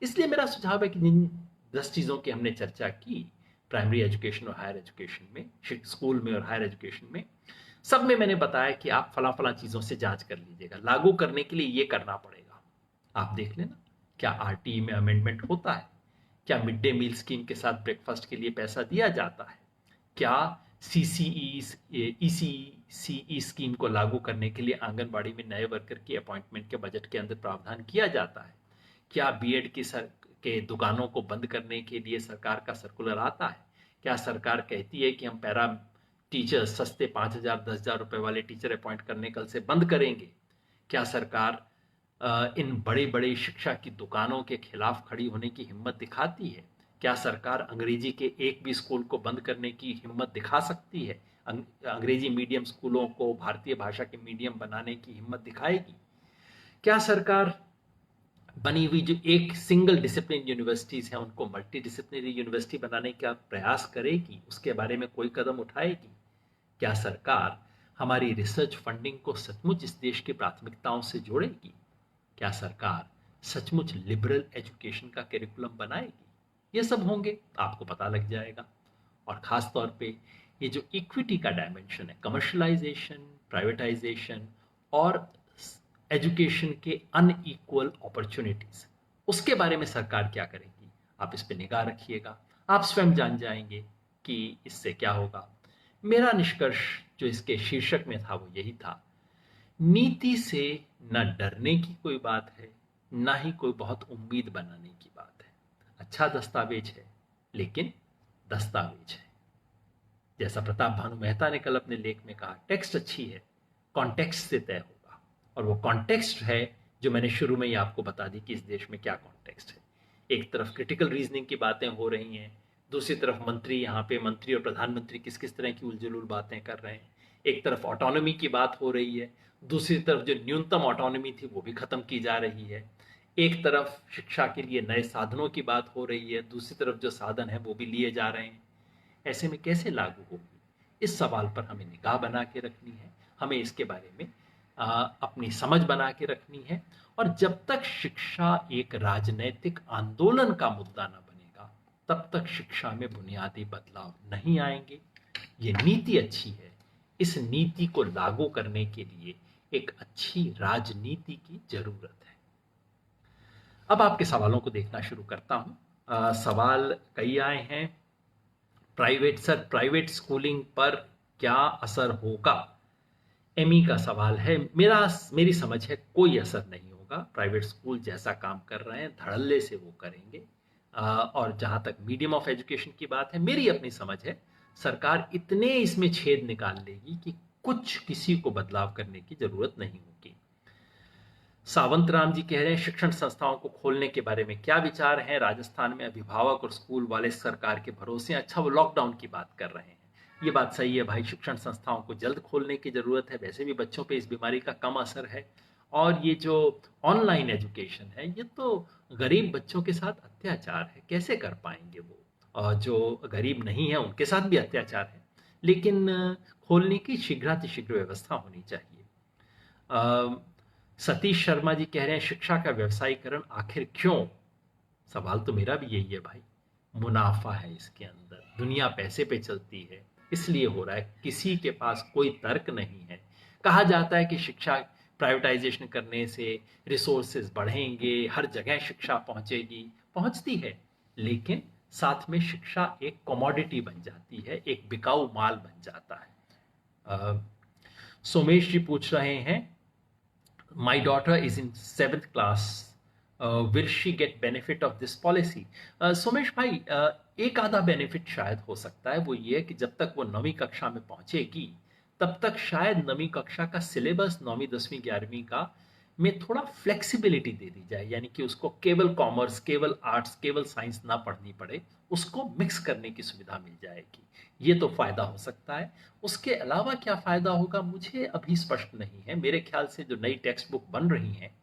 इसलिए मेरा सुझाव है कि जिन 10 चीज़ों की हमने चर्चा की, प्राइमरी एजुकेशन और हायर एजुकेशन में, स्कूल में और हायर एजुकेशन में, सब में मैंने बताया कि आप फला फला चीज़ों से जांच कर लीजिएगा। लागू करने के लिए ये करना पड़ेगा, आप देख लेना क्या आरटीई में अमेंडमेंट होता है, क्या मिड डे मील स्कीम के साथ ब्रेकफास्ट के लिए पैसा दिया जाता है, क्या सीसीई ईसीई स्कीम को लागू करने के लिए आंगनबाड़ी में नए वर्कर की अपॉइंटमेंट के बजट के अंदर प्रावधान किया जाता है, क्या बीएड के दुकानों को बंद करने के लिए सरकार का सर्कुलर आता है, क्या सरकार कहती है कि हम पैरा टीचर्स सस्ते 5,000 10,000 रुपए वाले टीचर अपॉइंट करने कल से बंद करेंगे, क्या सरकार इन बड़े बड़े शिक्षा की दुकानों के खिलाफ खड़ी होने की हिम्मत दिखाती है, क्या सरकार अंग्रेजी के एक भी स्कूल को बंद करने की हिम्मत दिखा सकती है, अंग्रेजी मीडियम स्कूलों को भारतीय भाषा के मीडियम बनाने की हिम्मत दिखाएगी, क्या सरकार बनी हुई जो एक सिंगल डिसिप्लिन यूनिवर्सिटीज हैं उनको मल्टी डिसिप्लिनरी यूनिवर्सिटी बनाने का प्रयास करेगी, उसके बारे में कोई कदम उठाएगी, क्या सरकार हमारी रिसर्च फंडिंग को सचमुच इस देश की प्राथमिकताओं से जोड़ेगी, क्या सरकार सचमुच लिबरल एजुकेशन का करिकुलम बनाएगी। ये सब होंगे, आपको पता लग जाएगा। और खास तौर पे ये जो इक्विटी का डायमेंशन है, कमर्शलाइजेशन, प्राइवेटाइजेशन और एजुकेशन के अनइक्वल अपॉर्चुनिटीज, उसके बारे में सरकार क्या करेगी, आप इस पे निगाह रखिएगा। आप स्वयं जान जाएंगे कि इससे क्या होगा। मेरा निष्कर्ष जो इसके शीर्षक में था वो यही था, नीति से न डरने की कोई बात है, ना ही कोई बहुत उम्मीद बनाने की बात है। अच्छा दस्तावेज है, लेकिन दस्तावेज है। जैसा प्रताप भानु मेहता ने कल अपने लेख में कहा, टेक्स्ट अच्छी है, कॉन्टेक्स्ट से तय होगा। और वो कॉन्टेक्स्ट है जो मैंने शुरू में ही आपको बता दी कि इस देश में क्या कॉन्टेक्स्ट है। एक तरफ क्रिटिकल रीजनिंग की बातें हो रही हैं, दूसरी तरफ मंत्री और प्रधानमंत्री किस किस तरह की उलझुल बातें कर रहे हैं। एक तरफ ऑटोनॉमी की बात हो रही है, दूसरी तरफ जो न्यूनतम ऑटोनॉमी थी वो भी खत्म की जा रही है। एक तरफ शिक्षा के लिए नए साधनों की बात हो रही है, दूसरी तरफ जो साधन है वो भी लिए जा रहे हैं। ऐसे में कैसे लागू होगी, इस सवाल पर हमें निगाह बना के रखनी है, हमें इसके बारे में अपनी समझ बना के रखनी है। और जब तक शिक्षा एक राजनैतिक आंदोलन का मुद्दा न बनेगा, तब तक शिक्षा में बुनियादी बदलाव नहीं आएंगे। ये नीति अच्छी है, इस नीति को लागू करने के लिए एक अच्छी राजनीति की जरूरत है। अब आपके सवालों को देखना शुरू करता हूं। सवाल कई आए हैं। प्राइवेट स्कूलिंग पर क्या असर होगा, एमी का सवाल है। मेरी समझ है कोई असर नहीं होगा। प्राइवेट स्कूल जैसा काम कर रहे हैं धड़ल्ले से वो करेंगे। और जहां तक मीडियम ऑफ एजुकेशन की बात है, मेरी अपनी समझ है सरकार इतने इसमें छेद निकाल लेगी कि कुछ किसी को बदलाव करने की जरूरत नहीं होगी। सावंत राम जी कह रहे हैं, शिक्षण संस्थाओं को खोलने के बारे में क्या विचार हैं। राजस्थान में अभिभावक और स्कूल वाले सरकार के भरोसे। अच्छा, वो लॉकडाउन की बात कर रहे हैं। ये बात सही है भाई, शिक्षण संस्थाओं को जल्द खोलने की जरूरत है। वैसे भी बच्चों पे इस बीमारी का कम असर है। और ये जो ऑनलाइन एजुकेशन है, ये तो गरीब बच्चों के साथ अत्याचार है, कैसे कर पाएंगे वो। और जो गरीब नहीं है उनके साथ भी अत्याचार है। लेकिन खोलने की शीघ्रातिशीघ्र व्यवस्था होनी चाहिए। सतीश शर्मा जी कह रहे हैं, शिक्षा का व्यवसायीकरण आखिर क्यों। सवाल तो मेरा भी यही है भाई, मुनाफा है इसके अंदर, दुनिया पैसे पे चलती है, इसलिए हो रहा है। किसी के पास कोई तर्क नहीं है। कहा जाता है कि शिक्षा प्राइवेटाइजेशन करने से रिसोर्सेज बढ़ेंगे, हर जगह शिक्षा पहुंचेगी, पहुंचती है, लेकिन साथ में शिक्षा एक कमोडिटी बन जाती है, एक बिकाऊ माल बन जाता है। सोमेश जी पूछ रहे हैं, my daughter is in 7th class, will she get benefit of this policy? Somesh भाई, एक आधा बेनिफिट शायद हो सकता है। वो ये कि जब तक वो 9वीं कक्षा में पहुंचेगी तब तक शायद 9वीं कक्षा का सिलेबस 9वीं 10वीं 11वीं का में थोड़ा फ्लेक्सिबिलिटी दे दी जाए, यानी कि उसको केवल कॉमर्स, केवल आर्ट्स, केवल साइंस ना पढ़नी पड़े, उसको मिक्स करने की सुविधा मिल जाएगी। ये तो फायदा हो सकता है। उसके अलावा क्या फायदा होगा मुझे अभी स्पष्ट नहीं है। मेरे ख्याल से जो नई टेक्स्ट बुक बन रही हैं,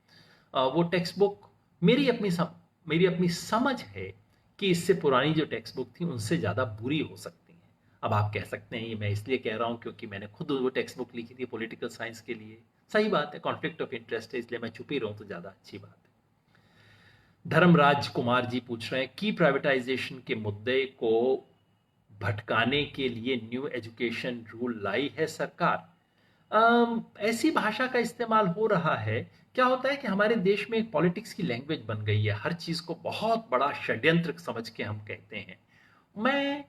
वो टेक्स्ट बुक मेरी अपनी समझ है कि इससे पुरानी जो टेक्स्ट बुक थी उनसे ज़्यादा बुरी हो सकती हैं। अब आप कह सकते हैं ये मैं इसलिए कह रहा हूँ क्योंकि मैंने खुद वो टेक्स्ट बुक लिखी थी पॉलिटिकल साइंस के लिए, सही बात है, कॉन्फ्लिक्ट ऑफ इंटरेस्ट है, इसलिए मैं चुप ही रहूं तो ज्यादा अच्छी बात है। धर्मराज कुमार जी पूछ रहे हैं की प्राइवेटाइजेशन के मुद्दे को भटकाने के लिए न्यू एजुकेशन रूल लाई है सरकार। ऐसी भाषा का इस्तेमाल हो रहा है। क्या होता है कि हमारे देश में एक पॉलिटिक्स की लैंग्वेज बन गई है, हर चीज को बहुत बड़ा षड्यंत्र समझ के हम कहते हैं। मैं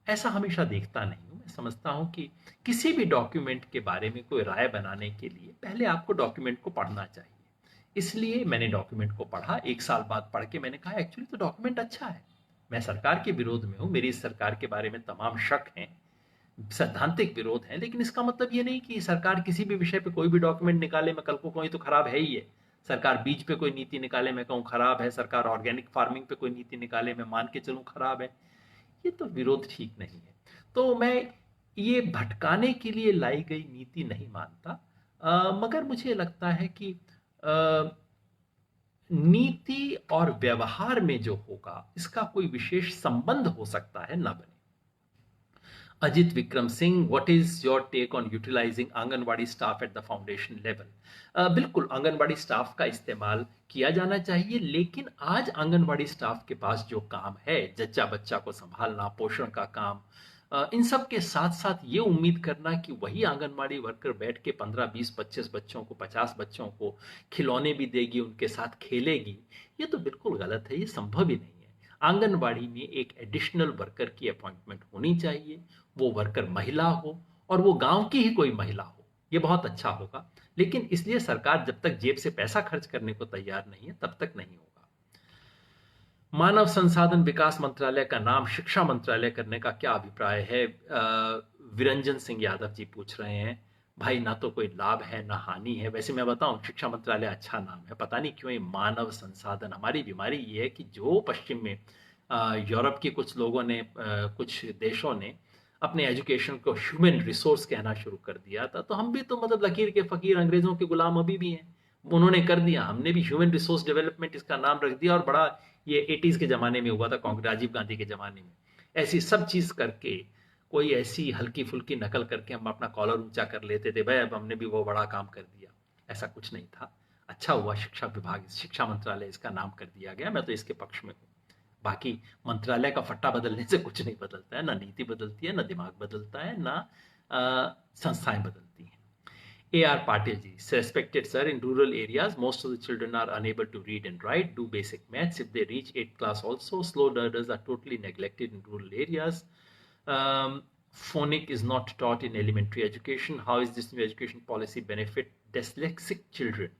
ऐसा हमेशा देखता नहीं हूं। मैं समझता हूं कि किसी भी डॉक्यूमेंट के बारे में कोई राय बनाने के लिए पहले आपको डॉक्यूमेंट को पढ़ना चाहिए। इसलिए मैंने डॉक्यूमेंट को पढ़ा, एक साल बाद पढ़ के मैंने कहा एक्चुअली तो डॉक्यूमेंट अच्छा है। मैं सरकार के विरोध में हूं, मेरी इस सरकार के बारे में तमाम शक हैं, सैद्धांतिक विरोध है, लेकिन इसका मतलब ये नहीं कि सरकार किसी भी विषय पे कोई भी डॉक्यूमेंट निकाले मैं कल को कहूं तो खराब है ही है। सरकार बीज पे कोई नीति निकाले मैं कहूं खराब है, सरकार ऑर्गेनिक फार्मिंग पे कोई नीति निकाले मैं मान के चलूं खराब है। ये तो विरोध ठीक नहीं है। तो मैं ये भटकाने के लिए लाई गई नीति नहीं मानता। मगर मुझे लगता है कि नीति और व्यवहार में जो होगा इसका कोई विशेष संबंध हो सकता है, ना बने। Ajit Vikram Singh, what is your take on utilizing anganwadi staff at the foundation level. बिल्कुल आंगनवाड़ी स्टाफ का इस्तेमाल किया जाना चाहिए, लेकिन आज आंगनवाड़ी स्टाफ के पास जो काम है, जच्चा बच्चा को संभालना, पोषण का काम, इन सब के साथ साथ ये उम्मीद करना कि वही आंगनवाड़ी वर्कर बैठ के 15, 20, 25 बच्चों को, 50 बच्चों को खिलौने भी देगी, उनके साथ खेलेगी, ये तो बिल्कुल गलत है, ये संभव ही नहीं है। आंगनवाड़ी में एक एडिशनल वर्कर की अपॉइंटमेंट होनी चाहिए, वो वर्कर महिला हो और वो गांव की ही कोई महिला हो, ये बहुत अच्छा होगा। लेकिन इसलिए सरकार जब तक जेब से पैसा खर्च करने को तैयार नहीं है तब तक नहीं होगा। मानव संसाधन विकास मंत्रालय का नाम शिक्षा मंत्रालय करने का क्या अभिप्राय है, विरंजन सिंह यादव जी पूछ रहे हैं। भाई ना तो कोई लाभ है ना हानि है। वैसे मैं बताऊं, शिक्षा मंत्रालय अच्छा नाम है, पता नहीं क्यों ये मानव संसाधन। हमारी बीमारी ये है कि जो पश्चिम में यूरोप के कुछ लोगों ने, कुछ देशों ने अपने एजुकेशन को ह्यूमन रिसोर्स कहना शुरू कर दिया था, तो हम भी तो मतलब लकीर के फकीर, अंग्रेजों के गुलाम अभी भी हैं। उन्होंने कर दिया, हमने भी ह्यूमन रिसोर्स डेवलपमेंट इसका नाम रख दिया, और बड़ा ये 80s के जमाने में हुआ था, कांग्रेस राजीव गांधी के जमाने में। ऐसी सब चीज करके, कोई ऐसी हल्की फुल्की नकल करके हम अपना कॉलर ऊंचा कर लेते थे, भाई अब हमने भी वो बड़ा काम कर दिया। ऐसा कुछ नहीं था। अच्छा हुआ शिक्षा विभाग, शिक्षा मंत्रालय इसका नाम कर दिया गया, मैं तो इसके पक्ष में हूँ। बाकी मंत्रालय का फट्टा बदलने से कुछ नहीं बदलता है, ना नीति बदलती है, ना दिमाग बदलता है, ना संस्थाएं बदलती हैं। A.R. Patil ji, respected sir, in rural areas, most of the children are unable to read and write, do basic maths. If they reach 8th class also, slow learners are totally neglected in rural areas. Phonic is not taught in elementary education. How is this new education policy benefit dyslexic children?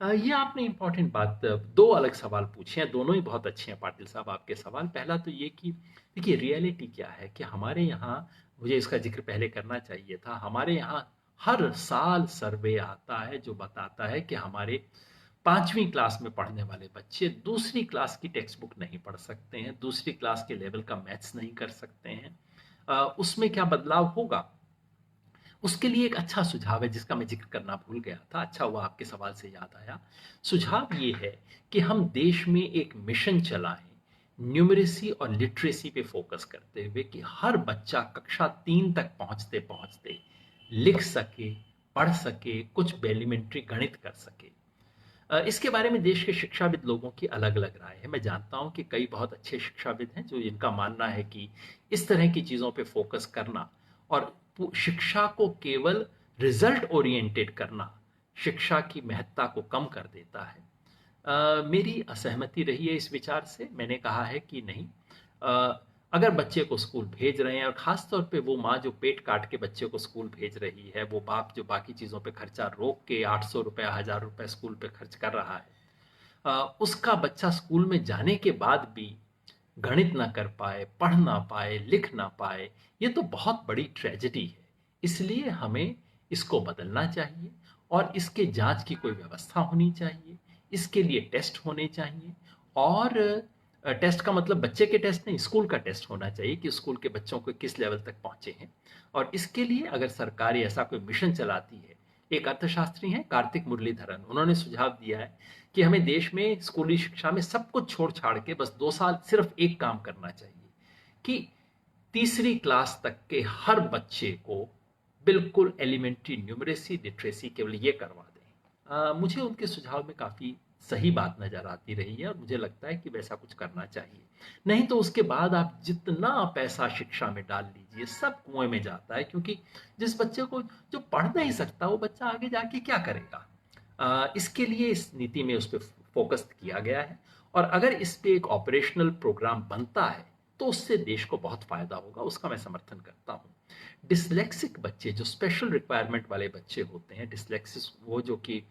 ये आपने इंपॉर्टेंट बात, दो अलग सवाल पूछे हैं, दोनों ही बहुत अच्छे हैं पाटिल साहब आपके सवाल। पहला तो ये कि देखिए रियलिटी क्या है कि हमारे यहाँ, मुझे इसका जिक्र पहले करना चाहिए था, हमारे यहाँ हर साल सर्वे आता है जो बताता है कि हमारे 5वीं क्लास में पढ़ने वाले बच्चे दूसरी क्लास की टेक्स्ट बुक नहीं पढ़ सकते हैं, दूसरी क्लास के लेवल का मैथ्स नहीं कर सकते हैं। उसमें क्या बदलाव होगा, उसके लिए एक अच्छा सुझाव है जिसका मैं जिक्र करना भूल गया था, अच्छा हुआ आपके सवाल से याद आया। सुझाव ये है कि हम देश में एक मिशन चलाएं न्यूमरेसी और लिटरेसी पे फोकस करते हुए, कि हर बच्चा कक्षा 3 तक पहुंचते पहुंचते लिख सके, पढ़ सके, कुछ एलिमेंट्री गणित कर सके। इसके बारे में देश के शिक्षाविद लोगों की अलग अलग राय है। मैं जानता हूं कि कई बहुत अच्छे शिक्षाविद हैं जो इनका मानना है कि इस तरह की चीजों पे फोकस करना और शिक्षा को केवल रिजल्ट ओरिएंटेड करना शिक्षा की महत्ता को कम कर देता है। मेरी असहमति रही है इस विचार से। मैंने कहा है कि नहीं, अगर बच्चे को स्कूल भेज रहे हैं, और खास तौर पे वो माँ जो पेट काट के बच्चे को स्कूल भेज रही है, वो बाप जो बाकी चीज़ों पे खर्चा रोक के 800 रुपये, 1000 रुपये स्कूल पे खर्च कर रहा है, उसका बच्चा स्कूल में जाने के बाद भी गणित ना कर पाए, पढ़ ना पाए, लिख ना पाए, ये तो बहुत बड़ी ट्रेजेडी है। इसलिए हमें इसको बदलना चाहिए और इसके जांच की कोई व्यवस्था होनी चाहिए। इसके लिए टेस्ट होने चाहिए, और टेस्ट का मतलब बच्चे के टेस्ट नहीं, स्कूल का टेस्ट होना चाहिए कि स्कूल के बच्चों को किस लेवल तक पहुंचे हैं। और इसके लिए अगर सरकार ऐसा कोई मिशन चलाती है, एक अर्थशास्त्री हैं कार्तिक मुरलीधरन, उन्होंने सुझाव दिया है कि हमें देश में स्कूली शिक्षा में सब कुछ छोड़ छाड़ के बस 2 साल सिर्फ एक काम करना चाहिए कि तीसरी क्लास तक के हर बच्चे को बिल्कुल एलिमेंट्री न्यूमरेसी लिटरेसी केवल ये करवा दें। मुझे उनके सुझाव में काफ़ी सही बात नज़र आती रही है और मुझे लगता है कि वैसा कुछ करना चाहिए। नहीं तो उसके बाद आप जितना पैसा शिक्षा में डाल लीजिए सब कुएं में जाता है, क्योंकि जिस बच्चे को जो पढ़ नहीं सकता वो बच्चा आगे जाके क्या करेगा। इसके लिए इस नीति में उस पर फोकस किया गया है और अगर इस पे एक ऑपरेशनल प्रोग्राम बनता है तो उससे देश को बहुत फायदा होगा, उसका मैं समर्थन करता हूँ। डिसलेक्सिक बच्चे, जो स्पेशल रिक्वायरमेंट वाले बच्चे होते हैं, डिसलेक्सिस वो जो कि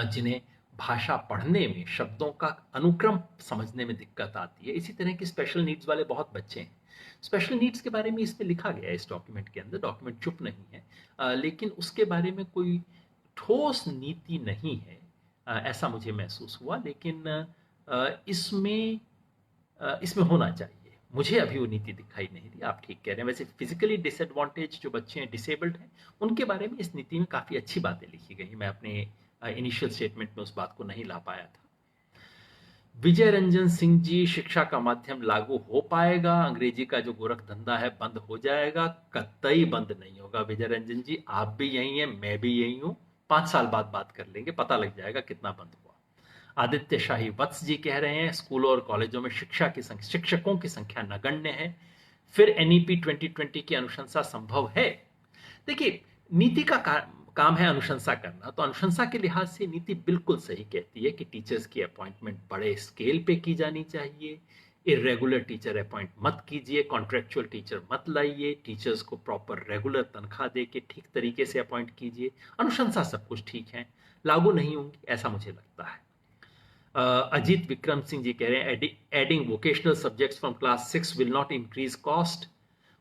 जिन्हें भाषा पढ़ने में शब्दों का अनुक्रम समझने में दिक्कत आती है, इसी तरह की स्पेशल नीड्स वाले बहुत बच्चे हैं। स्पेशल नीड्स के बारे में इसमें लिखा गया है इस डॉक्यूमेंट के अंदर, डॉक्यूमेंट चुप नहीं है, लेकिन उसके बारे में कोई ठोस नीति नहीं है, ऐसा मुझे महसूस हुआ। लेकिन इसमें होना चाहिए। मुझे अभी वो नीति दिखाई नहीं दी, आप ठीक कह रहे हैं। वैसे फिजिकली डिसएडवांटेज जो बच्चे हैं, डिसेबल्ड हैं, उनके बारे में इस नीति में काफ़ी अच्छी बातें लिखी गई। मैं अपने इनिशियल स्टेटमेंट में उस बात को नहीं ला पाया था। विजय रंजन सिंह जी, शिक्षा का माध्यम लागू हो पाएगा, अंग्रेजी का जो गोरख धंधा है बंद हो जाएगा? कतई बंद नहीं होगा विजय रंजन जी, आप भी यही हैं, मैं भी यही हूँ। 5 साल बाद बात कर लेंगे, पता लग जाएगा कितना बंद हुआ। आदित्य शाही वत्स जी कह रहे हैं स्कूलों और कॉलेजों में शिक्षकों की संख्या नगण्य है, फिर एनईपी 2020 की अनुशंसा संभव है? देखिए, नीति का काम है अनुशंसा करना, तो अनुशंसा के लिहाज से नीति बिल्कुल सही कहती है कि टीचर्स की अपॉइंटमेंट बड़े स्केल पे की जानी चाहिए, इरेगुलर टीचर अपॉइंट मत कीजिए, कॉन्ट्रेक्चुअल टीचर मत लाइए, टीचर्स को प्रॉपर रेगुलर तनख्वाह दे के ठीक तरीके से अपॉइंट कीजिए। अनुशंसा सब कुछ ठीक है, लागू नहीं होंगी ऐसा मुझे लगता है। अजीत विक्रम सिंह जी कह रहे हैं adding vocational subjects from class 6 will not increase cost.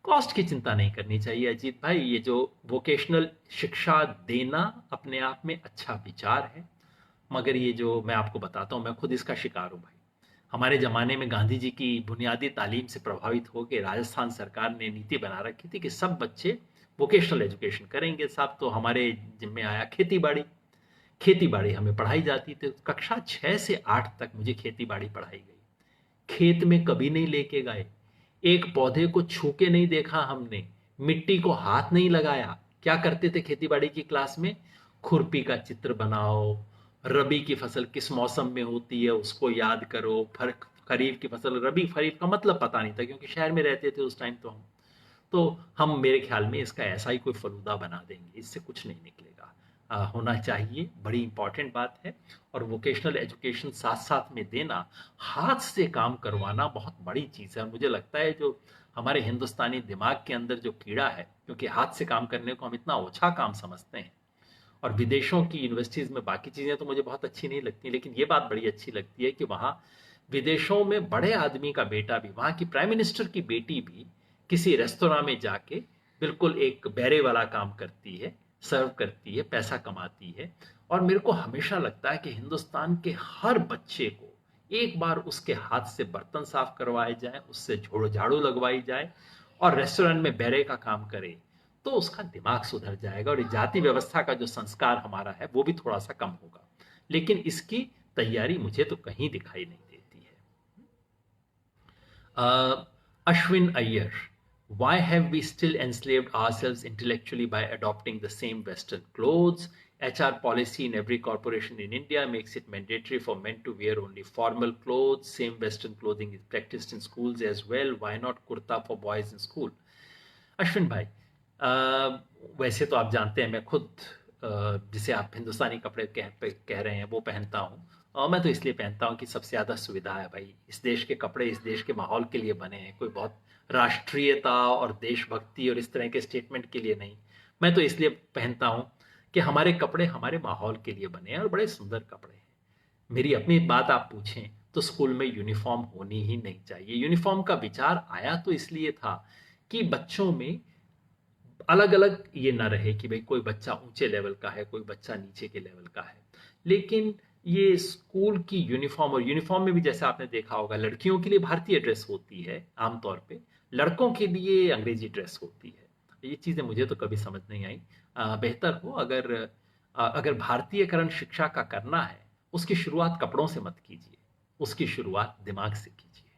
Cost की चिंता नहीं करनी चाहिए अजीत भाई, ये जो वोकेशनल शिक्षा देना अपने आप में अच्छा विचार है, मगर ये जो मैं आपको बताता हूँ, मैं खुद इसका शिकार हूँ भाई। हमारे ज़माने में गांधी जी की बुनियादी तालीम से प्रभावित होकर राजस्थान सरकार ने नीति बना रखी थी कि सब बच्चे वोकेशनल एजुकेशन करेंगे। साहब, तो हमारे जिम्मे आया खेती बाड़ी हमें पढ़ाई जाती थी। कक्षा 6 से 8 तक मुझे खेती बाड़ी पढ़ाई गई। खेत में कभी नहीं लेके गए, एक पौधे को छू के नहीं देखा हमने, मिट्टी को हाथ नहीं लगाया। क्या करते थे खेती बाड़ी की क्लास में? खुरपी का चित्र बनाओ, रबी की फसल किस मौसम में होती है उसको याद करो, खरीफ की फसल, रबी खरीफ का मतलब पता नहीं था क्योंकि शहर में रहते थे उस टाइम। तो हम मेरे ख्याल में इसका ऐसा ही कोई फलूदा बना देंगे, इससे कुछ नहीं निकलेगा। होना चाहिए, बड़ी इंपॉर्टेंट बात है। और वोकेशनल एजुकेशन साथ साथ में देना, हाथ से काम करवाना बहुत बड़ी चीज़ है। और मुझे लगता है जो हमारे हिंदुस्तानी दिमाग के अंदर जो कीड़ा है, क्योंकि हाथ से काम करने को हम इतना ओछा काम समझते हैं, और विदेशों की यूनिवर्सिटीज़ में बाकी चीज़ें तो मुझे बहुत अच्छी नहीं लगती, लेकिन ये बात बड़ी अच्छी लगती है कि वहाँ विदेशों में बड़े आदमी का बेटा भी, वहाँ की प्राइम मिनिस्टर की बेटी भी किसी रेस्तोरां में जाके बिल्कुल एक बैरे वाला काम करती है, सर्व करती है, पैसा कमाती है। और मेरे को हमेशा लगता है कि हिंदुस्तान के हर बच्चे को एक बार उसके हाथ से बर्तन साफ करवाए जाए, उससे झाड़ू लगवाई जाए और रेस्टोरेंट में बैरे का काम करे, तो उसका दिमाग सुधर जाएगा और जाति व्यवस्था का जो संस्कार हमारा है वो भी थोड़ा सा कम होगा। लेकिन इसकी तैयारी मुझे तो कहीं दिखाई नहीं देती है। Ashwin Iyer, why have we still enslaved ourselves intellectually by adopting the same Western clothes? HR policy in every corporation in India makes it mandatory for men to wear only formal clothes. Same Western clothing is practiced in schools as well. Why not kurta for boys in school? Ashwin भाई, वैसे तो आप जानते हैं मैं खुद जिसे आप हिंदुस्तानी कपड़े कह रहे हैं वो पहनता हूँ, और मैं तो इसलिए पहनता हूँ कि सबसे ज़्यादा सुविधा है भाई। इस देश के कपड़े इस देश के माहौल के लिए बने हैं, कोई बहुत राष्ट्रीयता और देशभक्ति और इस तरह के स्टेटमेंट के लिए नहीं। मैं तो इसलिए पहनता हूँ कि हमारे कपड़े हमारे माहौल के लिए बने हैं और बड़े सुंदर कपड़े हैं। मेरी अपनी बात आप पूछें तो स्कूल में यूनिफॉर्म होनी ही नहीं चाहिए। यूनिफॉर्म का विचार आया तो इसलिए था कि बच्चों में अलग अलग ये ना रहे कि भाई कोई बच्चा ऊंचे लेवल का है, कोई बच्चा नीचे के लेवल का है। लेकिन ये स्कूल की यूनिफॉर्म, और यूनिफॉर्म में भी जैसे आपने देखा होगा, लड़कियों के लिए भारतीय ड्रेस होती है आमतौर पे, लड़कों के लिए अंग्रेजी ड्रेस होती है। ये चीज़ें मुझे तो कभी समझ नहीं आई। बेहतर हो अगर भारतीयकरण शिक्षा का करना है, उसकी शुरुआत कपड़ों से मत कीजिए, उसकी शुरुआत दिमाग से कीजिए।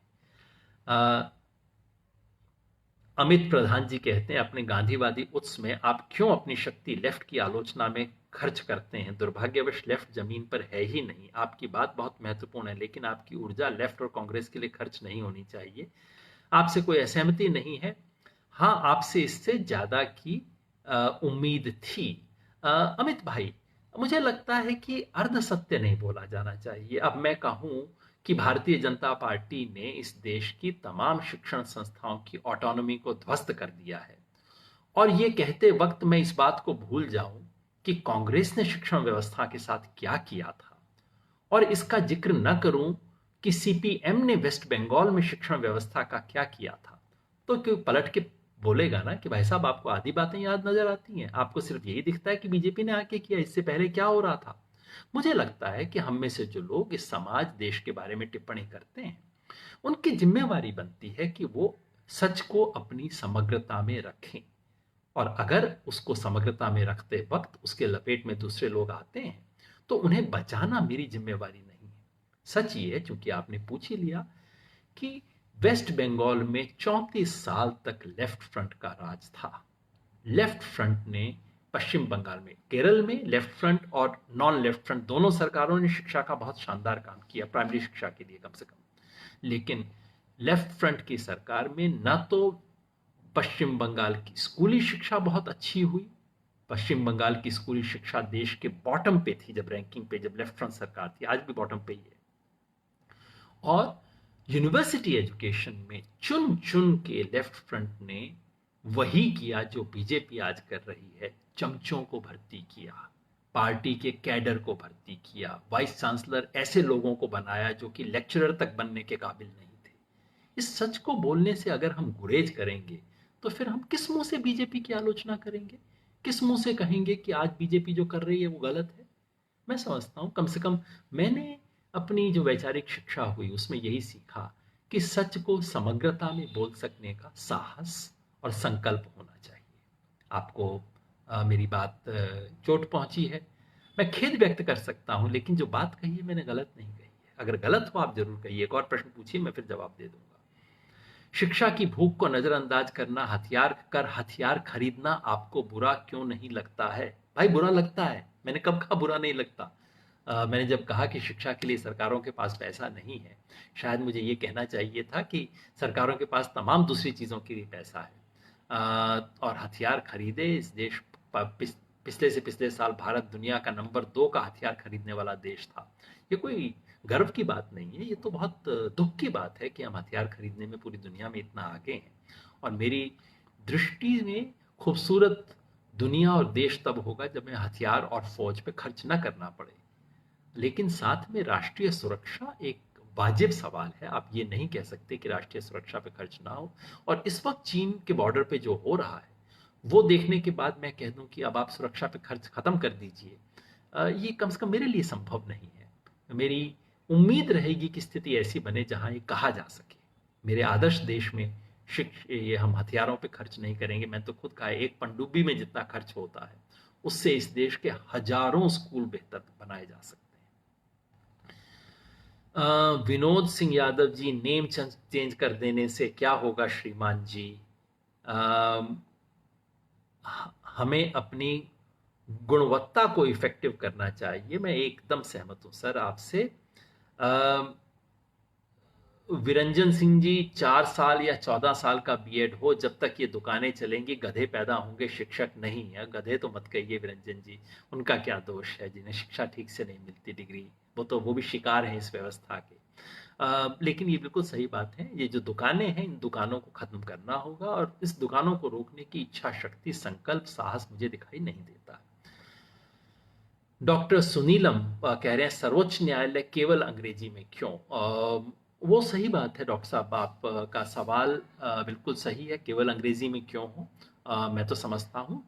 अमित प्रधान जी कहते हैं, अपने गांधीवादी उत्स में आप क्यों अपनी शक्ति लेफ्ट की आलोचना में खर्च करते हैं? दुर्भाग्यवश लेफ्ट जमीन पर है ही नहीं। आपकी बात बहुत महत्वपूर्ण है, लेकिन आपकी ऊर्जा लेफ्ट और कांग्रेस के लिए खर्च नहीं होनी चाहिए। आपसे कोई असहमति नहीं है। हाँ, आपसे इससे ज्यादा की उम्मीद थी। अमित भाई, मुझे लगता है कि अर्ध सत्य नहीं बोला जाना चाहिए। अब मैं कहूं कि भारतीय जनता पार्टी ने इस देश की तमाम शिक्षण संस्थाओं की ऑटोनॉमी को ध्वस्त कर दिया है, और ये कहते वक्त मैं इस बात को भूल जाऊं कि कांग्रेस ने शिक्षण व्यवस्था के साथ क्या किया था, और इसका जिक्र न करूं कि सीपीएम ने वेस्ट बंगाल में शिक्षण व्यवस्था का क्या किया था, तो क्यों पलट के बोलेगा ना कि भाई साहब आपको आधी बातें याद नजर आती हैं, आपको सिर्फ यही दिखता है कि बीजेपी ने आके किया, इससे पहले क्या हो रहा था। मुझे लगता है कि हम में से जो लोग इस समाज देश के बारे में टिप्पणी करते हैं, उनकी जिम्मेवारी बनती है कि वो सच को अपनी समग्रता में रखें, और अगर उसको समग्रता में रखते वक्त उसके लपेट में दूसरे लोग आते हैं तो उन्हें बचाना मेरी जिम्मेवारी नहीं है। सच ये है, चूंकि आपने पूछ ही लिया, कि वेस्ट बंगाल में 34 साल तक लेफ्ट फ्रंट का राज था। लेफ्ट फ्रंट ने पश्चिम बंगाल में, केरल में लेफ्ट फ्रंट और नॉन लेफ्ट फ्रंट दोनों सरकारों ने शिक्षा का बहुत शानदार काम किया, प्राइमरी शिक्षा के लिए कम से कम। लेकिन लेफ्ट फ्रंट की सरकार में न तो पश्चिम बंगाल की स्कूली शिक्षा बहुत अच्छी हुई, पश्चिम बंगाल की स्कूली शिक्षा देश के बॉटम पे थी जब रैंकिंग पे, जब लेफ्ट फ्रंट सरकार थी, आज भी बॉटम पे ही है। और यूनिवर्सिटी एजुकेशन में चुन चुन के लेफ्ट फ्रंट ने वही किया जो बीजेपी आज कर रही है, चमचों को भर्ती किया, पार्टी के कैडर को भर्ती किया, वाइस चांसलर ऐसे लोगों को बनाया जो कि लेक्चरर तक बनने के काबिल नहीं थे। इस सच को बोलने से अगर हम गुरेज करेंगे तो फिर हम किस मुंह से बीजेपी की आलोचना करेंगे, किस मुंह से कहेंगे कि आज बीजेपी जो कर रही है वो गलत है। मैं समझता हूं, कम से कम मैंने अपनी जो वैचारिक शिक्षा हुई उसमें यही सीखा कि सच को समग्रता में बोल सकने का साहस और संकल्प होना चाहिए। आपको मेरी बात चोट पहुंची है, मैं खेद व्यक्त कर सकता हूं, लेकिन जो बात कही है मैंने गलत नहीं कही है। अगर गलत हो आप जरूर कहिए, एक और प्रश्न पूछिए, मैं फिर जवाब दे दूंगा। शिक्षा की भूख को नजरअंदाज करना, हथियार खरीदना आपको बुरा क्यों नहीं लगता है? भाई बुरा लगता है, मैंने कब कहा बुरा नहीं लगता? मैंने जब कहा कि शिक्षा के लिए सरकारों के पास पैसा नहीं है, शायद मुझे ये कहना चाहिए था कि सरकारों के पास तमाम दूसरी चीज़ों के लिए पैसा है। और हथियार खरीदे इस देश, पिछले से पिछले साल भारत दुनिया का नंबर 2 का हथियार खरीदने वाला देश था। ये कोई गर्व की बात नहीं है, ये तो बहुत दुख की बात है कि हम हथियार खरीदने में पूरी दुनिया में इतना आगे हैं। और मेरी दृष्टि में खूबसूरत दुनिया और देश तब होगा जब मैं हथियार और फौज पे खर्च ना करना पड़े। लेकिन साथ में राष्ट्रीय सुरक्षा एक वाजिब सवाल है। आप ये नहीं कह सकते कि राष्ट्रीय सुरक्षा पे खर्च ना हो। और इस वक्त चीन के बॉर्डर पे जो हो रहा है वो देखने के बाद मैं कह दूं कि अब आप सुरक्षा पे खर्च खत्म कर दीजिए, ये कम से कम मेरे लिए संभव नहीं है। मेरी उम्मीद रहेगी कि स्थिति ऐसी बने जहां ये कहा जा सके, मेरे आदर्श देश में ये हम हथियारों पे खर्च नहीं करेंगे। मैं तो खुद कहा, एक पनडुब्बी में जितना खर्च होता है उससे इस देश के हजारों स्कूल बेहतर बनाए जा सकते हैं। विनोद सिंह यादव जी, नेम चेंज कर देने से क्या होगा श्रीमान जी? हमें अपनी गुणवत्ता को इफेक्टिव करना चाहिए। मैं एकदम सहमत हूं सर आपसे। विरंजन सिंह जी, 4 साल या 14 साल का बीएड हो, जब तक ये दुकानें चलेंगी गधे पैदा होंगे, शिक्षक नहीं है। गधे तो मत कहिए विरंजन जी, उनका क्या दोष है जिन्हें शिक्षा ठीक से नहीं मिलती, डिग्री, वो भी शिकार हैं इस व्यवस्था के। लेकिन ये बिल्कुल सही बात है, ये जो दुकानें हैं इन दुकानों को खत्म करना होगा, और इस दुकानों को रोकने की इच्छा शक्ति, संकल्प, साहस मुझे दिखाई नहीं देता। डॉक्टर सुनीलम कह रहे हैं सर्वोच्च न्यायालय केवल अंग्रेजी में क्यों? वो सही बात है डॉक्टर साहब, आप का सवाल बिल्कुल सही है, केवल अंग्रेजी में क्यों हो। मैं तो समझता हूँ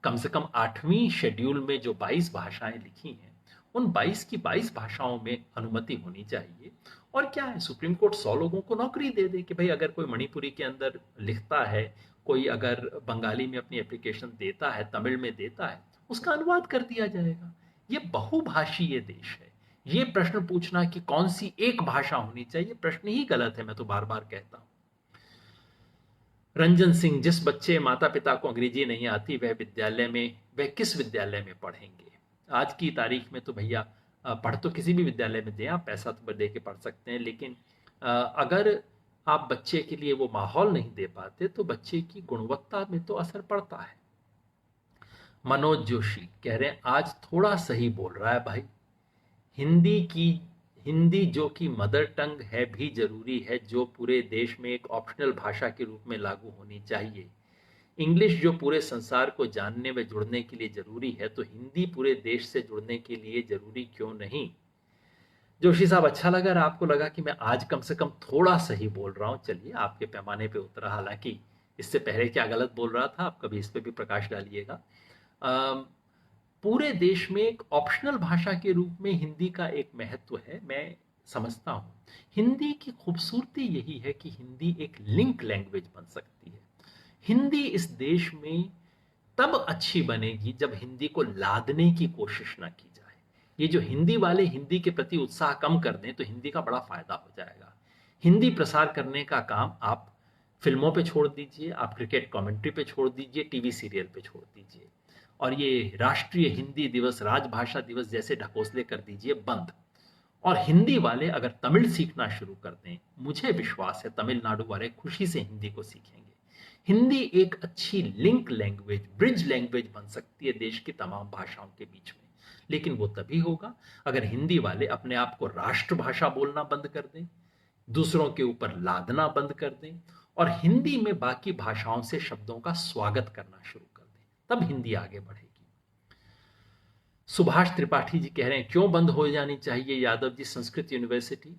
कम से कम 8वीं शेड्यूल में जो 22 भाषाएं लिखी हैं उन 22 की 22 भाषाओं में अनुमति होनी चाहिए। और क्या है, सुप्रीम कोर्ट 100 लोगों को नौकरी दे दे कि भाई अगर कोई मणिपुरी के अंदर लिखता है, कोई अगर बंगाली में अपनी एप्लीकेशन देता है, तमिल में देता है, उसका अनुवाद कर दिया जाएगा। ये बहुभाषीय देश है। ये प्रश्न पूछना कि कौन सी एक भाषा होनी चाहिए, प्रश्न ही गलत है, मैं तो बार बार कहता हूं। रंजन सिंह, जिस बच्चे माता पिता को अंग्रेजी नहीं आती वह किस विद्यालय में पढ़ेंगे? आज की तारीख में तो भैया पढ़ तो किसी भी विद्यालय में दें, आप पैसा तो दे के पढ़ सकते हैं, लेकिन अगर आप बच्चे के लिए वो माहौल नहीं दे पाते तो बच्चे की गुणवत्ता में तो असर पड़ता है। मनोज जोशी कह रहे हैं आज थोड़ा सही बोल रहा है भाई, हिंदी की हिंदी जो कि मदर टंग है भी जरूरी है, जो पूरे देश में एक ऑप्शनल भाषा के रूप में लागू होनी चाहिए। इंग्लिश जो पूरे संसार को जानने व जुड़ने के लिए जरूरी है, तो हिंदी पूरे देश से जुड़ने के लिए जरूरी क्यों नहीं? जोशी साहब, अच्छा लगा और आपको लगा कि मैं आज कम से कम थोड़ा सही बोल रहा हूं, चलिए आपके पैमाने पे उतरा। हालांकि इससे पहले क्या गलत बोल रहा था, आप कभी इस पे भी प्रकाश डालिएगा। पूरे देश में एक ऑप्शनल भाषा के रूप में हिंदी का एक महत्व है, मैं समझता हूं। हिंदी की खूबसूरती यही है कि हिंदी एक लिंक लैंग्वेज बन सकती है। हिंदी इस देश में तब अच्छी बनेगी जब हिंदी को लादने की कोशिश ना की जाए। ये जो हिंदी वाले हिंदी के प्रति उत्साह कम कर दें तो हिंदी का बड़ा फायदा हो जाएगा। हिंदी प्रसार करने का काम आप फिल्मों पे छोड़ दीजिए, आप क्रिकेट कमेंट्री पे छोड़ दीजिए, टीवी सीरियल पे छोड़ दीजिए, और ये राष्ट्रीय हिंदी दिवस, राजभाषा दिवस जैसे ढकोसले कर दीजिए बंद। और हिंदी वाले अगर तमिल सीखना शुरू कर दें, मुझे विश्वास है तमिलनाडु वाले खुशी से हिंदी को सीखेंगे। हिंदी एक अच्छी लिंक लैंग्वेज, ब्रिज लैंग्वेज बन सकती है देश की तमाम भाषाओं के बीच में, लेकिन वो तभी होगा अगर हिंदी वाले अपने आप को राष्ट्रभाषा बोलना बंद कर दें, दूसरों के ऊपर लादना बंद कर दें, और हिंदी में बाकी भाषाओं से शब्दों का स्वागत करना शुरू कर दें, तब हिंदी आगे बढ़ेगी। सुभाष त्रिपाठी जी कह रहे हैं क्यों बंद हो जानी चाहिए यादव जी संस्कृत यूनिवर्सिटी?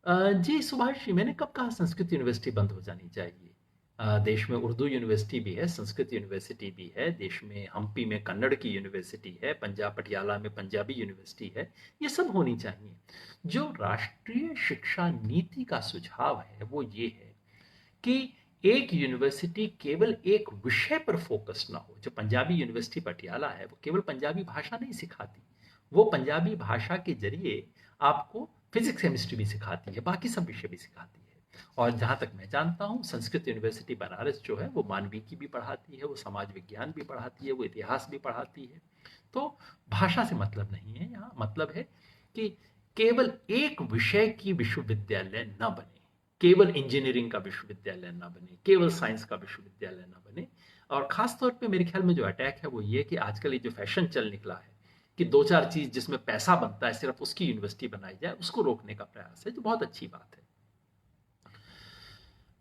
जी सुभाष जी, मैंने कब कहा संस्कृत यूनिवर्सिटी बंद हो जानी चाहिए? देश में उर्दू यूनिवर्सिटी भी है, संस्कृत यूनिवर्सिटी भी है, देश में हम्पी में कन्नड़ की यूनिवर्सिटी है, पंजाब पटियाला में पंजाबी यूनिवर्सिटी है, ये सब होनी चाहिए। जो राष्ट्रीय शिक्षा नीति का सुझाव है वो ये है कि एक यूनिवर्सिटी केवल एक विषय पर फोकस ना हो। जो पंजाबी यूनिवर्सिटी पटियाला है वो केवल पंजाबी भाषा नहीं सिखाती, वो पंजाबी भाषा के जरिए आपको फिजिक्स केमिस्ट्री भी सिखाती है, बाकी सब विषय भी सिखाती है। और जहां तक मैं जानता हूं संस्कृत यूनिवर्सिटी बनारस जो है वो मानविकी भी पढ़ाती है, वो समाज विज्ञान भी पढ़ाती है, वो इतिहास भी पढ़ाती है। तो भाषा से मतलब नहीं है, यहाँ मतलब है कि केवल एक विषय की विश्वविद्यालय न बने, केवल इंजीनियरिंग का विश्वविद्यालय ना बने, केवल साइंस का विश्वविद्यालय ना बने। और खास तौर पे मेरे ख्याल में जो अटैक है वो ये कि आजकल ये जो फैशन चल निकला है कि दो चार चीज जिसमें पैसा बनता है सिर्फ उसकी यूनिवर्सिटी बनाई जाए, उसको रोकने का प्रयास है, जो बहुत अच्छी बात है।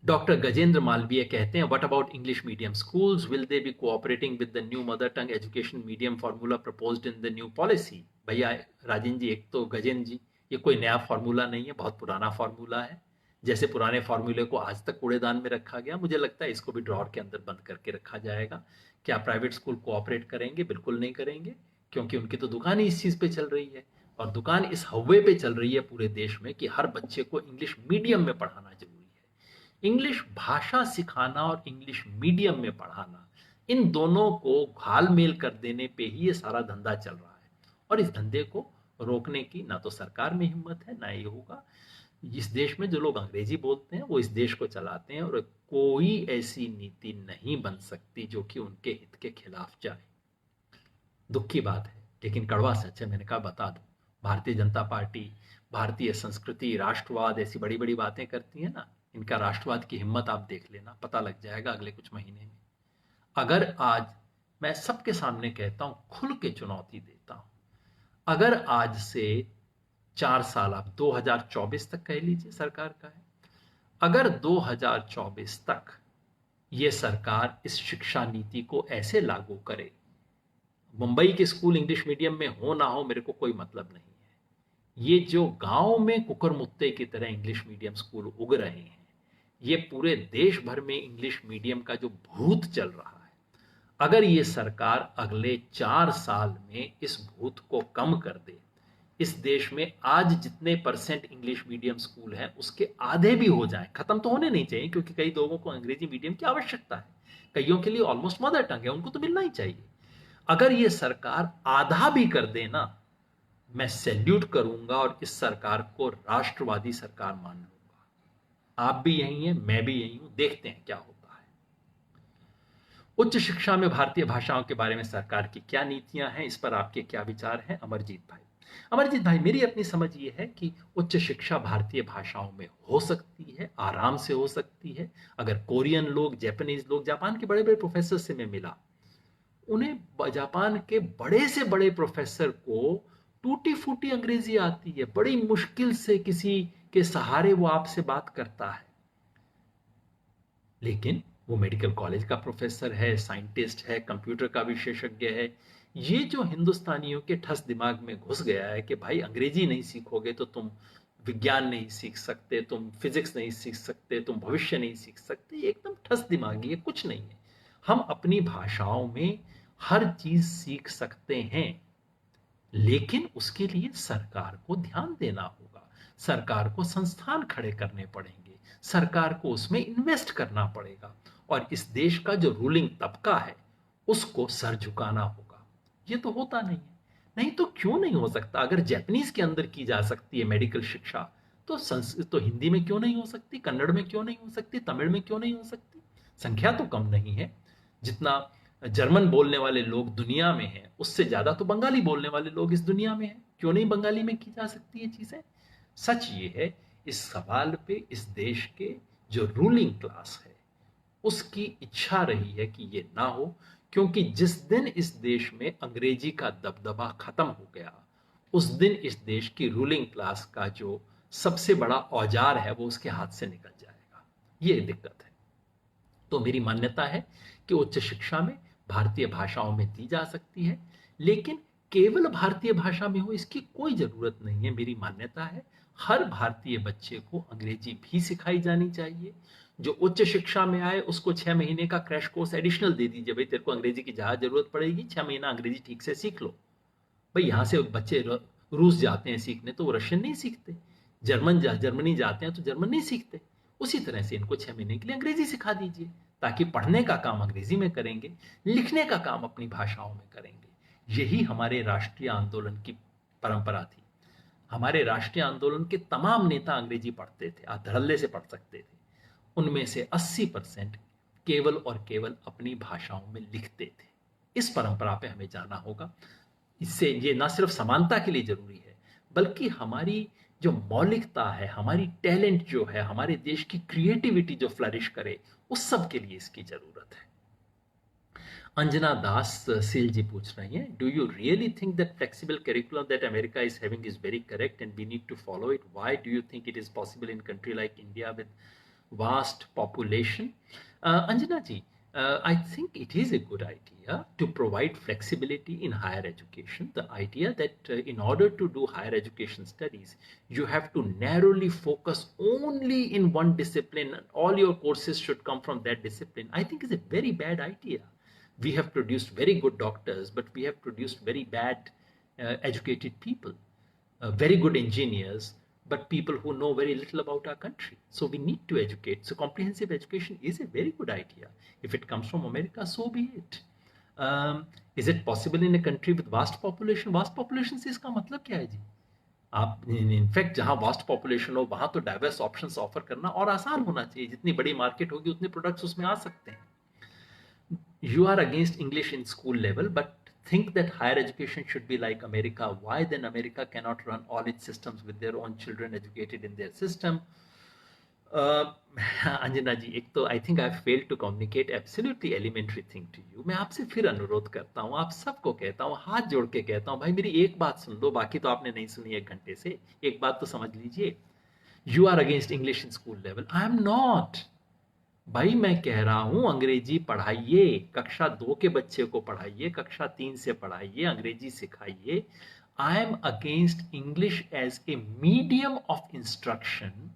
डॉक्टर गजेंद्र मालवीय कहते हैं what about English medium schools, will they B cooperating with the new mother tongue education medium formula proposed in the new policy? भैया राजेंद्र जी, एक तो गजेंद्र जी, ये कोई नया फॉर्मूला नहीं है, बहुत पुराना फॉर्मूला है। जैसे पुराने फॉर्मूले को आज तक कूड़ेदान में रखा गया, मुझे लगता है इसको भी ड्रॉर के अंदर बंद करके रखा जाएगा। क्या प्राइवेट स्कूल कोऑपरेट करेंगे? बिल्कुल नहीं करेंगे, क्योंकि उनकी तो दुकान ही इस चीज पे चल रही है, और दुकान इस हव्वे पे चल रही है पूरे देश में कि हर बच्चे को इंग्लिश मीडियम में पढ़ाना जरूरी है। इंग्लिश भाषा सिखाना और इंग्लिश मीडियम में पढ़ाना, इन दोनों को घालमेल कर देने पे ही ये सारा धंधा चल रहा है, और इस धंधे को रोकने की ना तो सरकार में हिम्मत है ना ये होगा। इस देश में जो लोग अंग्रेजी बोलते हैं वो इस देश को चलाते हैं, और कोई ऐसी नीति नहीं बन सकती जो कि उनके हित के खिलाफ जाए। दुख की बात है लेकिन कड़वा सच है, मैंने कहा बता दूं। भारतीय जनता पार्टी, भारतीय संस्कृति, राष्ट्रवाद, ऐसी बड़ी बड़ी बातें करती है ना, इनका राष्ट्रवाद की हिम्मत आप देख लेना, पता लग जाएगा अगले कुछ महीने में। अगर आज मैं सबके सामने कहता हूं, खुल के चुनौती देता हूं, अगर आज से 4 साल, आप 2024 तक कह लीजिए सरकार का है, अगर 2024 तक ये सरकार इस शिक्षा नीति को ऐसे लागू करे, मुंबई के स्कूल इंग्लिश मीडियम में हो ना हो मेरे को कोई मतलब नहीं है, ये जो गांव में कुकरमुत्ते की तरह इंग्लिश मीडियम स्कूल उग रहे हैं, ये पूरे देश भर में इंग्लिश मीडियम का जो भूत चल रहा है, अगर ये सरकार अगले 4 साल में इस भूत को कम कर दे, इस देश में आज जितने % इंग्लिश मीडियम स्कूल हैं उसके आधे भी हो जाएं, खत्म तो होने नहीं चाहिए क्योंकि कई लोगों को अंग्रेजी मीडियम की आवश्यकता है, कईयों के लिए ऑलमोस्ट मदर टंग है, उनको तो मिलना ही चाहिए। अगर ये सरकार आधा भी कर दे ना, मैं सैल्यूट करूंगा और इस सरकार को राष्ट्रवादी सरकार मान लूंगा। आप भी यही हैं, मैं भी यही हूं, देखते हैं क्या होता है। उच्च शिक्षा में भारतीय भाषाओं के बारे में सरकार की क्या नीतियां हैं, इस पर आपके क्या विचार हैं अमरजीत भाई? अमरजीत भाई, मेरी अपनी समझ ये है कि उच्च शिक्षा भारतीय भाषाओं में हो सकती है, आराम से हो सकती है। अगर कोरियन लोग, जापानीज लोग, जापान के बड़े बड़े प्रोफेसर से मैं मिला, उन्हें जापान के बड़े से बड़े प्रोफेसर को टूटी फूटी अंग्रेजी आती है, बड़ी मुश्किल से किसी के सहारे वो आपसे बात करता है, लेकिन वो मेडिकल कॉलेज का प्रोफेसर है, साइंटिस्ट है, कंप्यूटर का विशेषज्ञ है। ये जो हिंदुस्तानियों के ठस दिमाग में घुस गया है कि भाई अंग्रेजी नहीं सीखोगे तो तुम विज्ञान नहीं सीख सकते, तुम फिजिक्स नहीं सीख सकते, तुम भविष्य नहीं सीख सकते, ये एकदम ठस दिमागी है, कुछ नहीं है। हम अपनी भाषाओं में हर चीज सीख सकते हैं, लेकिन उसके लिए सरकार को ध्यान देना होगा, सरकार को संस्थान खड़े करने पड़ेंगे, सरकार को उसमें इन्वेस्ट करना पड़ेगा, और इस देश का जो रूलिंग तबका है उसको सर झुकाना होगा। ये तो होता नहीं है। नहीं तो क्यों नहीं हो सकता? अगर जापानीज के अंदर की जा सकती है मेडिकल शिक्षा, तो हिंदी में क्यों नहीं हो सकती, कन्नड़ में क्यों नहीं हो सकती, तमिल में क्यों नहीं हो सकती? संख्या तो कम नहीं है। जितना जर्मन बोलने वाले लोग दुनिया में हैं, उससे ज्यादा तो बंगाली बोलने वाले लोग इस दुनिया में हैं। क्यों नहीं बंगाली में की जा सकती है चीजें? सच ये है, इस सवाल पे इस देश के जो रूलिंग क्लास है उसकी इच्छा रही है कि ये ना हो, क्योंकि जिस दिन इस देश में अंग्रेजी का दबदबा खत्म हो गया, उस दिन इस देश की रूलिंग क्लास का जो सबसे बड़ा औजार है वो उसके हाथ से निकल जाएगा। ये दिक्कत है। तो मेरी मान्यता है कि उच्च शिक्षा में भारतीय भाषाओं में दी जा सकती है, लेकिन केवल भारतीय भाषा में हो इसकी कोई जरूरत नहीं है। मेरी मान्यता है हर भारतीय बच्चे को अंग्रेजी भी सिखाई जानी चाहिए। जो उच्च शिक्षा में आए उसको 6 महीने का क्रैश कोर्स एडिशनल दे दीजिए, भाई तेरे को अंग्रेजी की जहां जरूरत पड़ेगी 6 महीना अंग्रेजी ठीक से सीख लो। भाई यहां से बच्चे रूस जाते हैं सीखने तो वो रशियन नहीं सीखते, जर्मनी जाते हैं तो जर्मन नहीं सीखते। उसी तरह से इनको 6 महीने के लिए अंग्रेजी सिखा दीजिए, ताकि पढ़ने का काम अंग्रेजी में करेंगे, लिखने का काम अपनी भाषाओं में करेंगे। यही हमारे राष्ट्रीय आंदोलन की परंपरा थी। हमारे राष्ट्रीय आंदोलन के तमाम नेता अंग्रेजी पढ़ते थे, आप धड़ल्ले से पढ़ सकते थे। उनमें से 80% केवल और केवल अपनी भाषाओं में लिखते थे। इस परंपरा पे हमें जाना होगा। इससे ये ना सिर्फ समानता के लिए जरूरी है, बल्कि हमारी जो मौलिकता है, हमारी टैलेंट जो है, हमारे देश की क्रिएटिविटी जो फ्लरिश करे, उस सब के लिए इसकी जरूरत है। अंजना दास सील जी पूछ रही हैं, do you really think that flexible curriculum that America is having is very correct and we need to follow it? Why do you think it is possible in country like India with vast population? Anjana ji, I think it is a good idea to provide flexibility in higher education. The idea that in order to do higher education studies, you have to narrowly focus only in one discipline and all your courses should come from that discipline, I think is a very bad idea. We have produced very good doctors, but we have produced very bad educated people, very good engineers, but people who know very little about our country. So we need to educate. So comprehensive education is a very good idea. If it comes from America, so be it. Is it possible in a country with vast population? Vast population से इसका मतलब क्या है जी? आप इनफैक्ट जहां वास्ट पॉपुलेशन हो वहां तो डाइवर्स ऑप्शंस ऑफर करना और आसान होना चाहिए। जितनी बड़ी मार्केट होगी उतने प्रोडक्ट्स उसमें आ सकते हैं। You are against English in school level, but think that higher education should be like America. Why then America cannot run all its systems with their own children educated in their system? Anjana ji, एक तो I think I failed to communicate absolutely elementary thing to you. मैं आपसे फिर अनुरोध करता हूँ, आप सबको कहता हूँ, हाथ जोड़ के कहता हूँ, भाई मेरी एक बात सुन लो, बाकी तो आपने नहीं सुनी 1 घंटे से, एक बात तो समझ लीजिए। You are against English in school level, I am not. भाई मैं कह रहा हूं अंग्रेजी पढ़ाइए, कक्षा 2 के बच्चे को पढ़ाइए, कक्षा 3 से पढ़ाइए, अंग्रेजी सिखाइए। I am against English as a medium of instruction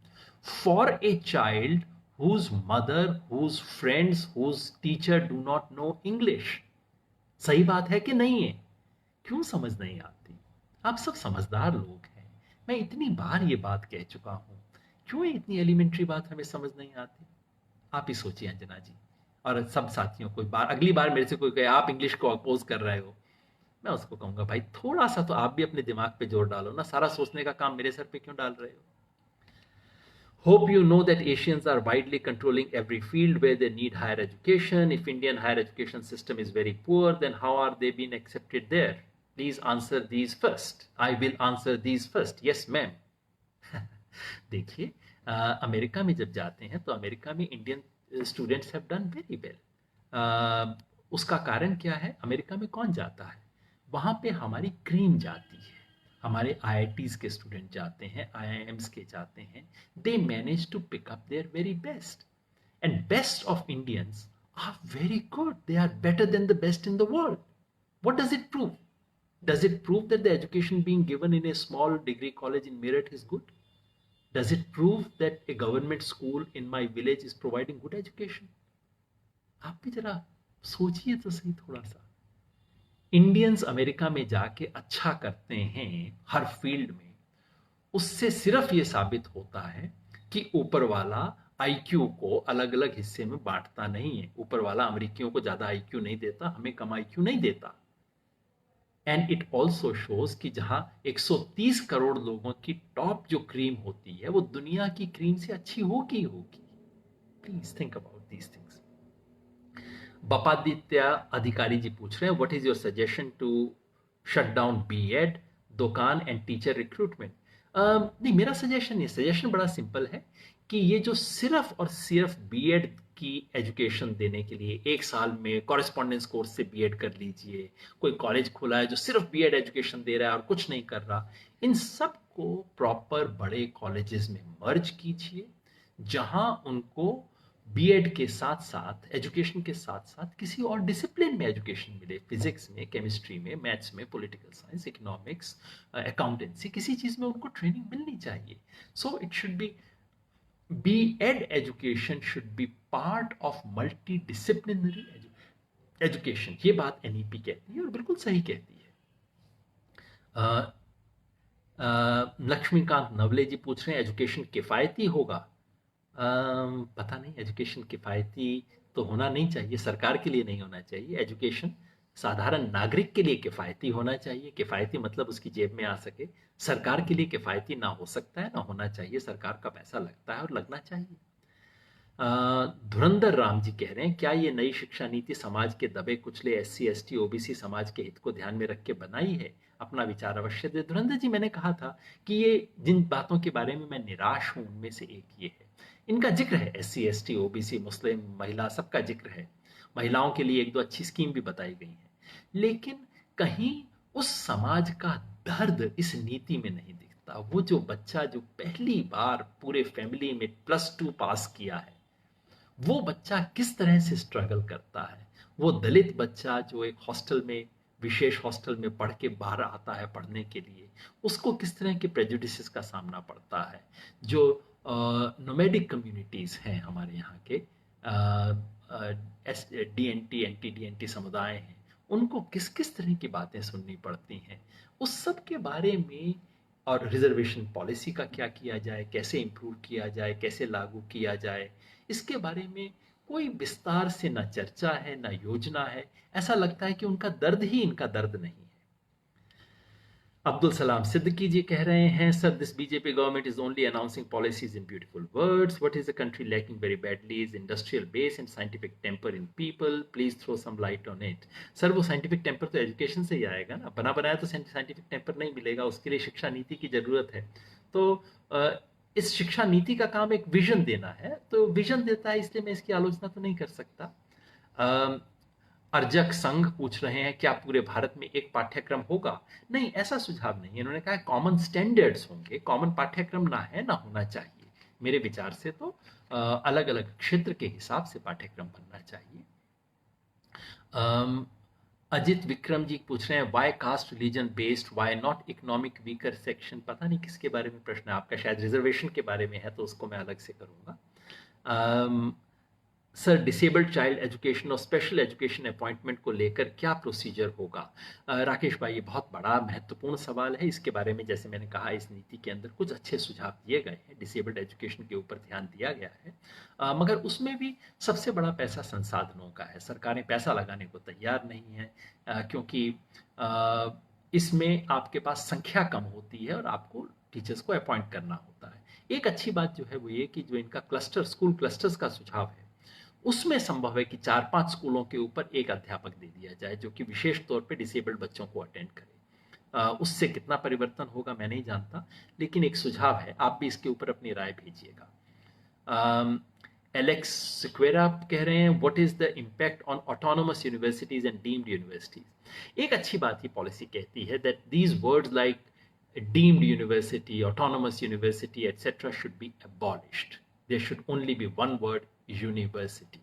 for a child whose mother, whose friends, whose teacher do not know English. सही बात है कि नहीं है? क्यों समझ नहीं आती? आप सब समझदार लोग हैं, मैं इतनी बार ये बात कह चुका हूं, क्यों इतनी एलिमेंट्री बात हमें समझ नहीं आती? आप ही सोचिए अंजना जी, और सब साथियों को अगली बार मेरे से कोई कहे आप इंग्लिश को अपोज कर रहे हो, मैं उसको कहूंगा भाई थोड़ा सा तो आप भी अपने दिमाग पे जोर डालो ना, सारा सोचने का काम मेरे सर पे क्यों डाल रहे हो? Hope you know that Asians are widely controlling every field where they need higher education. If Indian higher education system is very poor, then how are they being accepted there? Please answer these first. I will answer these first. Yes, ma'am. देखिए, अमेरिका में जब जाते हैं तो अमेरिका में Indian students have done very well. उसका कारण क्या है? अमेरिका में कौन जाता है? वहाँ पे हमारी क्रीम जाती है, हमारे आईआईटीज के स्टूडेंट जाते हैं, आईआईएम्स के जाते हैं। They manage to pick up their very best, and best of Indians are very good, they are better than the best in the world. What does it prove? Does it prove that the education being given in a small degree college in Meerut is good? Does it prove that a government school in my village is providing good education? आप भी जरा सोचिए तो सही थोड़ा सा। इंडियंस अमेरिका में जाके अच्छा करते हैं हर फील्ड में, उससे सिर्फ ये साबित होता है कि ऊपर वाला आईक्यू को अलग अलग हिस्से में बांटता नहीं है। ऊपर वाला अमेरिकियों को ज्यादा आईक्यू नहीं देता, हमें कम आईक्यू नहीं देता। एंड इट ऑल्सो शोज कि जहां 130 करोड़ लोगों की टॉप जो क्रीम होती है वो दुनिया की क्रीम से अच्छी होगी होगी। Please think about these things. Bapaditya Adhikari ji पूछ रहे हैं, what is your suggestion to shut down B Ed, दुकान एंड टीचर रिक्रूटमेंट? नहीं, मेरा सजेशन बड़ा सिंपल है कि ये जो सिर्फ और सिर्फ बीएड की एजुकेशन देने के लिए 1 साल में कॉरेस्पॉन्डेंस कोर्स से बीएड कर लीजिए, कोई कॉलेज खुला है जो सिर्फ बीएड एजुकेशन दे रहा है और कुछ नहीं कर रहा, इन सब को प्रॉपर बड़े कॉलेजेस में मर्ज कीजिए, जहां उनको बीएड के साथ साथ, एजुकेशन के साथ साथ किसी और डिसिप्लिन में एजुकेशन मिले, फिजिक्स में, केमिस्ट्री में, मैथ्स में, पॉलिटिकल साइंस, इकोनॉमिक्स, अकाउंटेंसी, किसी चीज में उनको ट्रेनिंग मिलनी चाहिए। So it should be, B.Ed education should be part of multidisciplinary education। ये बात NEP कहती है और बिल्कुल सही कहती है। लक्ष्मीकांत नवले जी पूछ रहे हैं, एजुकेशन किफायती होगा? पता नहीं, एजुकेशन किफायती तो होना नहीं चाहिए, सरकार के लिए नहीं होना चाहिए। एजुकेशन साधारण नागरिक के लिए किफायती होना चाहिए। किफायती मतलब उसकी जेब में आ सके। सरकार के लिए किफायती ना हो सकता है, ना होना चाहिए। सरकार का पैसा लगता है और लगना चाहिए। धुरंधर राम जी कह रहे हैं, क्या ये नई शिक्षा नीति समाज के दबे कुचले SC ST OBC समाज के हित को ध्यान में रख के बनाई है? अपना विचार अवश्य दे। धुरंधर जी, मैंने कहा था कि ये जिन बातों के बारे में मैं निराश हूं उनमें से एक ये है, इनका जिक्र है, SC ST OBC, मुस्लिम, महिला, सबका जिक्र है। महिलाओं के लिए 1-2 अच्छी स्कीम भी बताई गई है, लेकिन कहीं उस समाज का दर्द इस नीति में नहीं दिखता। वो जो बच्चा जो पहली बार पूरे फैमिली में +2 पास किया है, वो बच्चा किस तरह से स्ट्रगल करता है। वो दलित बच्चा जो एक हॉस्टल में, विशेष हॉस्टल में पढ़ के बाहर आता है पढ़ने के लिए, उसको किस तरह के प्रेजुडिसेस का सामना पड़ता है। जो नोमैडिक कम्युनिटीज हैं हमारे यहाँ के, DNT NT-DNT समुदाय हैं, उनको किस किस तरह की बातें सुननी पड़ती हैं, उस सब के बारे में। और रिजर्वेशन पॉलिसी का क्या किया जाए, कैसे इम्प्रूव किया जाए, कैसे लागू किया जाए, इसके बारे में कोई विस्तार से ना चर्चा है, ना योजना है। ऐसा लगता है कि उनका दर्द ही इनका दर्द नहीं है। अब्दुल सलाम सिद्दीकी जी कह रहे हैं, sir, this BJP government is only announcing policies in beautiful words. What is the country lacking very badly is industrial base and scientific temper in people. Please throw some light on it. Sir, वो साइंटिफिक टेम्पर तो एजुकेशन से ही आएगा ना, बना बनाया तो साइंटिफिक टेम्पर नहीं मिलेगा, उसके लिए शिक्षा नीति की जरूरत है। तो इस शिक्षा नीति का काम एक विजन देना है, तो विजन देता है, इसलिए मैं इसकी आलोचना तो नहीं कर सकता। अर्जक संघ पूछ रहे हैं, क्या पूरे भारत में एक पाठ्यक्रम होगा? नहीं, ऐसा सुझाव नहीं है। इन्होंने कहा कॉमन स्टैंडर्ड्स होंगे, कॉमन पाठ्यक्रम ना है, ना होना चाहिए। मेरे विचार से तो अलग अलग क्षेत्र के हिसाब से पाठ्यक्रम बनना चाहिए। अजित विक्रम जी पूछ रहे हैं, why caste religion based, why not economic weaker section? पता नहीं किसके बारे में प्रश्न है आपका, शायद रिजर्वेशन के बारे में है, तो उसको मैं अलग से करूंगा। सर, डिसेबल्ड चाइल्ड एजुकेशन और स्पेशल एजुकेशन अपॉइंटमेंट को लेकर क्या प्रोसीजर होगा? राकेश भाई, ये बहुत बड़ा महत्वपूर्ण सवाल है। इसके बारे में जैसे मैंने कहा, इस नीति के अंदर कुछ अच्छे सुझाव दिए गए हैं, डिसेबल्ड एजुकेशन के ऊपर ध्यान दिया गया है, मगर उसमें भी सबसे बड़ा पैसा संसाधनों का है। सरकारें पैसा लगाने को तैयार नहीं है, क्योंकि इसमें आपके पास संख्या कम होती है और आपको टीचर्स को अपॉइंट करना होता है। एक अच्छी बात जो है वो ये कि जो इनका क्लस्टर, स्कूल क्लस्टर्स का सुझाव है, उसमें संभव है कि 4-5 स्कूलों के ऊपर एक अध्यापक दे दिया जाए जो कि विशेष तौर पे डिसेबल्ड बच्चों को अटेंड करे। उससे कितना परिवर्तन होगा मैं नहीं जानता, लेकिन एक सुझाव है, आप भी इसके ऊपर अपनी राय भेजिएगा। एलेक्स सिक्वेरा कह रहे हैं, what is the impact on autonomous universities and deemed universities. एक अच्छी बात ये पॉलिसी कहती है that these words like deemed university, autonomous university etcetera should be abolished. There should only be one word, university.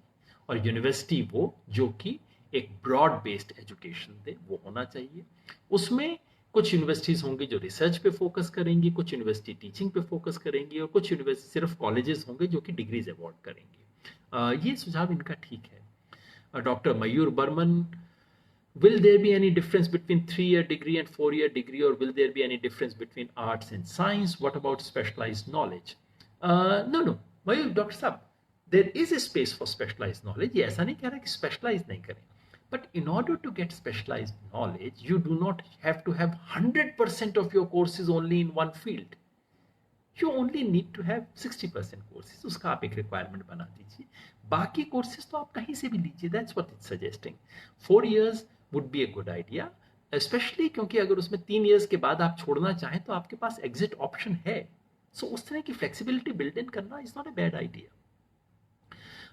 और यूनिवर्सिटी वो जो कि एक ब्रॉड बेस्ड एजुकेशन दे, वो होना चाहिए। उसमें कुछ यूनिवर्सिटीज होंगी जो रिसर्च पे फोकस करेंगी, कुछ यूनिवर्सिटी टीचिंग पे फोकस करेंगी, और कुछ यूनिवर्सिटी सिर्फ कॉलेजेस होंगे जो कि डिग्रीज अवॉर्ड करेंगे। ये सुझाव इनका ठीक है। Doctor Mayur Barman, will there be any difference between 3-year degree and 4-year degree, or will there be any difference between arts and science? What about specialized knowledge? No, Mayur doctor साहब, there is a space for specialized knowledge. ये ऐसा नहीं कह रहा कि specialize नहीं करें, but in order to get specialized knowledge, you do not have to have 100% of your courses only in one field. You only need to have 60% courses. उसका आप एक requirement बना दीजिए, बाकी courses तो आप कहीं से भी लीजिए. That's what it's suggesting. 4 years would be a good idea, especially क्योंकि अगर उसमें 3 years के बाद आप छोड़ना चाहें तो आपके पास exit option है. So उस तरह की flexibility build in करना is not a bad idea.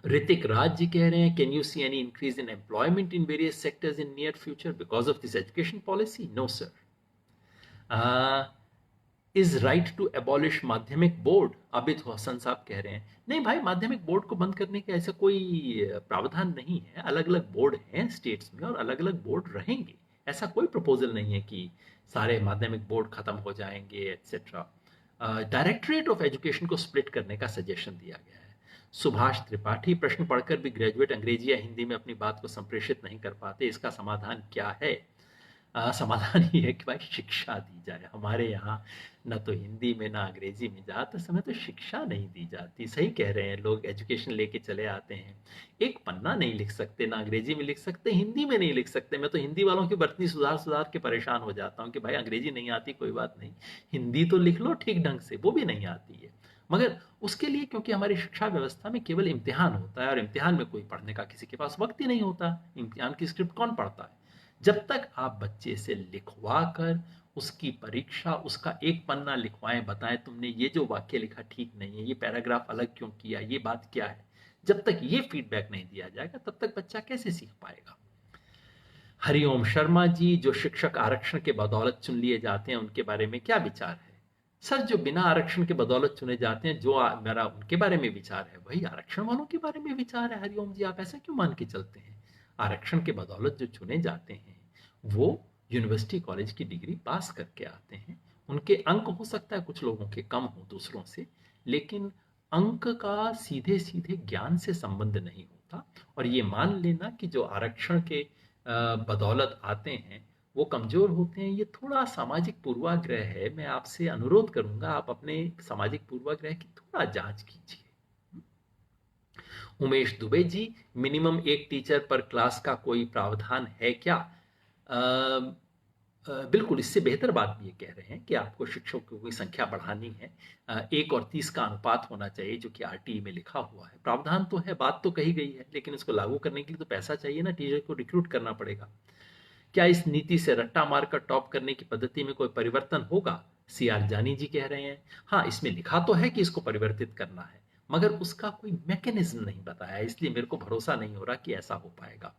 Hrithik Raj ji कह रहे हैं, can you see any increase in employment in various sectors in near future because of this education policy? No sir. Is right to abolish माध्यमिक बोर्ड? आबिद हसन साहब कह रहे हैं, नहीं भाई, माध्यमिक बोर्ड को बंद करने का ऐसा कोई प्रावधान नहीं है। अलग अलग बोर्ड हैं स्टेट्स में और अलग अलग बोर्ड रहेंगे, ऐसा कोई प्रपोजल नहीं है कि सारे माध्यमिक बोर्ड खत्म हो जाएंगे एटसेट्रा। डायरेक्टरेट ऑफ एजुकेशन को स्प्लिट करने का सजेशन दिया गया है। सुभाष त्रिपाठी, प्रश्न पढ़कर भी ग्रेजुएट अंग्रेजी या हिंदी में अपनी बात को संप्रेषित नहीं कर पाते, इसका समाधान क्या है? समाधान ये है कि भाई शिक्षा दी जाए। हमारे यहाँ न तो हिंदी में ना अंग्रेजी में ज़्यादातर समय तो शिक्षा नहीं दी जाती। सही कह रहे हैं, लोग एजुकेशन लेके चले आते हैं, एक पन्ना नहीं लिख सकते, ना अंग्रेजी में लिख सकते, हिंदी में नहीं लिख सकते। मैं तो हिंदी वालों की बर्तनी सुधार के परेशान हो जाता हूँ कि भाई अंग्रेजी नहीं आती कोई बात नहीं, हिंदी तो लिख लो ठीक ढंग से, वो भी नहीं आती है। मगर उसके लिए क्योंकि हमारी शिक्षा व्यवस्था में केवल इम्तिहान होता है और इम्तिहान में कोई पढ़ने का किसी के पास वक्त ही नहीं होता, इम्तिहान की स्क्रिप्ट कौन पढ़ता है? जब तक आप बच्चे से लिखवा कर उसकी परीक्षा, उसका एक पन्ना लिखवाएं, बताएं तुमने ये जो वाक्य लिखा ठीक नहीं है, ये पैराग्राफ अलग क्यों किया, ये बात क्या है, जब तक ये फीडबैक नहीं दिया जाएगा तब तक बच्चा कैसे सीख पाएगा? हरिओम शर्मा जी, जो शिक्षक आरक्षण के बदौलत चुन लिए जाते हैं उनके बारे में क्या विचार है? सर, जो बिना आरक्षण के बदौलत चुने जाते हैं, जो मेरा उनके बारे में विचार है वही आरक्षण वालों के बारे में विचार है। हरिओम जी, आप ऐसा क्यों मान के चलते हैं? आरक्षण के बदौलत जो चुने जाते हैं वो यूनिवर्सिटी कॉलेज की डिग्री पास करके आते हैं। उनके अंक हो सकता है कुछ लोगों के कम हो दूसरों से, लेकिन अंक का सीधे सीधे ज्ञान से संबंध नहीं होता। और ये मान लेना कि जो आरक्षण के बदौलत आते हैं वो कमजोर होते हैं, ये थोड़ा सामाजिक पूर्वाग्रह है। मैं आपसे अनुरोध करूंगा, आप अपने सामाजिक पूर्वाग्रह की थोड़ा जांच कीजिए। उमेश दुबे जी, मिनिमम एक टीचर पर क्लास का कोई प्रावधान है क्या? बिल्कुल, इससे बेहतर बात भी ये कह रहे हैं कि आपको शिक्षकों की संख्या बढ़ानी है। 1 और 30 का अनुपात होना चाहिए, जो कि आरटीई में लिखा हुआ है। प्रावधान तो है, बात तो कही गई है, लेकिन इसको लागू करने के लिए तो पैसा चाहिए ना, टीचर को रिक्रूट करना पड़ेगा। क्या इस नीति से रट्टा मारकर टॉप करने की पद्धति में कोई परिवर्तन होगा? सीआर जानी जी कह रहे हैं, हाँ, इसमें लिखा तो है कि इसको परिवर्तित करना है, मगर उसका कोई मैकेनिज्म नहीं बताया, इसलिए मेरे को भरोसा नहीं हो रहा कि ऐसा हो पाएगा।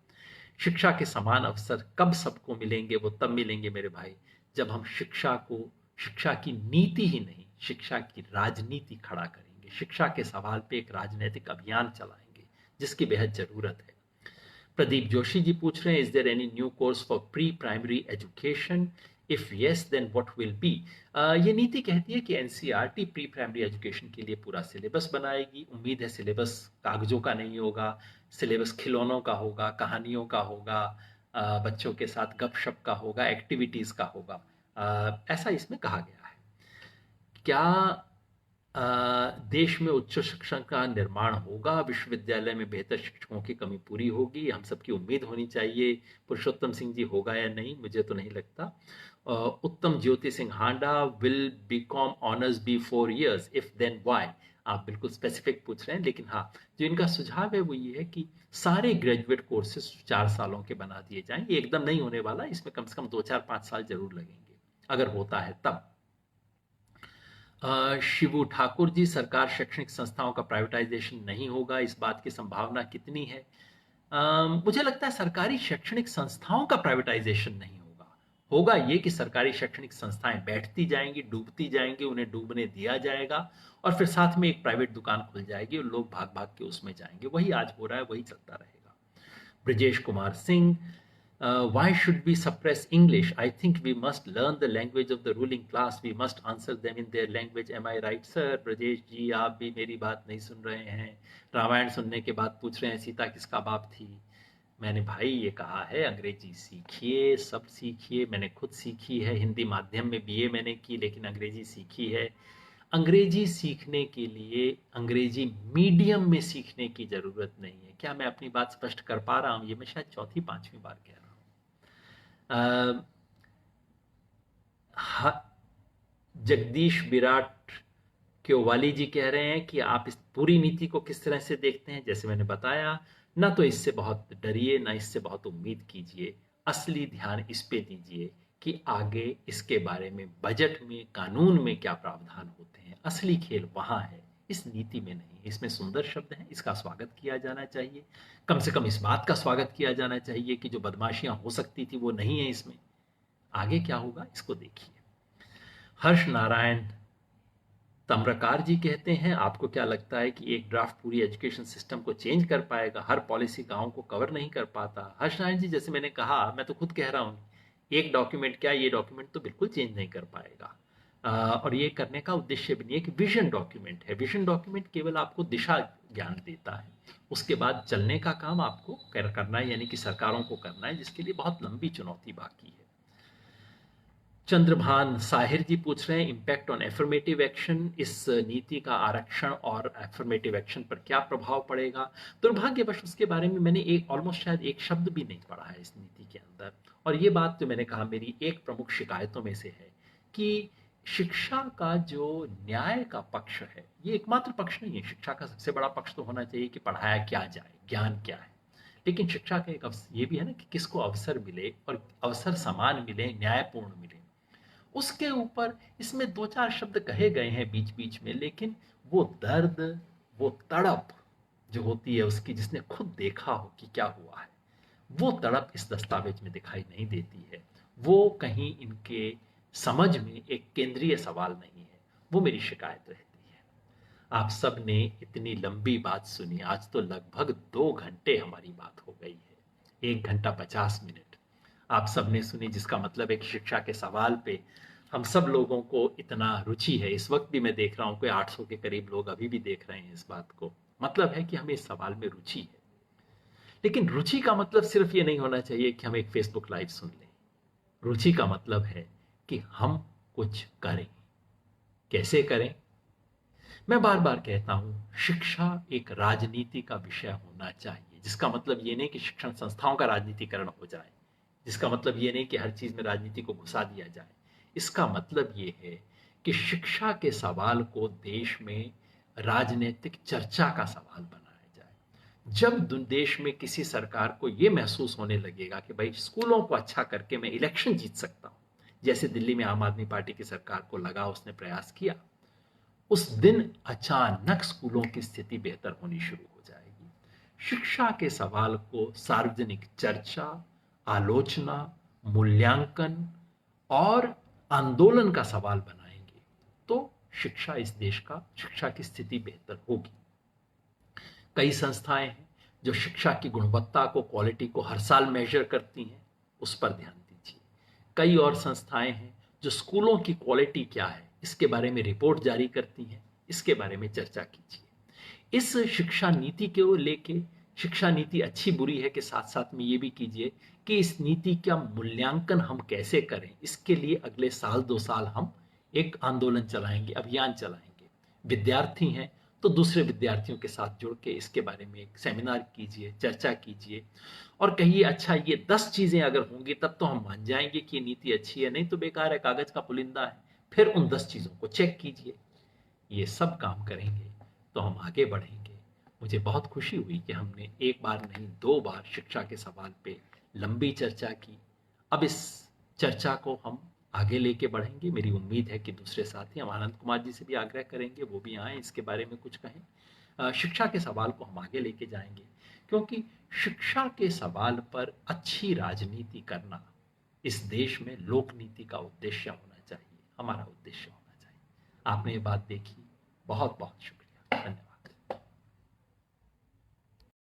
शिक्षा के समान अवसर कब सबको मिलेंगे? वो तब मिलेंगे मेरे भाई, जब हम शिक्षा की नीति ही नहीं, शिक्षा की राजनीति खड़ा करेंगे। शिक्षा के सवाल पे एक राजनीतिक अभियान चलाएंगे, जिसकी बेहद जरूरत है। प्रदीप जोशी जी पूछ रहे हैं, is there any new course for pre primary education? If yes, then what will be? ये नीति कहती है कि एनसीईआरटी प्री प्राइमरी एजुकेशन के लिए पूरा सिलेबस बनाएगी। उम्मीद है सिलेबस कागजों का नहीं होगा, सिलेबस खिलौनों का होगा, कहानियों का होगा, बच्चों के साथ गपशप का होगा, एक्टिविटीज का होगा, ऐसा इसमें कहा गया है। क्या देश में उच्च शिक्षा का निर्माण होगा, विश्वविद्यालय में बेहतर शिक्षकों की कमी पूरी होगी, हम सबकी उम्मीद होनी चाहिए। पुरुषोत्तम सिंह जी होगा या नहीं, मुझे तो नहीं लगता। Uttam Jyoti Singh Handa, will B Com honours be 4 years, if then why? आप बिल्कुल स्पेसिफिक पूछ रहे हैं, लेकिन हाँ, जो इनका सुझाव है वो ये है कि सारे ग्रेजुएट कोर्सेज 4 सालों के बना दिए जाएं। ये एकदम नहीं होने वाला, इसमें कम से कम 2 4 5 साल जरूर लगेंगे, अगर होता है तब। शिबू ठाकुर जी, सरकार शैक्षणिक संस्थाओं का प्राइवेटाइजेशन नहीं होगा, इस बात की संभावना कितनी है? मुझे लगता है सरकारी शैक्षणिक संस्थाओं का प्राइवेटाइजेशन नहीं होगा। होगा ये कि सरकारी शैक्षणिक संस्थाएं बैठती जाएंगी, डूबती जाएंगी, उन्हें डूबने दिया जाएगा, और फिर साथ में एक प्राइवेट दुकान खुल जाएगी और लोग भाग भाग के उसमें जाएंगे। वही आज हो रहा है, वही चलता रहेगा। Brajesh Kumar Singh, why should we suppress English? I think we must learn the language of the ruling class. We must answer them in their language. Am I right, sir? Brajesh जी, आप भी मेरी बात नहीं सुन रहे हैं। रामायण सुनने के बाद पूछ रहे हैं सीता किसका बाप थी। मैंने भाई ये कहा है, अंग्रेजी सीखिए, सब सीखिए। मैंने खुद सीखी है, हिंदी माध्यम में बीए मैंने की, लेकिन अंग्रेजी सीखी है। अंग्रेजी सीखने के लिए अंग्रेजी मीडियम में सीखने की जरूरत नहीं है। क्या मैं अपनी बात स्पष्ट कर पा रहा हूं? ये मैं शायद 4-5वीं बार कह रहा हूं। जगदीश विराट क्योवाली जी कह रहे हैं कि आप इस पूरी नीति को किस तरह से देखते हैं। जैसे मैंने बताया, ना तो इससे बहुत डरिए, ना इससे बहुत उम्मीद कीजिए। असली ध्यान इस पे दीजिए कि आगे इसके बारे में बजट में, कानून में क्या प्रावधान होते हैं। असली खेल वहां है, इस नीति में नहीं। इसमें सुंदर शब्द हैं, इसका स्वागत किया जाना चाहिए। कम से कम इस बात का स्वागत किया जाना चाहिए कि जो बदमाशियां हो सकती थी वो नहीं है इसमें। आगे क्या होगा इसको देखिए। हर्ष नारायण तम्रकार जी कहते हैं, आपको क्या लगता है कि एक ड्राफ्ट पूरी एजुकेशन सिस्टम को चेंज कर पाएगा? हर पॉलिसी गांव को कवर नहीं कर पाता। हर्ष नारायण जी, जैसे मैंने कहा, मैं तो खुद कह रहा हूं, एक डॉक्यूमेंट क्या, ये डॉक्यूमेंट तो बिल्कुल चेंज नहीं कर पाएगा। और ये करने का उद्देश्य भी नहीं है। कि विजन डॉक्यूमेंट है, विजन डॉक्यूमेंट केवल आपको दिशा ज्ञान देता है। उसके बाद चलने का काम आपको करना है, यानी कि सरकारों को करना है, जिसके लिए बहुत लंबी चुनौती बाकी है। चंद्रभान साहिर जी पूछ रहे हैं, इम्पैक्ट ऑन एफर्मेटिव एक्शन, इस नीति का आरक्षण और एफर्मेटिव एक्शन पर क्या प्रभाव पड़ेगा? दुर्भाग्यवश उसके बारे में मैंने ऑलमोस्ट शायद एक शब्द भी नहीं पढ़ा है इस नीति के अंदर। और ये बात जो मैंने कहा मेरी एक प्रमुख शिकायतों में से है कि शिक्षा का जो न्याय का पक्ष है, ये एकमात्र पक्ष नहीं है। शिक्षा का सबसे बड़ा पक्ष तो होना चाहिए कि पढ़ाया क्या जाए, ज्ञान क्या है। लेकिन शिक्षा का एक ये भी है ना कि किसको अवसर मिले, और अवसर समान मिले, न्यायपूर्ण मिले। उसके ऊपर इसमें 2-4 शब्द कहे गए हैं बीच बीच में, लेकिन वो दर्द, वो तड़प जो होती है उसकी, जिसने खुद देखा हो कि क्या हुआ है, वो तड़प इस दस्तावेज में दिखाई नहीं देती है। वो कहीं इनके समझ में एक केंद्रीय सवाल नहीं है। वो मेरी शिकायत रहती है। आप सब ने इतनी लंबी बात सुनी, आज तो लगभग 2 घंटे हमारी बात हो गई है, 1 घंटा 50 मिनट आप सब ने सुनी, जिसका मतलब है कि शिक्षा के सवाल पे हम सब लोगों को इतना रुचि है। इस वक्त भी मैं देख रहा हूं कि 800 के करीब लोग अभी भी देख रहे हैं इस बात को। मतलब है कि हमें इस सवाल में रुचि है। लेकिन रुचि का मतलब सिर्फ ये नहीं होना चाहिए कि हम एक फेसबुक लाइव सुन लें। रुचि का मतलब है कि हम कुछ करें। कैसे करें? मैं बार बार कहता हूं, शिक्षा एक राजनीति का विषय होना चाहिए। जिसका मतलब ये नहीं कि शिक्षण संस्थाओं का राजनीतिकरण हो जाए, जिसका मतलब ये नहीं कि हर चीज में राजनीति को घुसा दिया जाए। इसका मतलब ये है कि शिक्षा के सवाल को देश में राजनीतिक चर्चा का सवाल बनाया जाए। जब देश में किसी सरकार को यह महसूस होने लगेगा कि भाई स्कूलों को अच्छा करके मैं इलेक्शन जीत सकता हूं, जैसे दिल्ली में आम आदमी पार्टी की सरकार को लगा, उसने प्रयास किया, उस दिन अचानक स्कूलों की स्थिति बेहतर होनी शुरू हो जाएगी। शिक्षा के सवाल को सार्वजनिक चर्चा, आलोचना, मूल्यांकन और आंदोलन का सवाल बनाएंगे तो शिक्षा, इस देश का शिक्षा की स्थिति बेहतर होगी। कई संस्थाएं हैं जो शिक्षा की गुणवत्ता को, क्वालिटी को हर साल मेजर करती हैं, उस पर ध्यान दीजिए। कई और संस्थाएं हैं जो स्कूलों की क्वालिटी क्या है इसके बारे में रिपोर्ट जारी करती हैं, इसके बारे में चर्चा कीजिए। इस शिक्षा नीति को लेके, शिक्षा नीति अच्छी बुरी है के साथ साथ में ये भी कीजिए कि इस नीति का मूल्यांकन हम कैसे करें। इसके लिए अगले साल 2 साल हम एक आंदोलन चलाएंगे, अभियान चलाएंगे। विद्यार्थी हैं तो दूसरे विद्यार्थियों के साथ जुड़ के इसके बारे में एक सेमिनार कीजिए, चर्चा कीजिए और कहिए अच्छा ये 10 चीजें अगर होंगी तब तो हम मान जाएंगे कि ये नीति अच्छी है, नहीं तो बेकार है, कागज का पुलिंदा है। फिर उन 10 चीजों को चेक कीजिए। ये सब काम करेंगे तो हम आगे बढ़ेंगे। मुझे बहुत खुशी हुई कि हमने एक बार नहीं 2 बार शिक्षा के सवाल पे लंबी चर्चा की। अब इस चर्चा को हम आगे लेके बढ़ेंगे। मेरी उम्मीद है कि दूसरे साथी हम आनंद कुमार जी से भी आग्रह करेंगे, वो भी आए इसके बारे में कुछ कहें। शिक्षा के सवाल को हम आगे लेके जाएंगे, क्योंकि शिक्षा के सवाल पर अच्छी राजनीति करना इस देश में लोक नीति का उद्देश्य होना चाहिए, हमारा उद्देश्य होना चाहिए। आपने ये बात देखी, बहुत बहुत शुक्रिया।